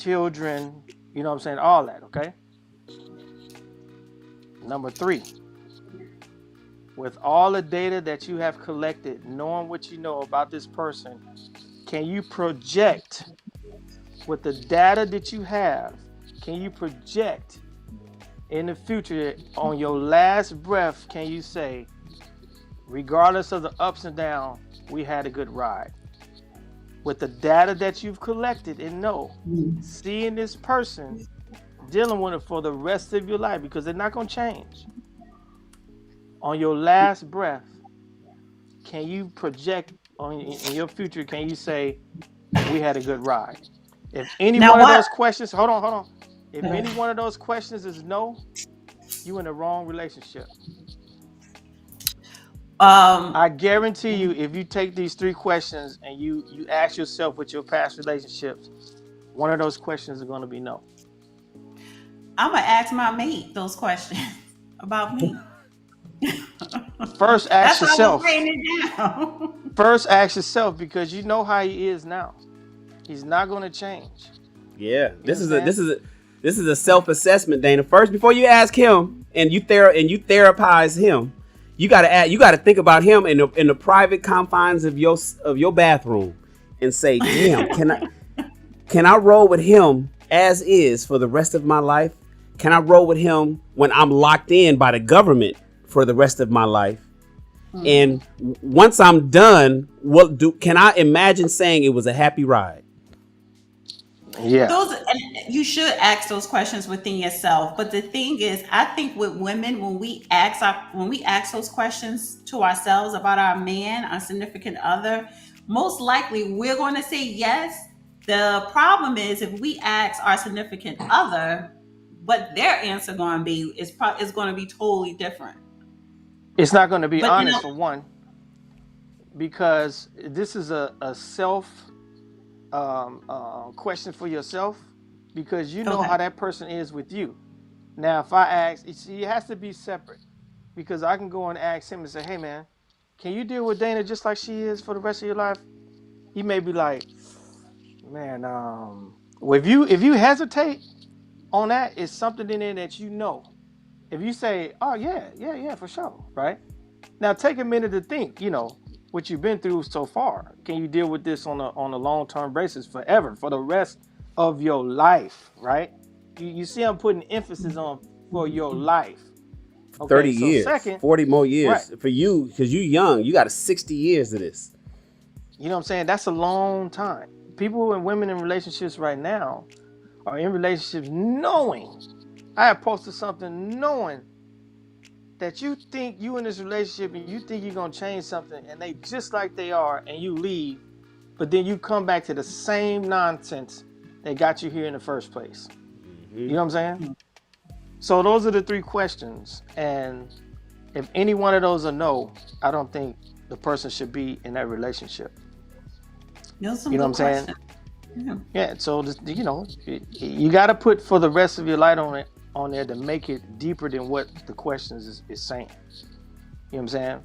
children. You know what I'm saying? All that, okay? Number 3. With all the data that you have collected, knowing what you know about this person, can you project with the data that you have, can you project in the future on your last breath, can you say, regardless of the ups and downs, we had a good ride? With the data that you've collected and know, seeing this person, dealing with it for the rest of your life, because they're not going to change. On your last breath, can you project in your future, can you say, we had a good ride? If any one of those questions, hold on. If any one of those questions is no, you in the wrong relationship. I guarantee you, if you take these 3 questions and you ask yourself with your past relationships, one of those questions is going to be no. I'm going to ask my mate those questions about me. First, ask yourself. That's why I'm writing it down. First, ask yourself, because you know how he is now. He's not going to change. Yeah, this is a self-assessment, Dana. First, before you ask him and you therapize him, you gotta think about him in the private confines of your bathroom and say, damn, can I roll with him as is for the rest of my life? Can I roll with him when I'm locked in by the government for the rest of my life? And once I'm done, can I imagine saying it was a happy ride? Yeah. You should ask those questions within yourself. But the thing is, I think with women, when we ask those questions to ourselves about our man, our significant other, most likely we're going to say yes. The problem is if we ask our significant other, what their answer going to be is going to be totally different. It's not going to be honest, for one, because this is a self question for yourself, because you know how that person is with you. Now, if I ask, it has to be separate, because I can go and ask him and say, hey man, can you deal with Dana just like she is for the rest of your life? He may be like, man, well, if you hesitate on that, it's something in there that you know. If you say, oh yeah, for sure, right? Now take a minute to think, what you've been through so far. Can you deal with this on a long-term basis forever, for the rest of your life, right? You see I'm putting emphasis on for your life. Okay, 30 years, second, 40 more years. Right. For you, because you're young, you got 60 years of this. You know what I'm saying? That's a long time. People and women in relationships right now are in relationships knowing, I have posted something knowing that you think you in this relationship and you think you're going to change something and they just like they are and you leave, but then you come back to the same nonsense that got you here in the first place. You know what I'm saying? So those are the 3 questions. And if any one of those are no, I don't think the person should be in that relationship. You know what I'm saying? Yeah. So, you got to put for the rest of your life on it. on there to make it deeper than what the questions is saying. You know what I'm saying?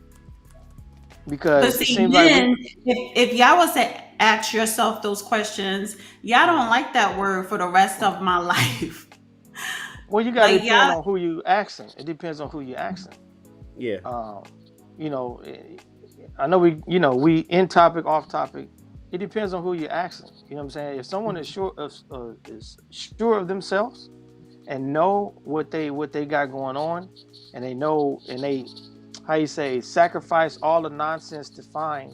But Because it see, seems like then if y'all was to ask yourself those questions, y'all don't like that word for the rest of my life. well, you got to Like depend y'all, on who you asking. It depends on who you asking. Yeah. You know, I know we in topic, off topic. It depends on who you're asking. You know what I'm saying? If someone is sure of themselves and know what they got going on, and they know, and they, how you say, sacrifice all the nonsense to find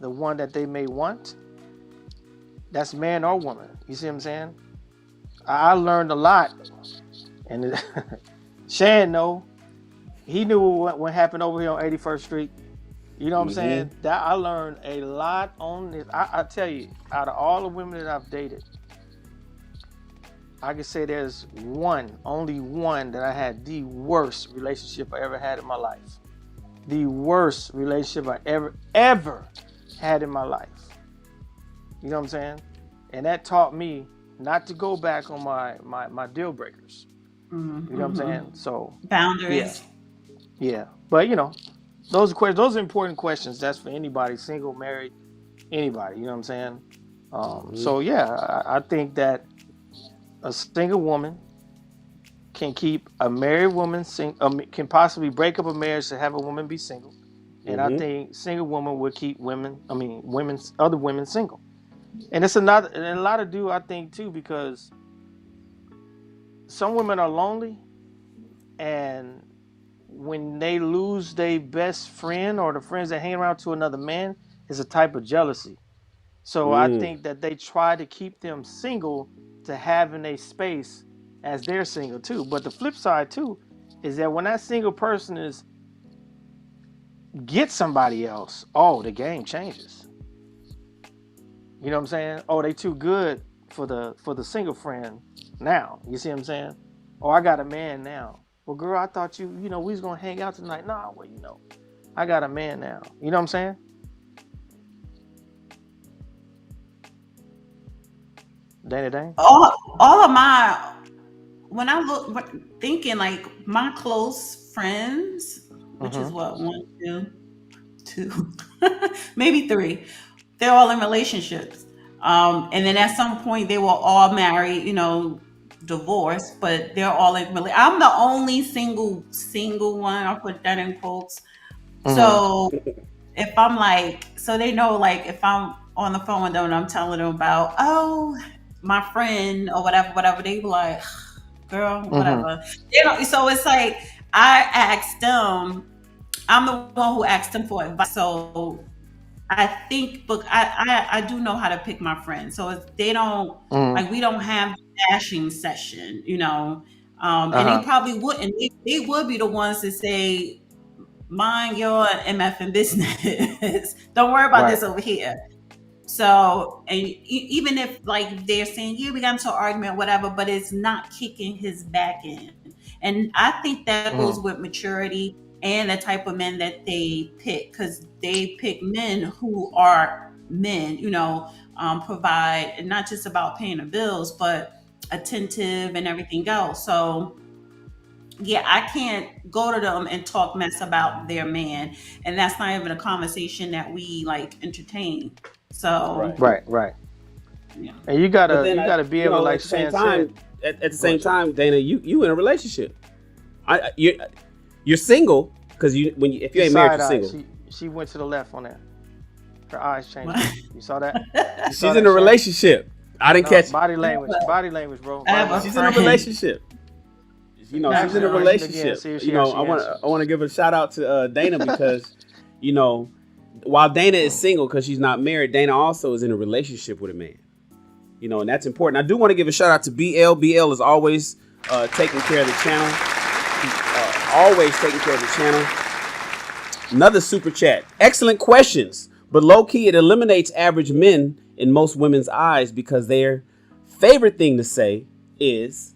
the one that they may want. That's man or woman. You see what I'm saying? I learned a lot, and Shan know. He knew what happened over here on 81st Street. You know what I'm saying? That I learned a lot on this. I tell you, out of all the women that I've dated, I can say there's only one that I had the worst relationship I ever had in my life. The worst relationship I ever had in my life. You know what I'm saying? And that taught me not to go back on my deal breakers. You know what I'm saying? So boundaries. yeah. But you know, those are important questions. That's for anybody, single, married, anybody. You know what I'm saying? So yeah, I think that a single woman can keep a married woman can possibly break up a marriage to have a woman be single, and I think single woman would keep other women single. And it's another, and a lot of do I think too, because some women are lonely, and when they lose their best friend or the friends that hang around to another man, is a type of jealousy. So I think that they try to keep them single to have in a space as they're single too. But the flip side too is that when that single person get somebody else, oh, the game changes. You know what I'm saying? Oh, they too good for the single friend now. You see what I'm saying? Oh, I got a man now. Well, girl, I thought we was gonna hang out tonight. Nah, well, I got a man now. You know what I'm saying? Dang. All of my, when I look, thinking like my close friends, which is what, 1, 2, maybe 3, they're all in relationships. And then at some point they were all married, divorced, but they're all in I'm the only single one. I'll put that in quotes. So if I'm like, so they know, like, if I'm on the phone with them and I'm telling them about, oh, my friend or whatever, they be like, girl, whatever. So it's like, I asked them, I'm the one who asked them for advice. So I think, but I do know how to pick my friends. So if they don't, like, we don't have the bashing session, and they probably wouldn't. They would be the ones to say, mind your MF business. Don't worry about this over here. So, and even if, like, they're saying, yeah, we got into an argument, whatever, but it's not kicking his back in. And I think that goes with maturity and the type of men that they pick, because they pick men who are men, provide, and not just about paying the bills, but attentive and everything else. So yeah, I can't go to them and talk mess about their man, and that's not even a conversation that we, like, entertain. So Right. yeah. And you gotta be able, like Shan said. At the same time, Dana, you in a relationship. You're single because if you ain't married, you're single. She went to the left on that. Her eyes changed. You saw that? She's in a relationship. I didn't catch body language, bro. She's in a relationship. She's in a relationship. I want to give a shout out to Dana because, while Dana is single because she's not married, Dana also is in a relationship with a man. And that's important. I do want to give a shout out to BL. BL is always taking care of the channel. He's always taking care of the channel. Another super chat. Excellent questions, but low key it eliminates average men in most women's eyes because their favorite thing to say is,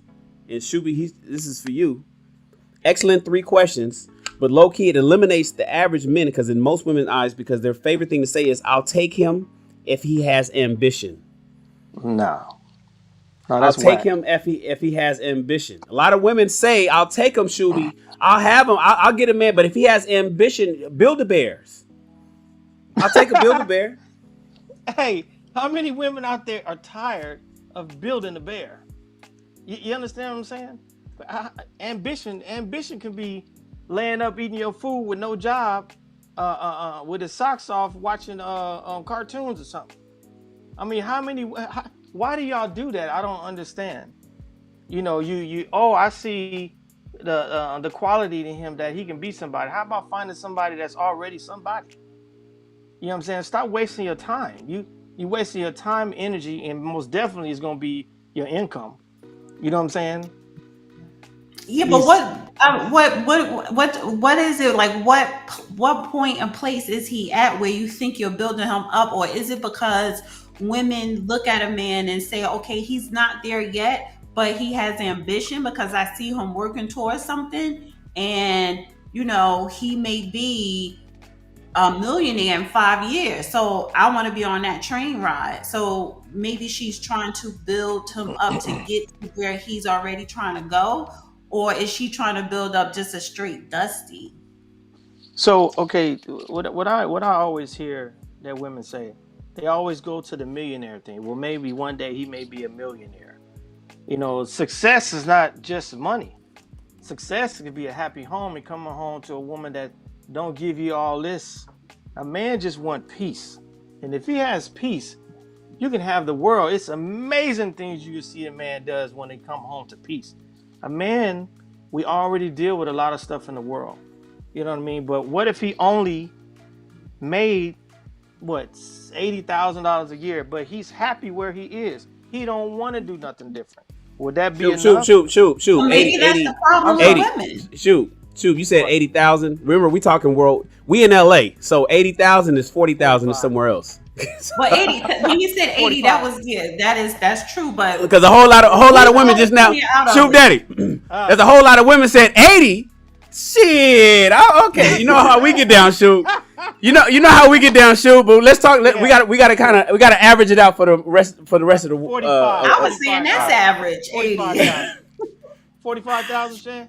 and Shuby, this is for you. Excellent 3 questions, but low key it eliminates the average men because in most women's eyes because their favorite thing to say is, I'll take him if he has ambition. No. No, I'll that's take whack. him if he has ambition. A lot of women say, I'll take him, Shuby. I'll have him. I'll get a man. But if he has ambition, Build-A-Bears. I'll take a Build-A-Bear. Hey, how many women out there are tired of building a bear? You understand what I'm saying? Ambition can be laying up eating your food with no job, with his socks off, watching cartoons or something. I mean, why do y'all do that? I don't understand. You know, I see the quality in him that he can be somebody. How about finding somebody that's already somebody? You know what I'm saying? Stop wasting your time. You wasting your time, energy, and most definitely is going to be your income. You know what I'm saying? Yeah, but what is it like? What point and place is he at where you think you're building him up, or is it because women look at a man and say, okay, he's not there yet, but he has ambition because I see him working towards something, and he may be a millionaire in 5 years, so I want to be on that train ride. So maybe she's trying to build him up to get to where he's already trying to go, or is she trying to build up just a straight dusty? So, okay, what I always hear that women say, they always go to the millionaire thing. Well, maybe one day he may be a millionaire. You know, success is not just money. Success could be a happy home and coming home to a woman that don't give you all this. A man just want peace. And if he has peace, you can have the world. It's amazing things you can see a man does when they come home to peace. A man, we already deal with a lot of stuff in the world. You know what I mean? But what if he only made, $80,000 a year, but he's happy where he is. He don't want to do nothing different. Would that be enough? Shoot. Well, maybe that's the problem with women. Shoot. You said 80,000. Remember, we talking world. We in LA, so 80,000 is 40,000 is somewhere else. But 80, when you said 80, 45. That's true. But because a whole lot of women just now. Shoot, Daddy. There's a whole lot of women said 80. Shit. Okay. You know how we get down, Shoot. You know how we get down, Shoot. But let's talk. We got to average it out for the rest of the. 45. I was saying that's average. 80. 45,000, Shan?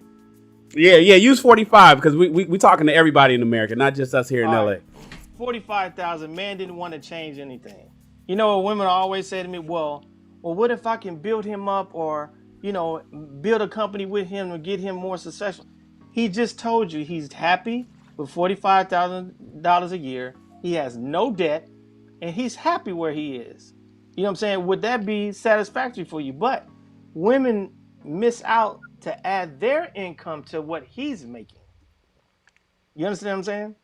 Yeah. Use 45 because we talking to everybody in America, not just us here in LA. 45,000. Man didn't want to change anything. You know what women always say to me? Well, what if I can build him up, or build a company with him and get him more successful? He just told you he's happy with $45,000 a year. He has no debt, and he's happy where he is. You know what I'm saying? Would that be satisfactory for you? But women miss out to add their income to what he's making. You understand what I'm saying?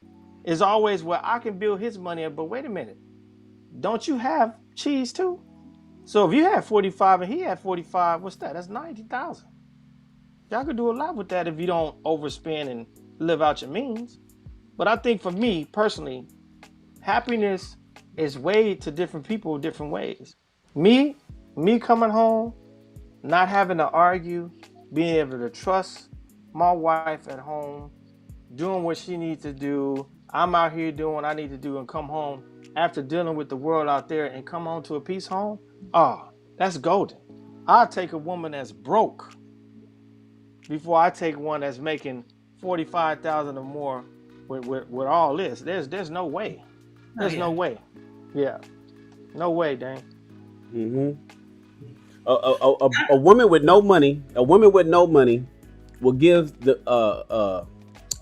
It's always, well, I can build his money up, but wait a minute. Don't you have cheese too? So if you had 45 and he had 45, what's that? That's 90,000. Y'all could do a lot with that if you don't overspend and live out your means. But I think for me personally, happiness is weighed to different people different ways. Me coming home, not having to argue, being able to trust my wife at home, doing what she needs to do. I'm out here doing what I need to do and come home after dealing with the world out there and come home to a peace home. Oh, that's golden. I'll take a woman that's broke before I take one that's making 45,000 or more with all this. There's no way. There's no way. Yeah. No way, Dane. Mm-hmm. A woman with no money, will give a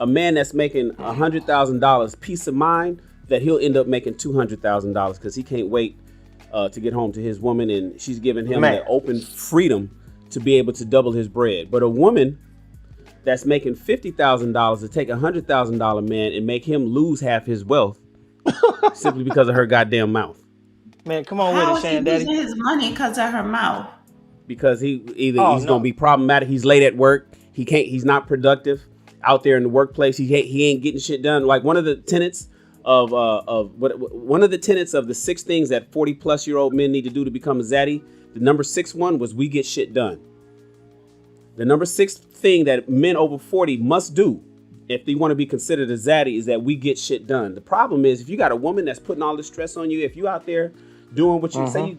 man that's making $100,000 peace of mind that he'll end up making $200,000 because he can't wait to get home to his woman, and she's giving him the open freedom to be able to double his bread. But a woman that's making $50,000 to take $100,000 man and make him lose half his wealth simply because of her goddamn mouth. Man, come on with it, Shan, Daddy. He losing his money because of her mouth? Because he's gonna be problematic. He's late at work. He's not productive out there in the workplace. He ain't getting shit done. Like one of the tenets of the 6 things that 40-plus-year-old men need to do to become a zaddy. The number 6 one was we get shit done. The number 6 thing that men over 40 must do if they want to be considered a zaddy is that we get shit done. The problem is if you got a woman that's putting all this stress on you, if you out there doing what you say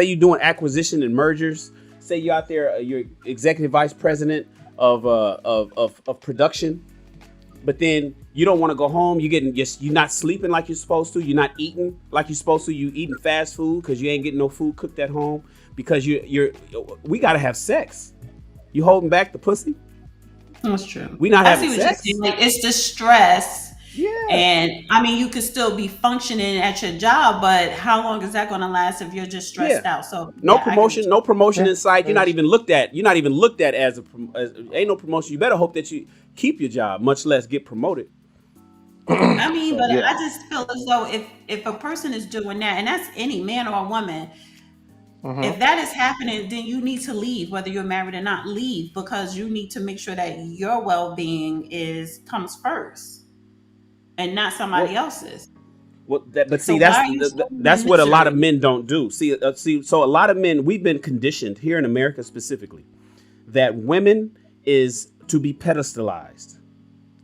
you're doing acquisition and mergers, say you're out there, you're executive vice president of production, but then you don't want to go home. You're not sleeping like you're supposed to. You're not eating like you're supposed to. You eating fast food because you ain't getting no food cooked at home because we gotta have sex. You holding back the pussy? That's true. We not having sex. Like, it's the stress. Yeah. And I mean, you could still be functioning at your job, but how long is that going to last if you're just stressed out? So no promotion in sight. You're not even looked at. You're not even looked at as ain't no promotion. You better hope that you keep your job, much less get promoted. I mean, but I just feel as though if a person is doing that, and that's any man or woman, if that is happening, then you need to leave, whether you're married or not. Leave, because you need to make sure that your well-being comes first, and not somebody else's. Well, that's what a lot of men don't do. See, so a lot of men, we've been conditioned here in America specifically that women is to be pedestalized.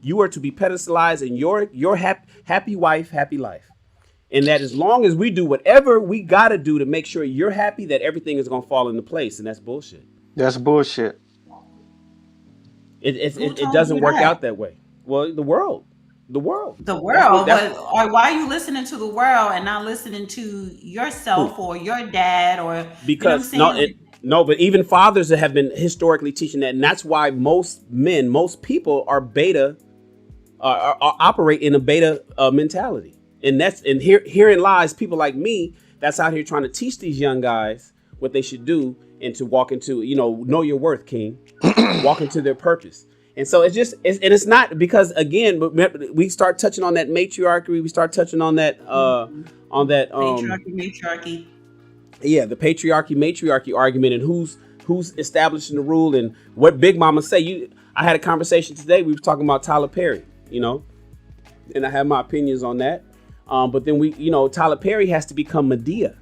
You are to be pedestalized, and your happy wife, happy life. And that as long as we do whatever we got to do to make sure you're happy, that everything is going to fall into place. And that's bullshit. That's bullshit. It doesn't work out that way. Well, the world. But why are you listening to the world and not listening to yourself or your dad or because but even fathers have been historically teaching that, and that's why most people are beta, are operate in a beta mentality. And herein lies people like me that's out here trying to teach these young guys what they should do and to walk into, know your worth, King, walk into their purpose. And so it's not because, again, we start touching on that matriarchy. We start touching on that matriarchy. Yeah, the matriarchy argument, and who's establishing the rule and what Big Mama say. I had a conversation today. We were talking about Tyler Perry, and I have my opinions on that. But then Tyler Perry has to become Medea.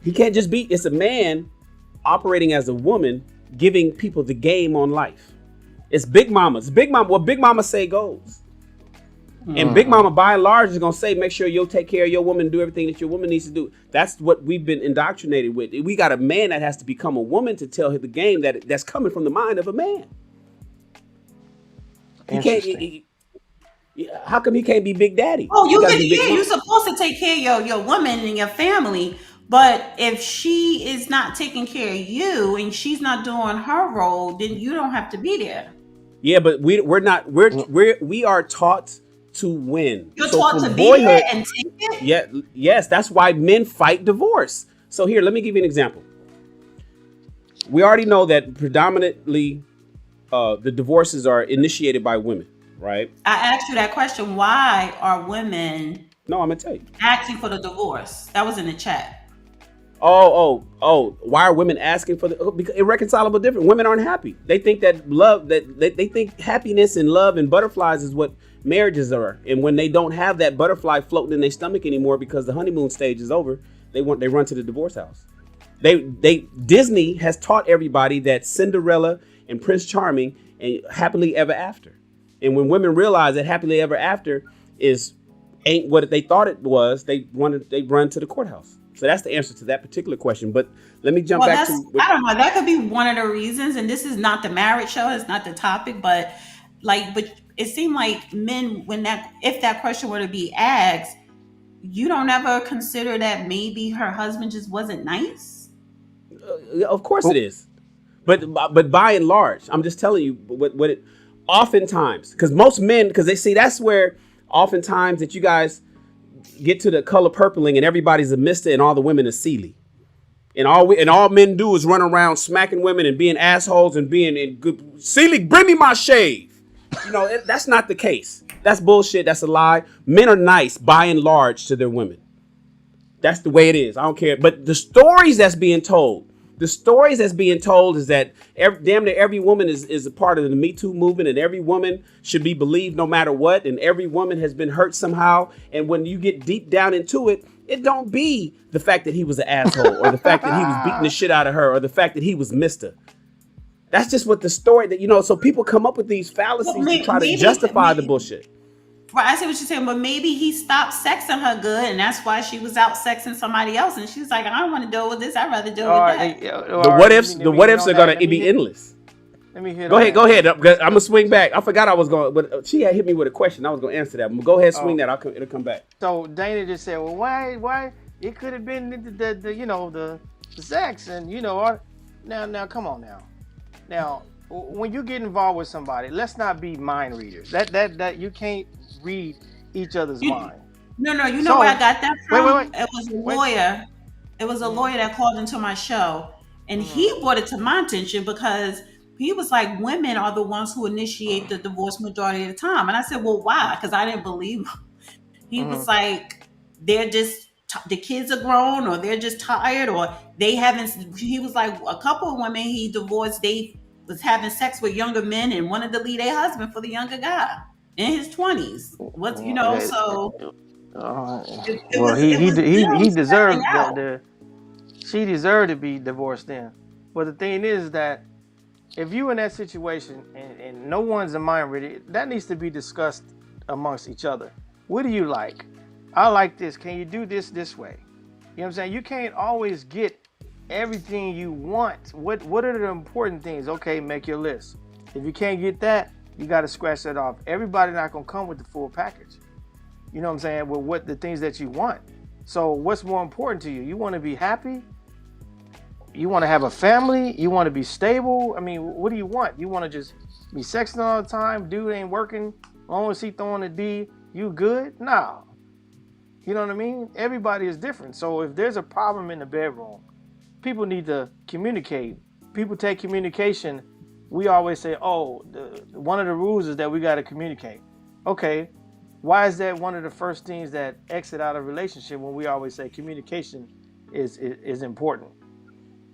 He can't just be. It's a man operating as a woman, giving people the game on life. It's Big Mama's. What Big Mama say goes. And Big Mama, by and large, is going to say, make sure you'll take care of your woman, do everything that your woman needs to do. That's what we've been indoctrinated with. We got a man that has to become a woman to tell her the game that's coming from the mind of a man. He can't. How come he can't be Big Daddy? Oh, you're supposed to take care of your woman and your family. But if she is not taking care of you and she's not doing her role, then you don't have to be there. Yeah, but we're not. We are taught to win. You're taught to be there and take it. Yeah, yes, that's why men fight divorce. So here, let me give you an example. We already know that predominantly the divorces are initiated by women, right? I asked you that question. Why are women? No, I'm gonna tell you. Asking for the divorce. That was in the chat. Oh! Why are women asking for because irreconcilable difference? Women aren't happy. They think that love, that they think happiness and love and butterflies is what marriages are. And when they don't have that butterfly floating in their stomach anymore because the honeymoon stage is over, they run to the divorce house. Disney has taught everybody that Cinderella and Prince Charming and happily ever after. And when women realize that happily ever after ain't what they thought it was, they run to the courthouse. So that's the answer to that particular question. But let me jump back to... I don't know. That could be one of the reasons. And this is not the marriage show. It's not the topic. But it seemed like men, if that question were to be asked, you don't ever consider that maybe her husband just wasn't nice? Of course it is. But by and large, I'm just telling you what it... Oftentimes, because most men, because they see that's where oftentimes that you guys get to the color purpling and everybody's a mister and all the women are Sealy. And all men do is run around smacking women and being assholes and being in good. Sealy, bring me my shave. That's not the case. That's bullshit. That's a lie. Men are nice by and large to their women. That's the way it is. I don't care. But the stories that's being told is that damn near every woman is a part of the Me Too movement, and every woman should be believed no matter what, and every woman has been hurt somehow. And when you get deep down into it, it don't be the fact that he was an asshole or the fact that he was beating the shit out of her or the fact that he was Mr. That's just what the story that, so people come up with these fallacies to try to justify the bullshit. Right, I see what you're saying, but maybe he stopped sexing her good, and that's why she was out sexing somebody else, and she's like, I don't want to deal with this. I'd rather deal with All that. right, The what ifs, let me hit are on gonna that. be endless. Let me hit Go on ahead, that. go ahead. I'm gonna swing back. I forgot I was going, but she had hit me with a question. I was gonna answer that. Go ahead, swing that. It'll come back. So Dana just said, well, why? It could have been the sex, and now come on now. When you get involved with somebody, let's not be mind readers. That you can't read each other's mind. No, you know where I got that from? Wait. It was a lawyer. It was a lawyer that called into my show, and he brought it to my attention because he was like, women are the ones who initiate the divorce majority of the time. And I said, well, why? Because I didn't believe him. He was like, they're just, the kids are grown, or they're just tired, or they haven't. He was like, a couple of women he divorced, they was having sex with younger men and wanted to leave their husband for the younger guy in his 20s. What, so. Well, he deserved she deserved to be divorced then. But the thing is that if you in that situation and no one's a mind reader, that needs to be discussed amongst each other. What do you like? I like this. Can you do this way? You know what I'm saying? You can't always get everything you want. What are the important things? Okay, make your list. If you can't get that, you got to scratch that off. Everybody not gonna come with the full package. You know what I'm saying? With what the things that you want. So what's more important to you? You want to be happy? You want to have a family? You want to be stable? I mean, what do you want? You want to just be sexing all the time? Dude ain't working. Long as he throwing a D, you good? No. You know what I mean? Everybody is different. So if there's a problem in the bedroom, people need to communicate. People take communication. We always say, one of the rules is that we got to communicate. Okay. Why is that one of the first things that exit out of a relationship when we always say communication is important?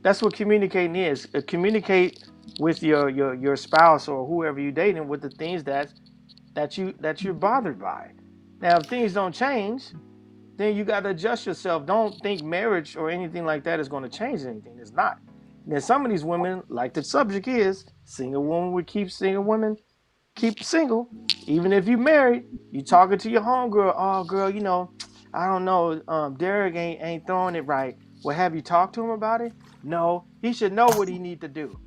That's what communicating is. Communicate with your spouse or whoever you're dating with the things that you're bothered by. Now, if things don't change, then you got to adjust yourself. Don't think marriage or anything like that is going to change anything. It's not. And then some of these women, like the subject is, single woman would keep single women. Keep single, even if you married. You talking to your homegirl. Oh, girl, I don't know. Derek ain't throwing it right. Well, have you talked to him about it? No. He should know what he need to do.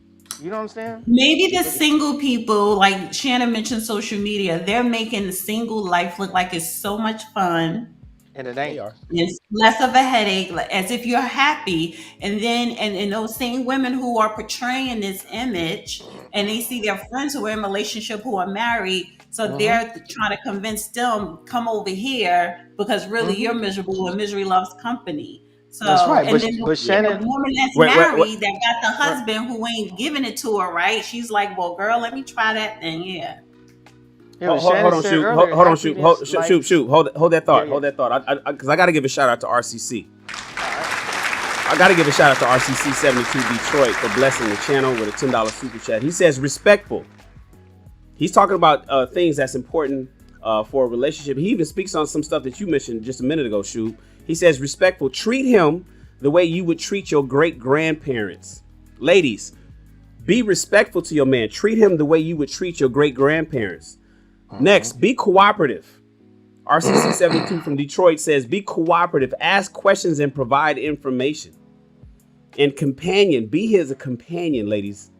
You know what I'm saying? Maybe the single people, like Shannon mentioned, social media, they're making the single life look like it's so much fun. And it ain't. It's less of a headache, as if you're happy. And then, and those same women who are portraying this image, and they see their friends who are in a relationship who are married, so they're trying to convince them, come over here, because really you're miserable and misery loves company. So that's right. And then but Shannon, the woman that's married that got the husband who ain't giving it to her, right? She's like, well, girl, let me try that thing. Yeah. Hold on, shoot. Hold that thought. Hold that thought. Because I got to give a shout out to RCC. I got to give a shout out to RCC 72 Detroit for blessing the channel with a $10 super chat. He says respectful. He's talking about things that's important for a relationship. He even speaks on some stuff that you mentioned just a minute ago, Shoot. He says respectful. Treat him the way you would treat your great grandparents. Ladies, be respectful to your man. Treat him the way you would treat your great grandparents. Next, be cooperative. RCC 72 from Detroit says, be cooperative, ask questions and provide information. And companion, be his a companion, ladies.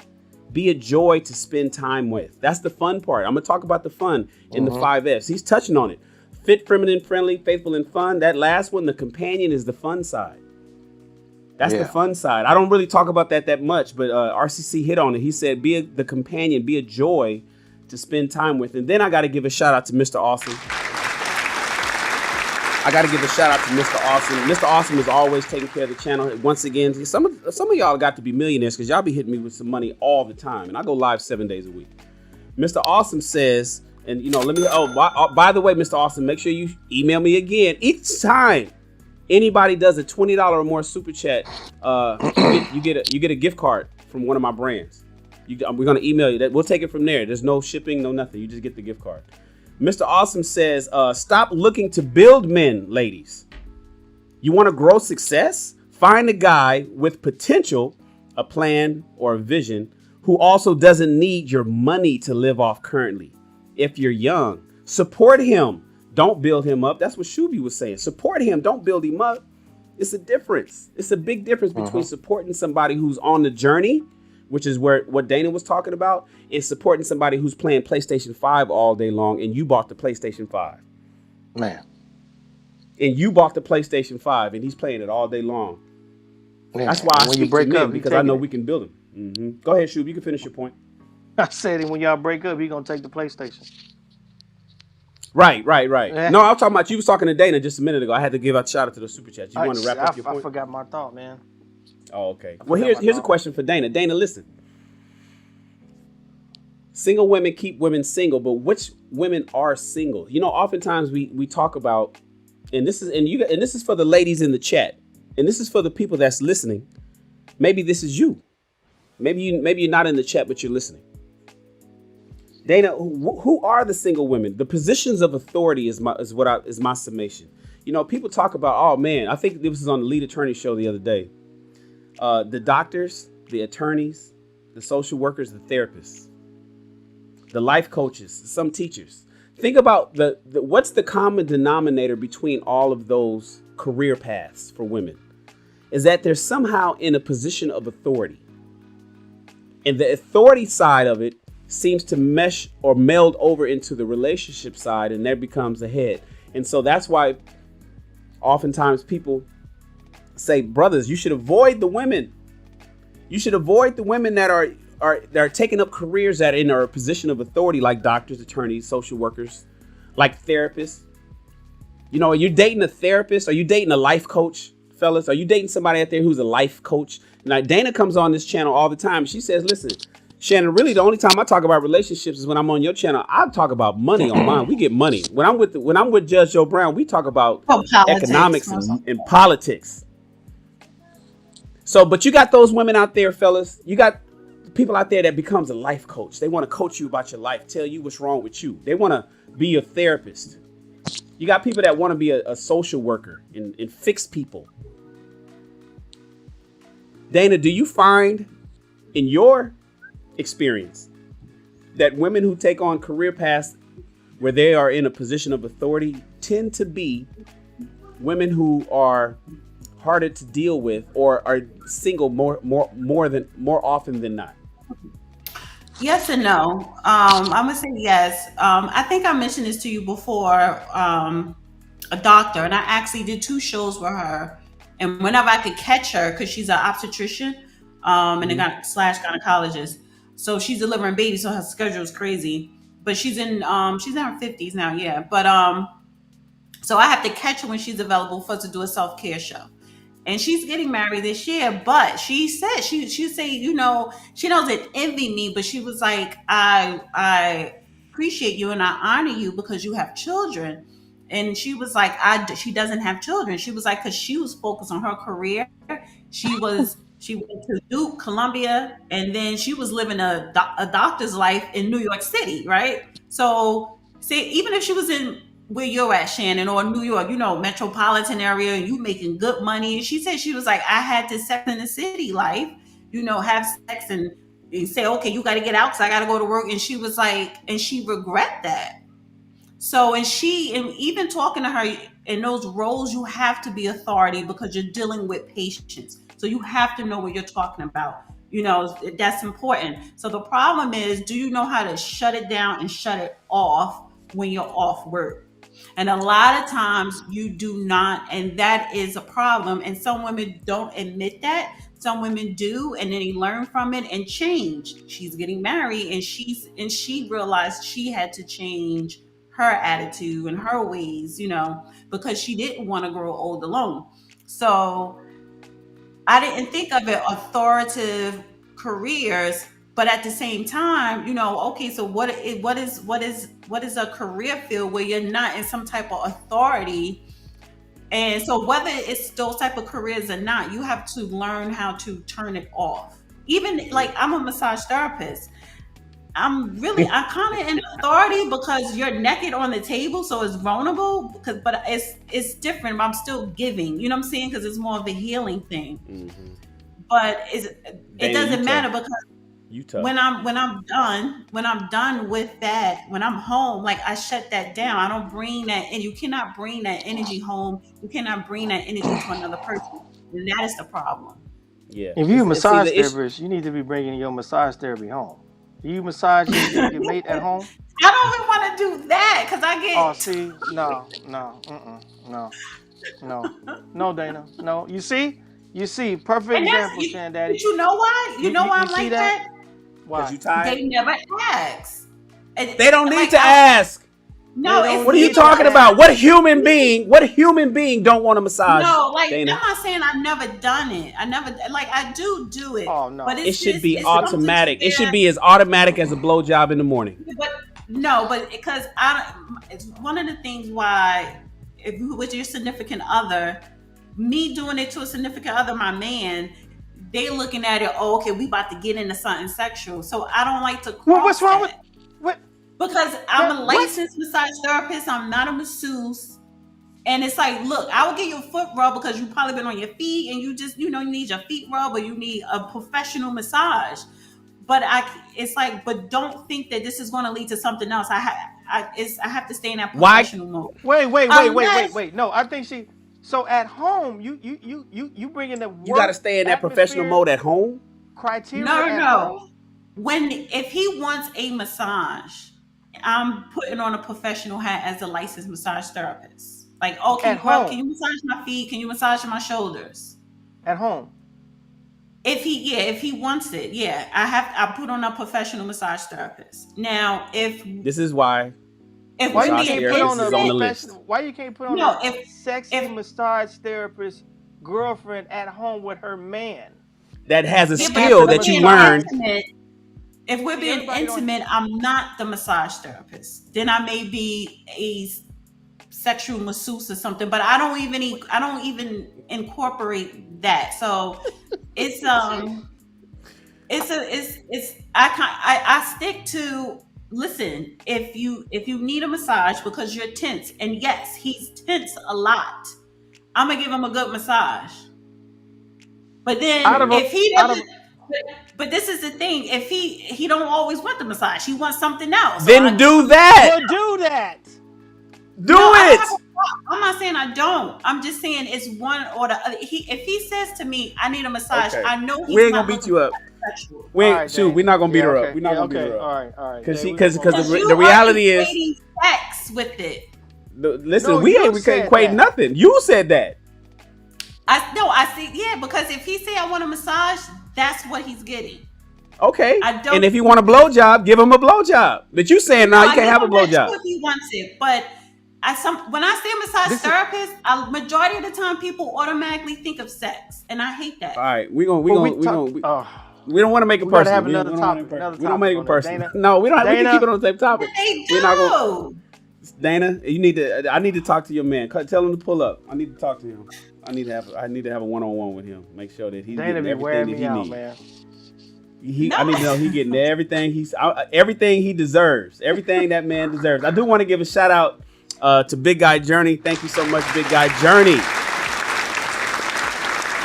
Be a joy to spend time with. That's the fun part. I'm going to talk about the fun in the 5 F's. He's touching on it. Fit, feminine, friendly, faithful, and fun. That last one, the companion, is the fun side. That's the fun side. I don't really talk about that much, but RCC hit on it. He said, be the companion, be a joy to spend time with. And then I got to give a shout out to Mr. Awesome. Mr. Awesome. Mr. Awesome is always taking care of the channel. Once again, some of y'all got to be millionaires because y'all be hitting me with some money all the time. And I go live 7 days a week. Mr. Awesome says, and by the way, Mr. Awesome, make sure you email me again. Each time anybody does a $20 or more super chat, you get a gift card from one of my brands. We're going to email you that. We'll take it from there. There's no shipping, no nothing. You just get the gift card. Mr. Awesome says, stop looking to build men, ladies. You want to grow success? Find a guy with potential, a plan or a vision, who also doesn't need your money to live off currently. If you're young, Support him. Don't build him up. That's what Shubi was saying. Support him. Don't build him up. It's a difference. It's a big difference between supporting somebody who's on the journey, which is what Dana was talking about, and supporting somebody who's playing PlayStation 5 all day long, and you bought the PlayStation 5. Man. And you bought the PlayStation 5, and he's playing it all day long. Man. That's why I speak to men, because I know we can build him. Go ahead, Shub. You can finish your point. I said when y'all break up, he gonna take the PlayStation. Right. No, I was talking about, you was talking to Dana just a minute ago. I had to give a shout out to the super chat. You want to wrap up your point? I forgot my thought, man. Oh, okay. Well, here's a question for Dana. Dana, listen. Single women keep women single, but which women are single? You know, oftentimes we talk about, and this is for the ladies in the chat, and this is for the people that's listening. Maybe this is you. Maybe you're not in the chat, but you're listening. Dana, who are the single women? The positions of authority is my summation. You know, people talk about, oh man, I think this was on the lead attorney show the other day. The doctors, the attorneys, the social workers, the therapists, the life coaches, some teachers. Think about what's the common denominator between all of those career paths for women? Is that they're somehow in a position of authority. And the authority side of it seems to mesh or meld over into the relationship side, and there becomes a head. And so that's why oftentimes people say, brothers, you should avoid the women. You should avoid the women that are taking up careers that are a position of authority, like doctors, attorneys, social workers, like therapists. You know, are you dating a therapist? Are you dating a life coach, fellas? Are you dating somebody out there who's a life coach? Now, Dana comes on this channel all the time. She says, listen, Shannon, really the only time I talk about relationships is when I'm on your channel. I talk about money on mine. We get money. When I'm with Judge Joe Brown, we talk about economics and politics. So, but you got those women out there, fellas. You got people out there that becomes a life coach. They want to coach you about your life, tell you what's wrong with you. They want to be your therapist. You got people that want to be a social worker and fix people. Dana, do you find in your experience that women who take on career paths where they are in a position of authority tend to be women who are harder to deal with or are single more often than not? Yes and no. I'm gonna say yes. I think I mentioned this to you before. A doctor, and I actually did 2 shows with her. And whenever I could catch her, because she's an obstetrician and a gynecologist, so she's delivering babies, so her schedule is crazy. But she's in her 50s now, yeah. But so I have to catch her when she's available for us to do a self-care show. And she's getting married this year, but she said she say, you know, she doesn't envy me, but she was like, I appreciate you and I honor you because you have children. And she was like, she doesn't have children. She was like, because she was focused on her career. She went to Duke, Columbia, and then she was living a doctor's life in New York City, right? So, see, even if she was in where you're at, Shannon, or New York, you know, metropolitan area, and you making good money. She said she was like, I had to Sex in the City life, you know, have sex and say, okay, you got to get out because I got to go to work. And she was like, and she regret that. So, and even talking to her in those roles, you have to be authority because you're dealing with patients. So you have to know what you're talking about. You know, that's important. So the problem is, do you know how to shut it down and shut it off when you're off work? And a lot of times you do not, and that is a problem. And some women don't admit that. Some women do, and then they learn from it and change. She's getting married, and she realized she had to change her attitude and her ways, you know, because she didn't want to grow old alone. So I didn't think of it authoritative careers, but at the same time, you know, okay, so what is a career field where you're not in some type of authority? And so whether it's those type of careers or not, you have to learn how to turn it off. Even like I'm a massage therapist. I'm kind of in authority because you're naked on the table, so it's vulnerable. But it's different. But I'm still giving. You know what I'm saying? Because it's more of a healing thing. Mm-hmm. But it doesn't matter because You tough. when I'm done with that, when I'm home, like I shut that down. I don't bring that, and you cannot bring that energy home. You cannot bring that energy to another person, and that is the problem. Yeah. If you a See, massage the issue. therapist, you need to be bringing your massage therapy home. Do you massage your mate at home? I don't even want to do that because I Oh, get see, no, no, Dana, no. You see, perfect and that's example, Shan Daddy. but you know why? You know why You I'm see like that? that? Because Why? you tired. They never ask. They don't need Like, to ask. No, They don't it's What are you need to talking ask. about? What human being don't want a massage? no, like Dana? I'm not saying I've never done it. I never like I do it. Oh no. But It should be it's something to automatic. It should where- be as automatic as a blowjob in the morning. But no, but because it's one of the things why if you with your significant other, me doing it to a significant other, my man, they looking at it. Oh, okay, we about to get into something sexual. So I don't like to cross Well, what's wrong with that. what? Because I'm a What? licensed massage therapist. I'm not a masseuse. And it's like, look, I will give you a foot rub because you've probably been on your feet and you just, you need your feet rub or you need a professional massage. But it's like, but don't think that this is going to lead to something else. I have to stay in that professional mode. Wait. No, I think she. So at home, you bring in the work You got to stay in that professional atmosphere mode at home. criteria No. at home. If he wants a massage, I'm putting on a professional hat as a licensed massage therapist. Like, okay, At bro, home. can you massage my feet? Can you massage my shoulders? At home. If he wants it, yeah, I put on a professional massage therapist. Now, This is why. Why you Massage can't therapist put on a is on the professional? list. Why you can't put on No, a sexy massage therapist girlfriend at home with her man? That has a if skill we're that you being learned. intimate- If we're being everybody don't- intimate, I'm not the massage therapist. Then I may be a sexual masseuse or something, but I don't even incorporate that. So it's I stick to listen. If you need a massage because you're tense, and yes, he's tense a lot, I'm gonna give him a good massage. But then if he doesn't, but this is the thing: if he don't always want the massage, he wants something else. Then do that. Well, do that. Do No, I don't it. have a problem. I'm not saying I don't. I'm just saying it's one or the other. If he says to me, "I need a massage," Okay. I know he's We ain't not gonna beat looking you up. for something sexual. We're not gonna beat her okay. up. We're not gonna beat her up. All right. Because Yeah, because You the reality are is, equating sex with it. listen, No, we you ain't said equate that. nothing. You said that. I see. Yeah, because if he say I want a massage, that's what he's getting. Okay. I don't- And if you want a blowjob, give him a blowjob. But you saying no, you I can't have a give him that blowjob. too if he wants it, but. When I say massage therapist, majority of the time people automatically think of sex, and I hate that. All right, we Oh, don't want to make it We gotta personal. have We don't another wanna topic, make it another We don't make it topic on that. personal. Dana- No, we don't. We Dana- can keep it on the same topic. They We're not gonna. do. Dana, you need to. I need to talk to your man. Tell him to pull up. I need to talk to him. I need to have a one-on-one with him. Make sure that he's Dana getting be everything wearing that me he out, needs. man. I need to know he's getting everything he deserves. Everything that man deserves. I do want to give a shout out to Big Guy Journey. Thank you so much, Big Guy Journey.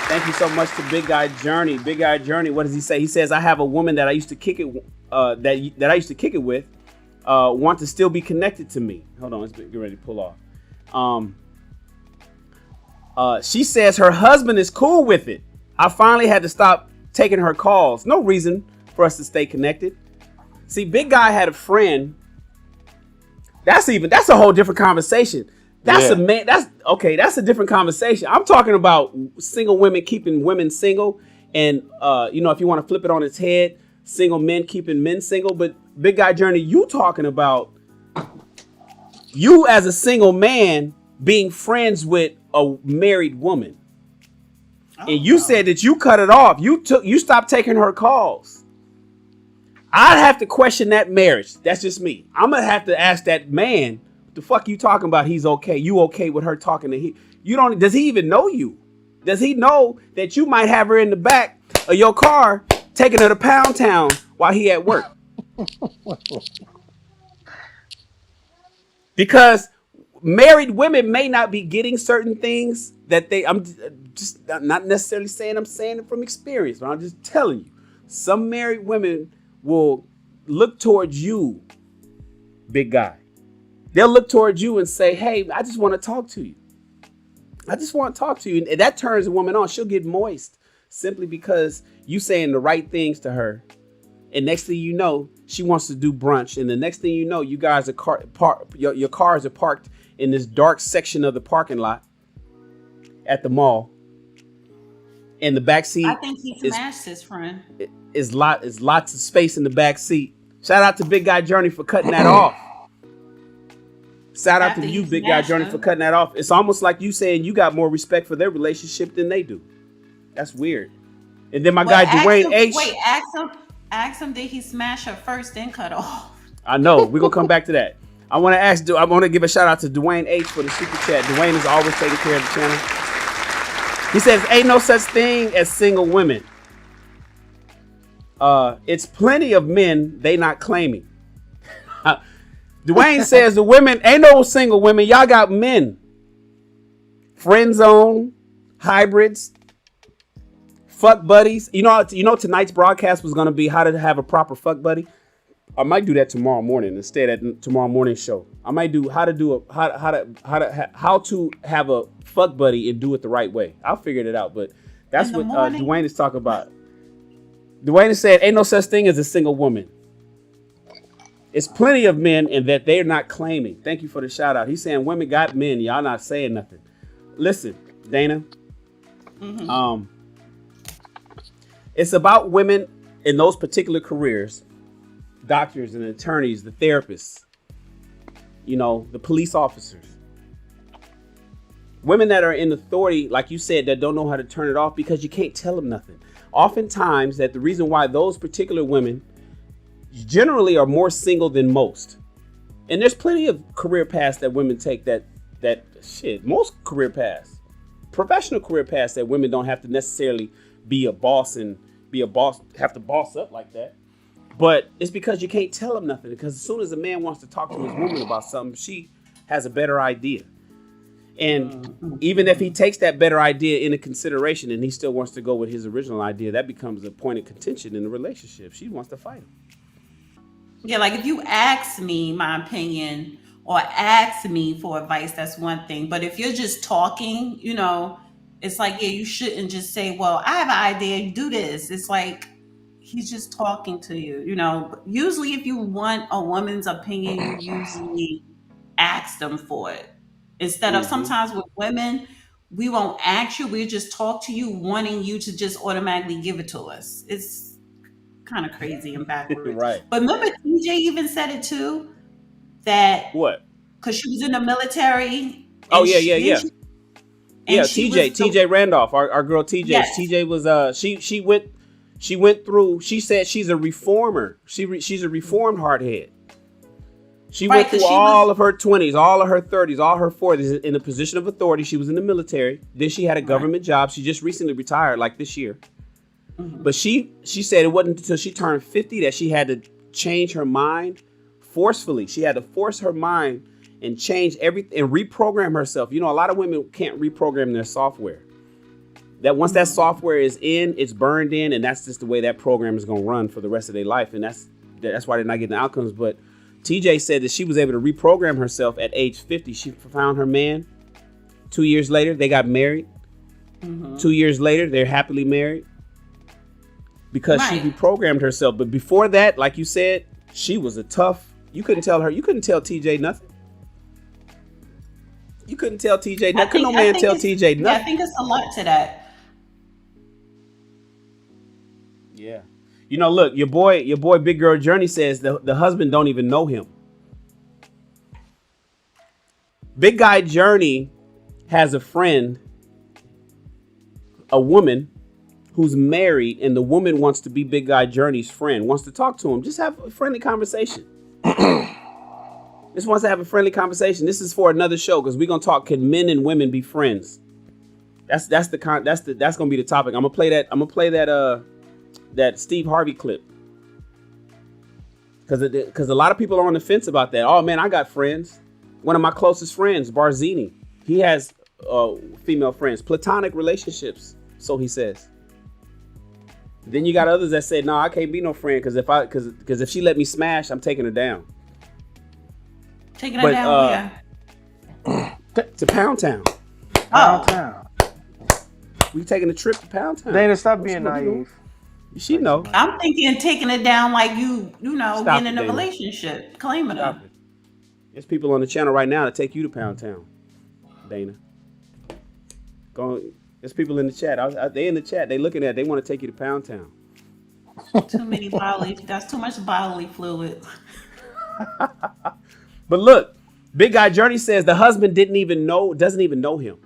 Thank you so much to Big Guy Journey. Big Guy Journey. What does he say? He says, "I have a woman that I used to kick it that I used to kick it with. Want to still be connected to me." Hold on, let's get ready to pull off. She says her husband is cool with it. I finally had to stop taking her calls. No reason for us to stay connected. See, Big Guy had a friend. That's a whole different conversation. That's a different conversation. I'm talking about single women keeping women single, and if you want to flip it on its head, single men keeping men single. But Big Guy Journey, you talking about you as a single man being friends with a married woman. And you said that you cut it off. You stopped taking her calls. I'd have to question that marriage. That's just me. I'm gonna have to ask that man, what the fuck you talking about? He's okay. You okay with her talking to him? Does he even know you? Does he know that you might have her in the back of your car taking her to Pound Town while he at work? Because married women may not be getting certain things that I'm just not necessarily saying I'm saying it from experience, but I'm just telling you, some married women will look towards you, big guy. They'll look towards you and say, hey, I just want to talk to you. I just want to talk to you. And that turns a woman on. She'll get moist simply because you saying the right things to her. And next thing you know, she wants to do brunch. And the next thing you know, you guys are your cars are parked in this dark section of the parking lot at the mall. In the back seat, I think he smashed his friend. Is lots of space in the back seat. Shout out to Big Guy Journey for cutting that off. Shout out to you, Big Guy Journey, for cutting that off. It's almost like you saying you got more respect for their relationship than they do. That's weird. And then my guy Dwayne H. Wait, ask him, did he smash her first, then cut off? I know. We're gonna come back to that. I want to give a shout out to Dwayne H for the super chat. Dwayne is always taking care of the channel. He says, ain't no such thing as single women. It's plenty of men they not claiming. Dwayne says the women, ain't no single women. Y'all got men. Friend zone, hybrids, fuck buddies. You know tonight's broadcast was going to be how to have a proper fuck buddy. I might do that tomorrow morning instead at tomorrow morning's show. I might do how to have a fuck buddy and do it the right way. I'll figure it out, but that's what Dwayne is talking about. Dwayne said, ain't no such thing as a single woman. It's plenty of men and that they're not claiming. Thank you for the shout out. He's saying women got men. Y'all not saying nothing. Listen, Dana. Mm-hmm. It's about women in those particular careers. Doctors and attorneys, the therapists, the police officers. Women that are in authority, like you said, that don't know how to turn it off because you can't tell them nothing. Oftentimes, that the reason why those particular women generally are more single than most. And there's plenty of career paths that women take most career paths, professional career paths that women don't have to necessarily be a boss, have to boss up like that. But it's because you can't tell them nothing. Because as soon as a man wants to talk to his woman about something, she has a better idea. And even if he takes that better idea into consideration and he still wants to go with his original idea, that becomes a point of contention in the relationship. She wants to fight him. Yeah, like if you ask me my opinion or ask me for advice, that's one thing. But if you're just talking, it's like, yeah, you shouldn't just say, well, I have an idea, do this. It's like, he's just talking to you, Usually if you want a woman's opinion, you usually ask them for it. Instead of sometimes with women, we won't ask you, we just talk to you, wanting you to just automatically give it to us. It's kind of crazy and backwards. Right. But remember, TJ even said it too, that what? Because she was in the military. Oh yeah. TJ Randolph, our girl TJ. Yes. TJ was she went through. She said she's a reformer. She's a reformed hardhead. She went through all of her 20s, all of her 30s, all her 40s in a position of authority. She was in the military. Then she had a government job. She just recently retired, like this year. Mm-hmm. But she said it wasn't until she turned 50 that she had to change her mind forcefully. She had to force her mind and change everything and reprogram herself. A lot of women can't reprogram their software. That once that software is in, it's burned in, and that's just the way that program is going to run for the rest of their life. And that's why they're not getting the outcomes. But TJ said that she was able to reprogram herself at age 50. She found her man. 2 years later, they got married. Mm-hmm. 2 years later, they're happily married because she reprogrammed herself. But before that, like you said, she was you couldn't tell TJ nothing. You couldn't tell TJ nothing. Couldn't no man tell TJ nothing. Yeah, I think it's a lot to that. Yeah. Look, your boy Big Girl Journey says the husband don't even know him. Big Guy Journey has a friend, a woman who's married, and the woman wants to be Big Guy Journey's friend, wants to talk to him. Just have a friendly conversation. Just wants to have a friendly conversation. This is for another show because we're gonna talk. Can men and women be friends? That's gonna be the topic. I'm gonna play that Steve Harvey clip because a lot of people are on the fence about that. Oh man, I got friends. One of my closest friends, Barzini, he has female friends, platonic relationships, so he says. Then you got others that say, no, I can't be no friend because if she let me smash, I'm taking her down. Taking her down where? To Pound Town. Pound Town. We taking a trip to Pound Town. Dana, stop being naive. She know. I'm thinking taking it down like you know, Stop getting in it, a Dana. relationship, claiming her. There's people on the channel right now that take you to Pound Town, Dana. There's people in the chat. They in the chat. They looking at. They want to take you to Pound Town. Too many bodily. That's too much bodily fluid. But look, Big Guy Journey says the husband doesn't even know him,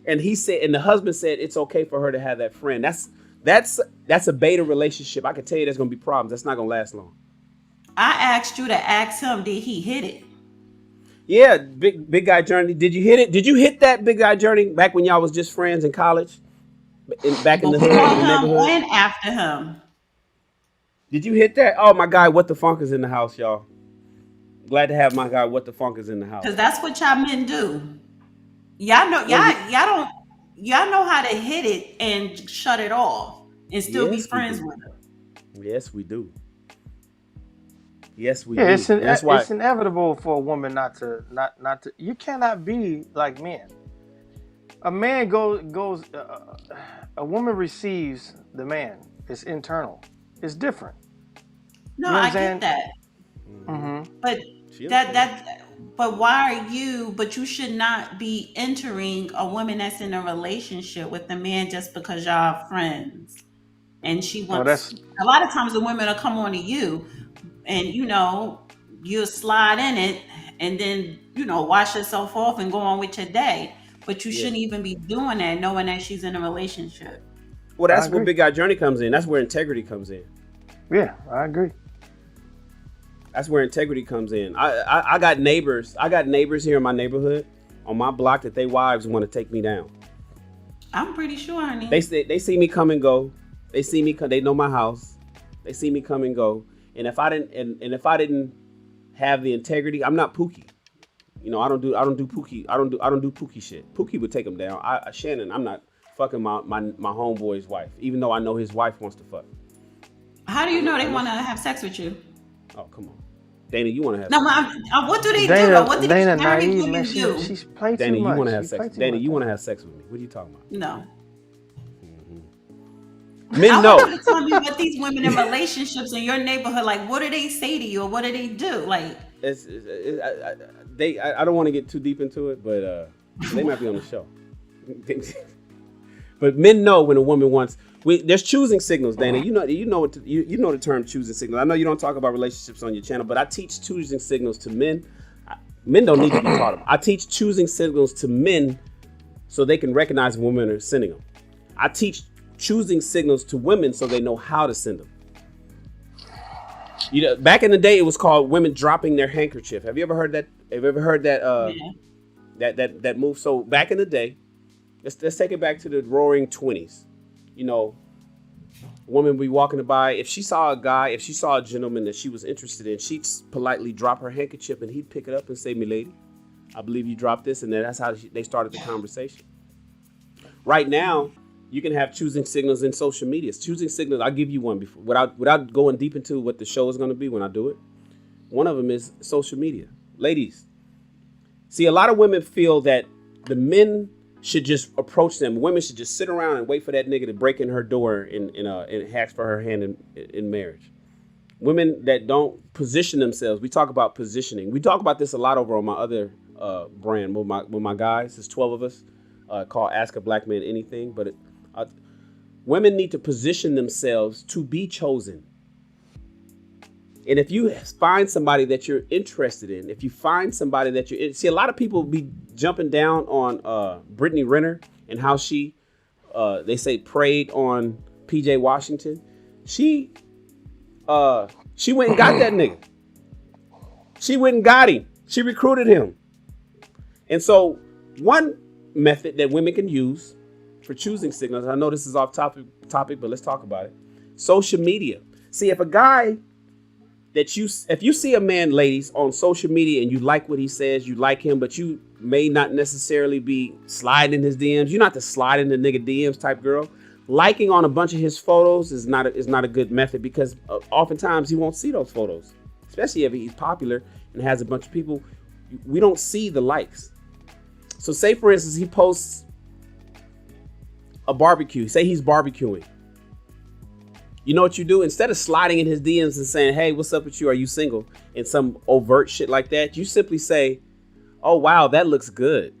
and the husband said it's okay for her to have that friend. That's a beta relationship. I can tell you there's gonna be problems. That's not gonna last long. I asked you to ask him, did he hit it? Yeah, Big Guy Journey. Did you hit it? Did you hit that, Big Guy Journey, back when y'all was just friends in college? Back in the hood, in the neighborhood? And after him. Did you hit that? Oh, my guy, What the Funk is in the house, y'all. Glad to have my guy, What the Funk is in the house. Because that's what y'all men do. Y'all know how to hit it and shut it off and still be friends with it. Yes, we do. Yes, we Yeah, do. it's inevitable for a woman not to. You cannot be like men. A man goes. A woman receives the man. It's internal. It's different. No, you know I get that. Mm-hmm. But but why are you? But you should not be entering a woman that's in a relationship with a man just because y'all are friends. And she wants. A lot of times the women will come on to you, and you'll slide in it, and then wash yourself off and go on with your day. But you shouldn't even be doing that, knowing that she's in a relationship. Well, that's where Big Guy Journey comes in. That's where integrity comes in. Yeah, I agree. That's where integrity comes in. I got neighbors. I got neighbors here in my neighborhood on my block that their wives want to take me down. I'm pretty sure, honey. They see me come and go. They see me come. They know my house. They see me come and go. And if I didn't have the integrity, I'm not Pookie. I don't do Pookie. I don't do Pookie shit. Pookie would take him down. Shannon, I'm not fucking my homeboy's wife, even though I know his wife wants to fuck. How do you know they want to have sex with you? Oh, come on. Dana, you want to have sex? No, what do they do? What do Dana, these naive, women do? She's played Dana, too much. You want to have sex? Dana, you want to have sex with me? What are you talking about? No. Men know. I want you to tell me what these women in relationships in your neighborhood, like, what do they say to you, or what do they do? Like, I don't want to get too deep into it, but they might be on the show. But men know when a woman wants. There's choosing signals, Dana. You know the term choosing signals. I know you don't talk about relationships on your channel, but I teach choosing signals to men. Men don't need to be taught them. I teach choosing signals to men so they can recognize when women are sending them. I teach choosing signals to women so they know how to send them. Back in the day, it was called women dropping their handkerchief. Have you ever heard that? Have you ever heard that? That move. So back in the day, let's take it back to the roaring 20s. Woman would be walking by. If she saw a gentleman that she was interested in, she'd politely drop her handkerchief and he'd pick it up and say, "Milady, I believe you dropped this," and then that's how they started the conversation. Right now, you can have choosing signals in social media. Choosing signals, I'll give you one before, without going deep into what the show is going to be when I do it. One of them is social media. Ladies, see, a lot of women feel that the men should just approach them. Women should just sit around and wait for that nigga to break in her door and ask for her hand in marriage. Women that don't position themselves. We talk about positioning. We talk about this a lot over on my other brand with my guys. There's 12 of us called Ask a Black Man Anything. But women need to position themselves to be chosen. And if you find somebody that you're interested in, if you find somebody that see, a lot of people be jumping down on Brittany Renner and how she, they say, preyed on PJ Washington. She went and got that nigga. She went and got him. She recruited him. And so one method that women can use for choosing signals, I know this is off topic, but let's talk about it. Social media. See, if you see a man, ladies, on social media and you like what he says, you like him, but you may not necessarily be sliding in his DMs. You're not the slide in the nigga DMs type girl. liking on a bunch of his photos is not a good method, because oftentimes he won't see those photos, especially if he's popular and has a bunch of people. We don't see the likes. So say, for instance, he posts a barbecue. Say he's barbecuing. You know what you do? Instead of sliding in his DMs and saying, hey, what's up with you? Are you single? And some overt shit like that, you simply say, oh, wow, that looks good.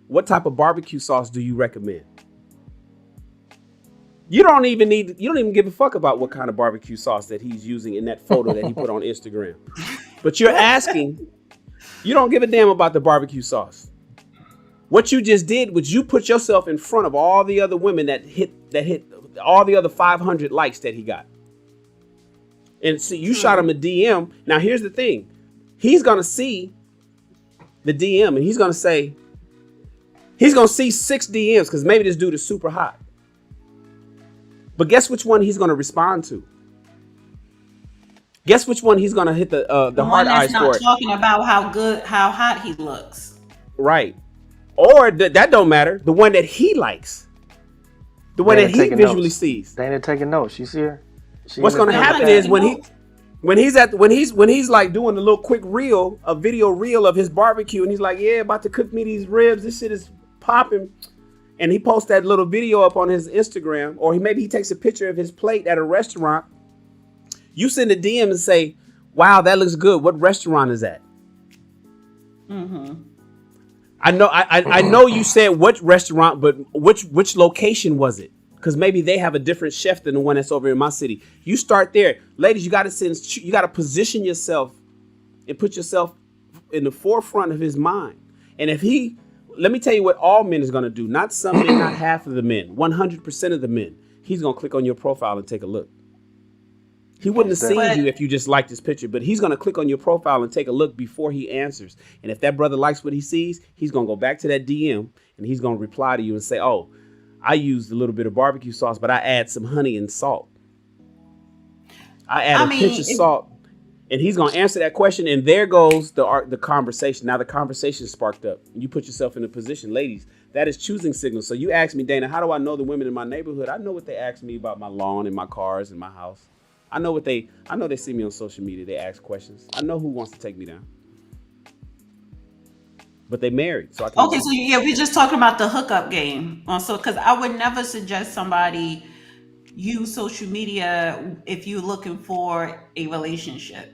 What type of barbecue sauce do you recommend? You don't even give a fuck about what kind of barbecue sauce that he's using in that photo that he put on Instagram. But you're asking, you don't give a damn about the barbecue sauce. What you just did was you put yourself in front of all the other women that hit all the other 500 likes that he got. And see, you shot him a DM. Now, here's the thing. He's going to see the DM and he's going to say, he's going to see 6 DMs because maybe this dude is super hot. But guess which one he's going to respond to? Guess which one he's going to hit the heart eyes for? Not talking about how hot he looks. Right. Or that don't matter. The one that he likes. The one that he visually sees. Dana taking notes. You see her? What's going to happen is when he's like doing a little quick reel, a video reel of his barbecue, and he's like, yeah, about to cook me these ribs. This shit is popping. And he posts that little video up on his Instagram, or maybe he takes a picture of his plate at a restaurant. You send a DM and say, wow, that looks good. What restaurant is that? Mm-hmm. I know you said which restaurant, but which location was it? Because maybe they have a different chef than the one that's over in my city. You start there. Ladies, you got to position yourself and put yourself in the forefront of his mind. And let me tell you what all men is going to do. Not some men, not half of the men, 100% of the men. He's going to click on your profile and take a look. He wouldn't have seen you if you just liked his picture, but he's going to click on your profile and take a look before he answers. And if that brother likes what he sees, he's going to go back to that DM and he's going to reply to you and say, oh, I used a little bit of barbecue sauce, but I add some honey and salt. I add a pinch of salt. And he's going to answer that question. And there goes the conversation. Now the conversation sparked up. You put yourself in a position. Ladies, that is choosing signals. So you ask me, Dana, how do I know the women in my neighborhood? I know what they ask me about my lawn and my cars and my house. I know they see me on social media. They ask questions. I know who wants to take me down. But they married. So okay, so yeah, we're just talking about the hookup game. Also, because I would never suggest somebody use social media if you're looking for a relationship.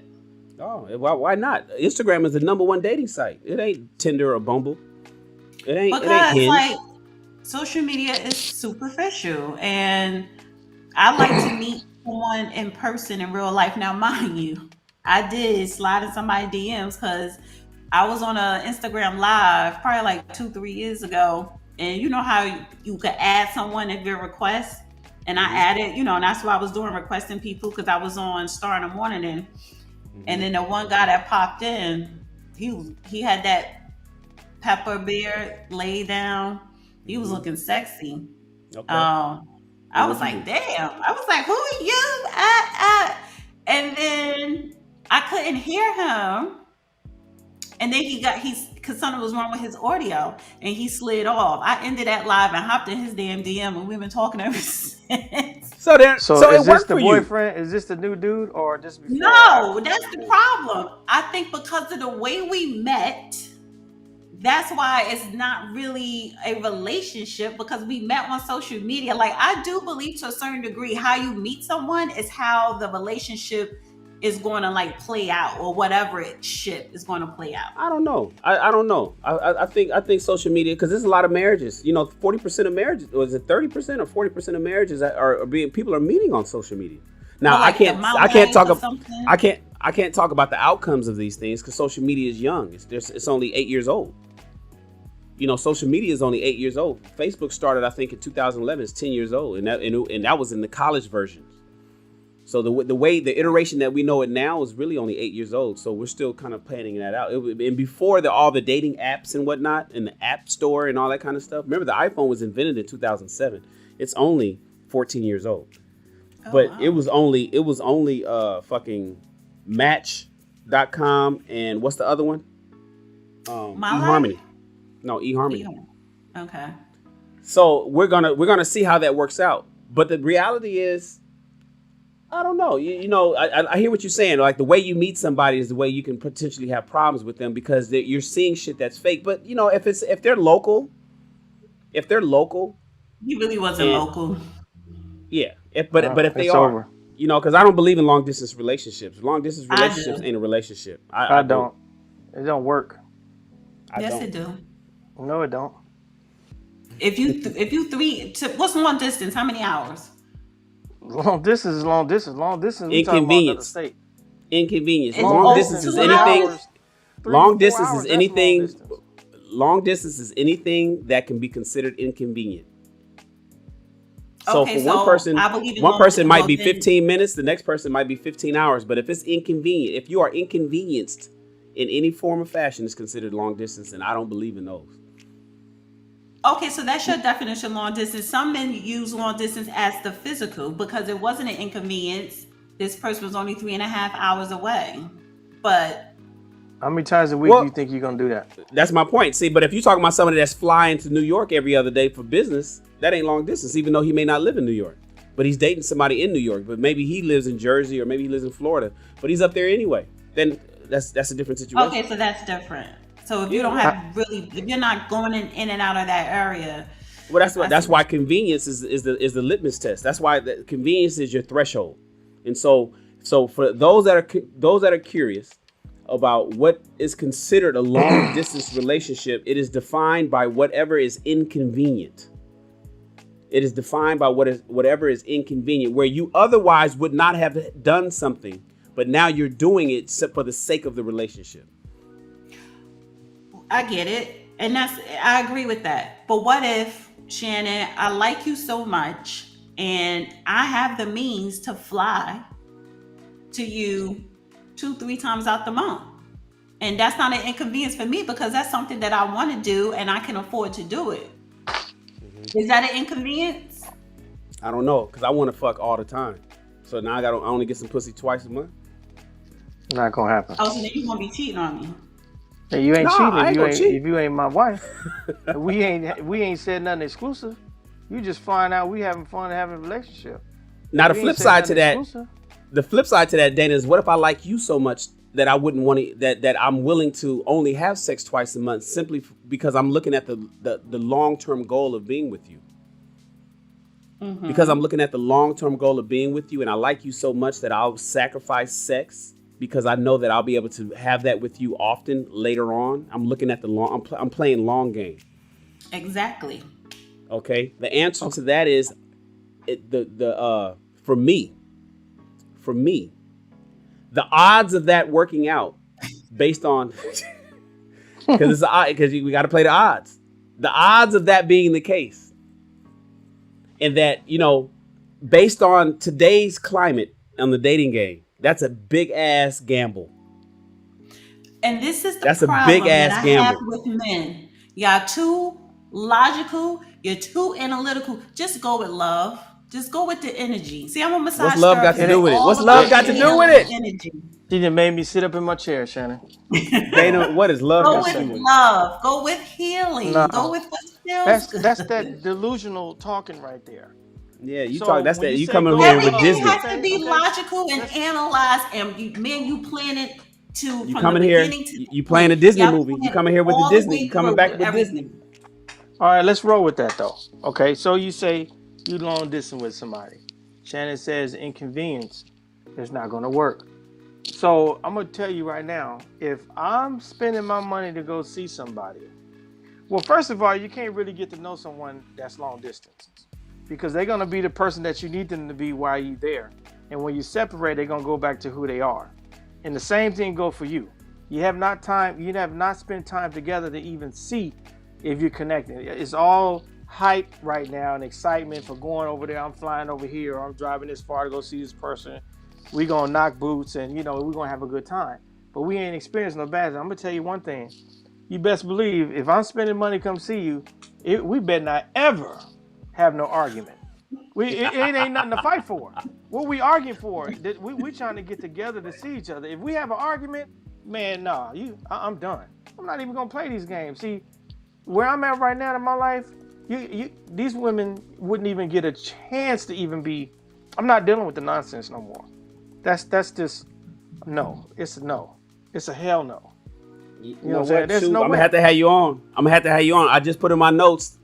Oh, why not? Instagram is the #1 dating site. It ain't Tinder or Bumble. It ain't Hinge. Like social media is superficial, and I like to meet someone in person in real life. Now, mind you, I did slide in somebody's DMs because I was on an Instagram live probably like 2-3 years ago, and you know how you could add someone at your request, and I added, and that's what I was doing, requesting people because I was on Star in the Morning, and then the one guy that popped in, he had that pepper beard laid down. He was looking sexy. Okay. I was like, damn. I was like, who are you? And then I couldn't hear him. And then because something was wrong with his audio and he slid off. I ended that live and hopped in his damn DM and we've been talking ever since. So is this the boyfriend? Is this the new dude or just before? No, that's the problem. I think because of the way we met, that's why it's not really a relationship, because we met on social media. Like, I do believe to a certain degree, how you meet someone is how the relationship is going to like play out, or whatever shit is going to play out. I don't know. I don't know. I think social media, because there's a lot of marriages. 40% of marriages, or is it 30% or 40% of marriages people are meeting on social media. Now, like I can't talk about the outcomes of these things because social media is young. It's only 8 years old. Social media is only 8 years old. Facebook started, I think, in 2011. It's 10 years old, and that was in the college version. So the iteration that we know it now is really only 8 years old. So we're still kind of planning that out. And before all the dating apps and whatnot, and the app store and all that kind of stuff. Remember, the iPhone was invented in 2007. It's only 14 years old. But wow. it was only fucking Match.com and what's the other one? eHarmony. No, eHarmony. Okay. So we're gonna see how that works out. But the reality is, I don't know. I hear what you're saying. Like the way you meet somebody is the way you can potentially have problems with them because you're seeing shit that's fake. But if they're local, He really wasn't local. yeah. But if they it's are, over. because I don't believe in long distance relationships. Long distance relationships ain't a relationship. I don't. It don't work. Yes, it do. No, it don't. If you what's long distance? How many hours? Long distance is long distance. Long distance. We talking about another Inconvenience. state. Inconvenience. It's Long over distance is 2 anything. hours. Long distance is anything. Long distance. Long distance is anything that can be considered inconvenient. So Okay, for one person, I believe in one long person might be distance. 15 minutes, the next person might be 15 hours. But if it's inconvenient, if you are inconvenienced in any form or fashion, it's considered long distance, and I don't believe in those. Okay, so that's your definition of long distance. Some men use long distance as the physical because it wasn't an inconvenience. This person was only 3.5 hours away. But How many times a week do you think you're gonna do that? That's my point. See, but if you're talking about somebody that's flying to New York every other day for business, that ain't long distance, even though he may not live in New York. But he's dating somebody in New York, but maybe he lives in Jersey or maybe he lives in Florida, but he's up there anyway. Then that's a different situation. okay, so that's different. So if you don't have if you're not going in and out of that area. Well, that's why convenience is the litmus test. That's why convenience is your threshold. And so for those that are curious about what is considered a long distance relationship, it is defined by whatever is inconvenient. It is defined by whatever is inconvenient, where you otherwise would not have done something, but now you're doing it for the sake of the relationship. I get it. And I agree with that. But what if, Shannon, I like you so much and I have the means to fly to you 2-3 times out the month. And that's not an inconvenience for me because that's something that I want to do and I can afford to do it. Is that an inconvenience? I don't know, because I want to fuck all the time. So now I only get some pussy twice a month. Not gonna happen. Oh, so then you gonna be cheating on me? Hey, you ain't cheating cheat. if you ain't my wife. we ain't said nothing exclusive. You just find out we having fun having a relationship. Now the We flip ain't said side to nothing that, exclusive. Dana, is what if I like you so much that I wouldn't want to, that I'm willing to only have sex twice a month simply because I'm looking at the long-term goal of being with you. Mm-hmm. Because I'm looking at the long-term goal of being with you and I like you so much that I'll sacrifice sex because I know that I'll be able to have that with you often later on. I'm looking at I'm playing long game. Exactly. Okay. The answer to that is for me, the odds of that working out based on, because we got to play the odds. The odds of that being the case, and that, based on today's climate on the dating game, that's a big ass gamble. And this is the That's problem a big that ass I gamble. have with men. Y'all too logical. You're too analytical. Just go with love. Just go with the energy. See, I'm a massage What's love got to therapist. do with it? All What's about love got to do with it? Energy. She just made me sit up in my chair, Shannon. Dana, what is love Go got to do with with it? love. Go with healing. No. Go with what feels good. That's that delusional talking right there. Yeah, you So talk. That's when that. you You say coming go here with with love, Everything Disney. has to be logical and analyzed, and you plan it You from coming the here? beginning to You playing a Disney y'all movie? plan You coming here with the all Disney? way You coming through back with everything. Disney? All right, let's roll with that though. Okay, so you say you long distance with somebody. Shannon says inconvenience is not going to work. So I'm going to tell you right now, if I'm spending my money to go see somebody, well, first of all, you can't really get to know someone that's long distance because they're going to be the person that you need them to be while you're there. And when you separate, they're going to go back to who they are. And the same thing go for you. You have not spent time together to even see if you're connecting. It's all hype right now and excitement for going over there. I'm flying over here, or I'm driving this far to go see this person. We're going to knock boots and, we're going to have a good time. But we ain't experienced no bad. I'm going to tell you one thing. You best believe if I'm spending money to come see you, we better not ever have no argument. It ain't nothing to fight for. What we arguing for? We trying to get together to see each other. If we have an argument, man, I'm done. I'm not even going to play these games. See, where I'm at right now in my life, these women wouldn't even get a chance to even be. I'm not dealing with the nonsense no more. That's just no. It's a no. It's a hell no. You know know what I'm saying? what? There's Shoot, no I'm way. gonna have to have you on. I just put in my notes.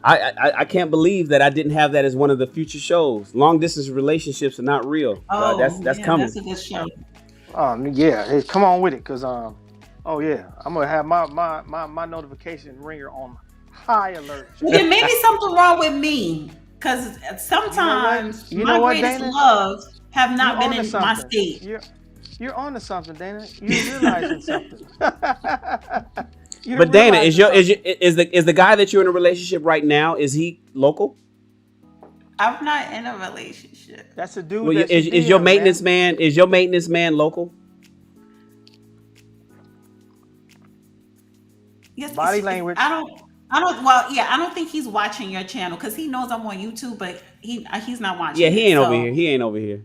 I can't believe that I didn't have that as one of the future shows. Long distance relationships are not real. Oh, That's yeah, coming. that's a good show. Yeah. Hey, come on with it, cause oh yeah, I'm gonna have my notification ringer on high alert. There may be something wrong with me, because sometimes You know my what, greatest Dana? loves have not You're been onto in my something. state. You're onto something, Dana. You're realizing something. But Dana, is the guy that you're in a relationship right now, is he local? I'm not in a relationship. That's a dude. Well, That's is your maintenance man? Is your maintenance man local? Yes, Body language. I don't. Well, yeah, I don't think he's watching your channel because he knows I'm on YouTube, but he's not watching. Yeah, he ain't so. over here. He ain't over here.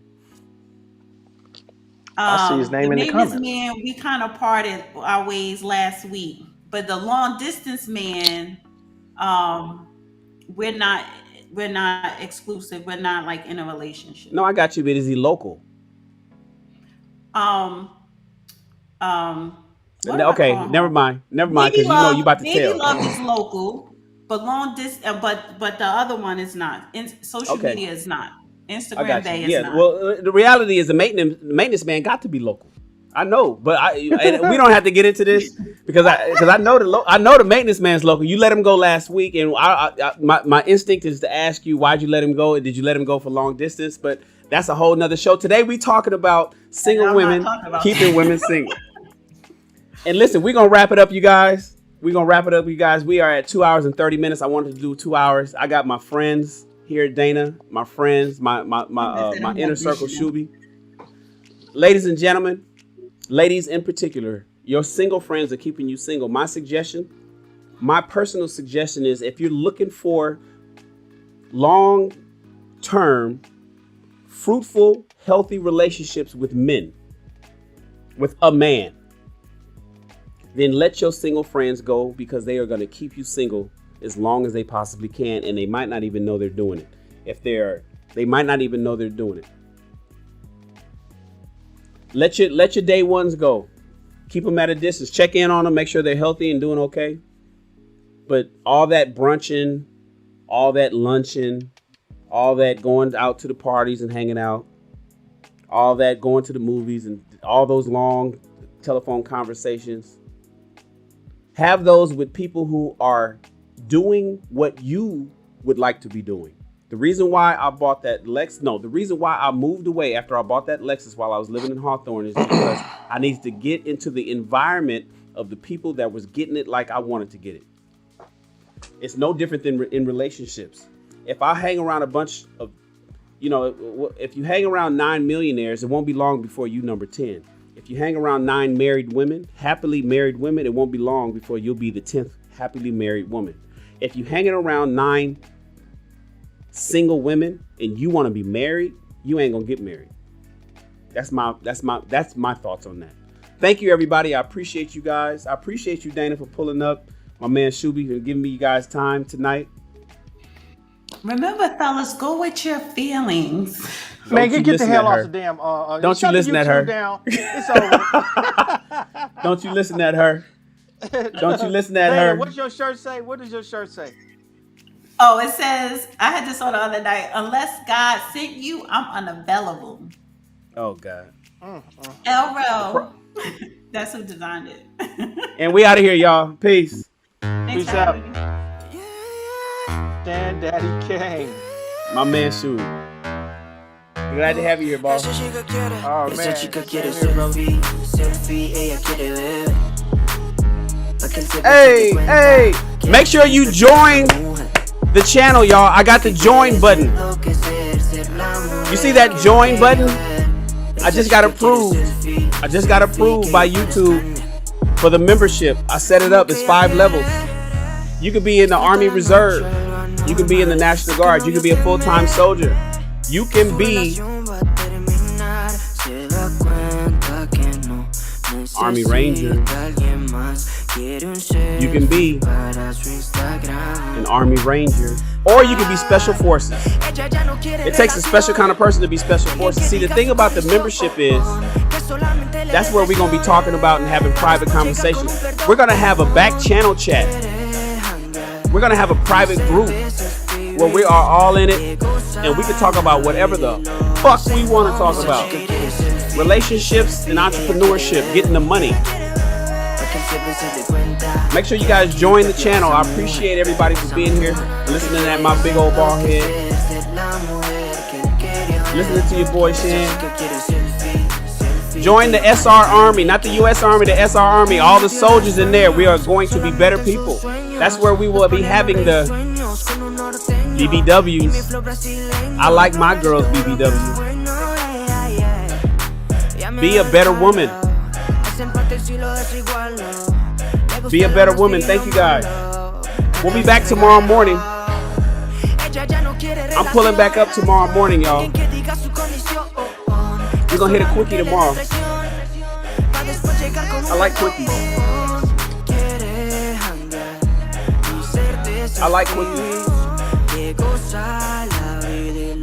I see his name in the maintenance comments. man, we kind of parted our ways last week, but the long distance man, we're not exclusive. We're not like in a relationship. No, I got you. But is he local? Okay, never mind. Because you know you about to tell. Baby Love is local, but long distance. But the other one is not. Social media is not. Instagram Bay is not. Well, the reality is the maintenance man got to be local. I know, but and we don't have to get into this because I know the maintenance man's local. You let him go last week, and my instinct is to ask you, why'd you let him go? Did you let him go for long distance? But that's a whole nother show. Today we talking about single women keeping women single. And listen, we're gonna wrap it up, you guys. We are at 2 hours and 30 minutes. I wanted to do 2 hours. I got my friends here, Dana, my friends, my inner circle, Shuby. Ladies and gentlemen, ladies in particular, your single friends are keeping you single. My personal suggestion is, if you're looking for long-term, fruitful, healthy relationships with men, with a man, then let your single friends go, because they are going to keep you single as long as they possibly can, and they might not even know they're doing it. They might not even know they're doing it. Let your day ones go. Keep them at a distance. Check in on them. Make sure they're healthy and doing okay. But all that brunching, all that lunching, all that going out to the parties and hanging out, all that going to the movies and all those long telephone conversations, have those with people who are doing what you would like to be doing. The reason why I bought that the reason why I moved away after I bought that Lexus while I was living in Hawthorne is because I needed to get into the environment of the people that was getting it like I wanted to get it. It's no different than in relationships. If I hang around a bunch of, if you hang around 9 millionaires, it won't be long before you number 10. If you hang around 9 married women, happily married women, it won't be long before you'll be the 10th happily married woman. If you hanging around 9 single women and you want to be married, you ain't gonna get married. That's my thoughts on that. Thank you, everybody. I appreciate you guys. I appreciate you, Dana, for pulling up. My man Shuby for giving me you guys time tonight. Remember, fellas, go with your feelings. Man, get the hell off the damn. Don't you listen at her. Down. It's over. Don't you listen at her. Don't you listen at her. What's your shirt say? What does your shirt say? Oh, it says, I had this on the other night. Unless God sent you, I'm unavailable. Oh, God. Elro. That's who designed it. And we out of here, y'all. Peace. Peace out. Dan Daddy Kane. My man, Shu. Glad to have you here, boss. Oh, man. Hey. Make sure you join the channel, y'all. I got the join button. You see that join button? I just got approved by YouTube for the membership. I set it up. It's 5 levels. You could be in the Army Reserve. You could be in the National Guard. You could be a full-time soldier. You can be Army Ranger. You can be an Army Ranger. Or you can be Special Forces. It takes a special kind of person to be Special Forces. See, the thing about the membership is, that's where we're going to be talking about and having private conversations. We're going to have a back channel chat. We're going to have a private group where we are all in it, and we can talk about whatever the fuck we want to talk about. Relationships and entrepreneurship, getting the money. Make sure you guys join the channel. I appreciate everybody for being here, listening at my big old bald head, listening to your boy Shan. Join the SR Army, not the US Army, the SR Army. All the soldiers in there, we are going to be better people. That's where we will be having the BBWs. I like my girls BBW. Be a better woman. Be a better woman. Thank you guys. We'll be back tomorrow morning. I'm pulling back up tomorrow morning, y'all. We're gonna hit a quickie tomorrow. I like quickies. I like quickies.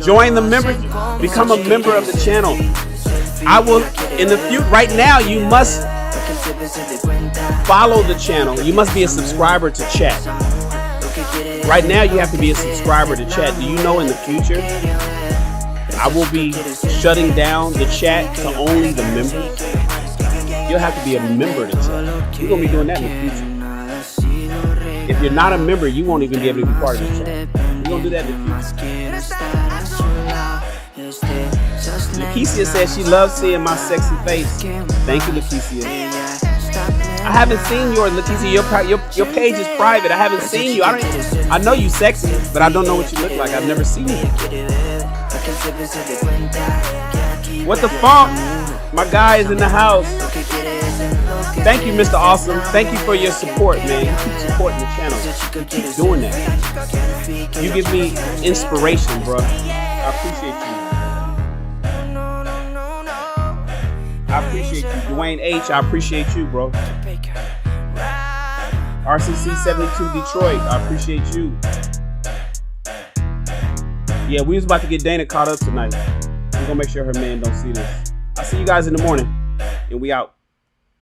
Join the member. Become a member of the channel. I will, in the future, right now, you must follow the channel. You must be a subscriber to chat. Right now, you have to be a subscriber to chat. Do you know in the future, I will be shutting down the chat to only the members? You'll have to be a member to chat. We're going to be doing that in the future. If you're not a member, you won't even be able to be part of the chat. We're going to do that in the future. Lakeisha says she loves seeing my sexy face. Thank you, Lakeisha. I haven't seen yours, Lakeisha. Your page is private. I haven't seen you. I know you sexy, but I don't know what you look like. I've never seen you. What the funk? My guy is in the house. Thank you, Mr. Awesome. Thank you for your support, man. You keep supporting the channel. You keep doing that. You give me inspiration, bro. I appreciate you. I appreciate you. Dwayne H, I appreciate you, bro. RCC 72 Detroit, I appreciate you. Yeah, we was about to get Dana caught up tonight. We're gonna make sure her man don't see this. I'll see you guys in the morning, and we out.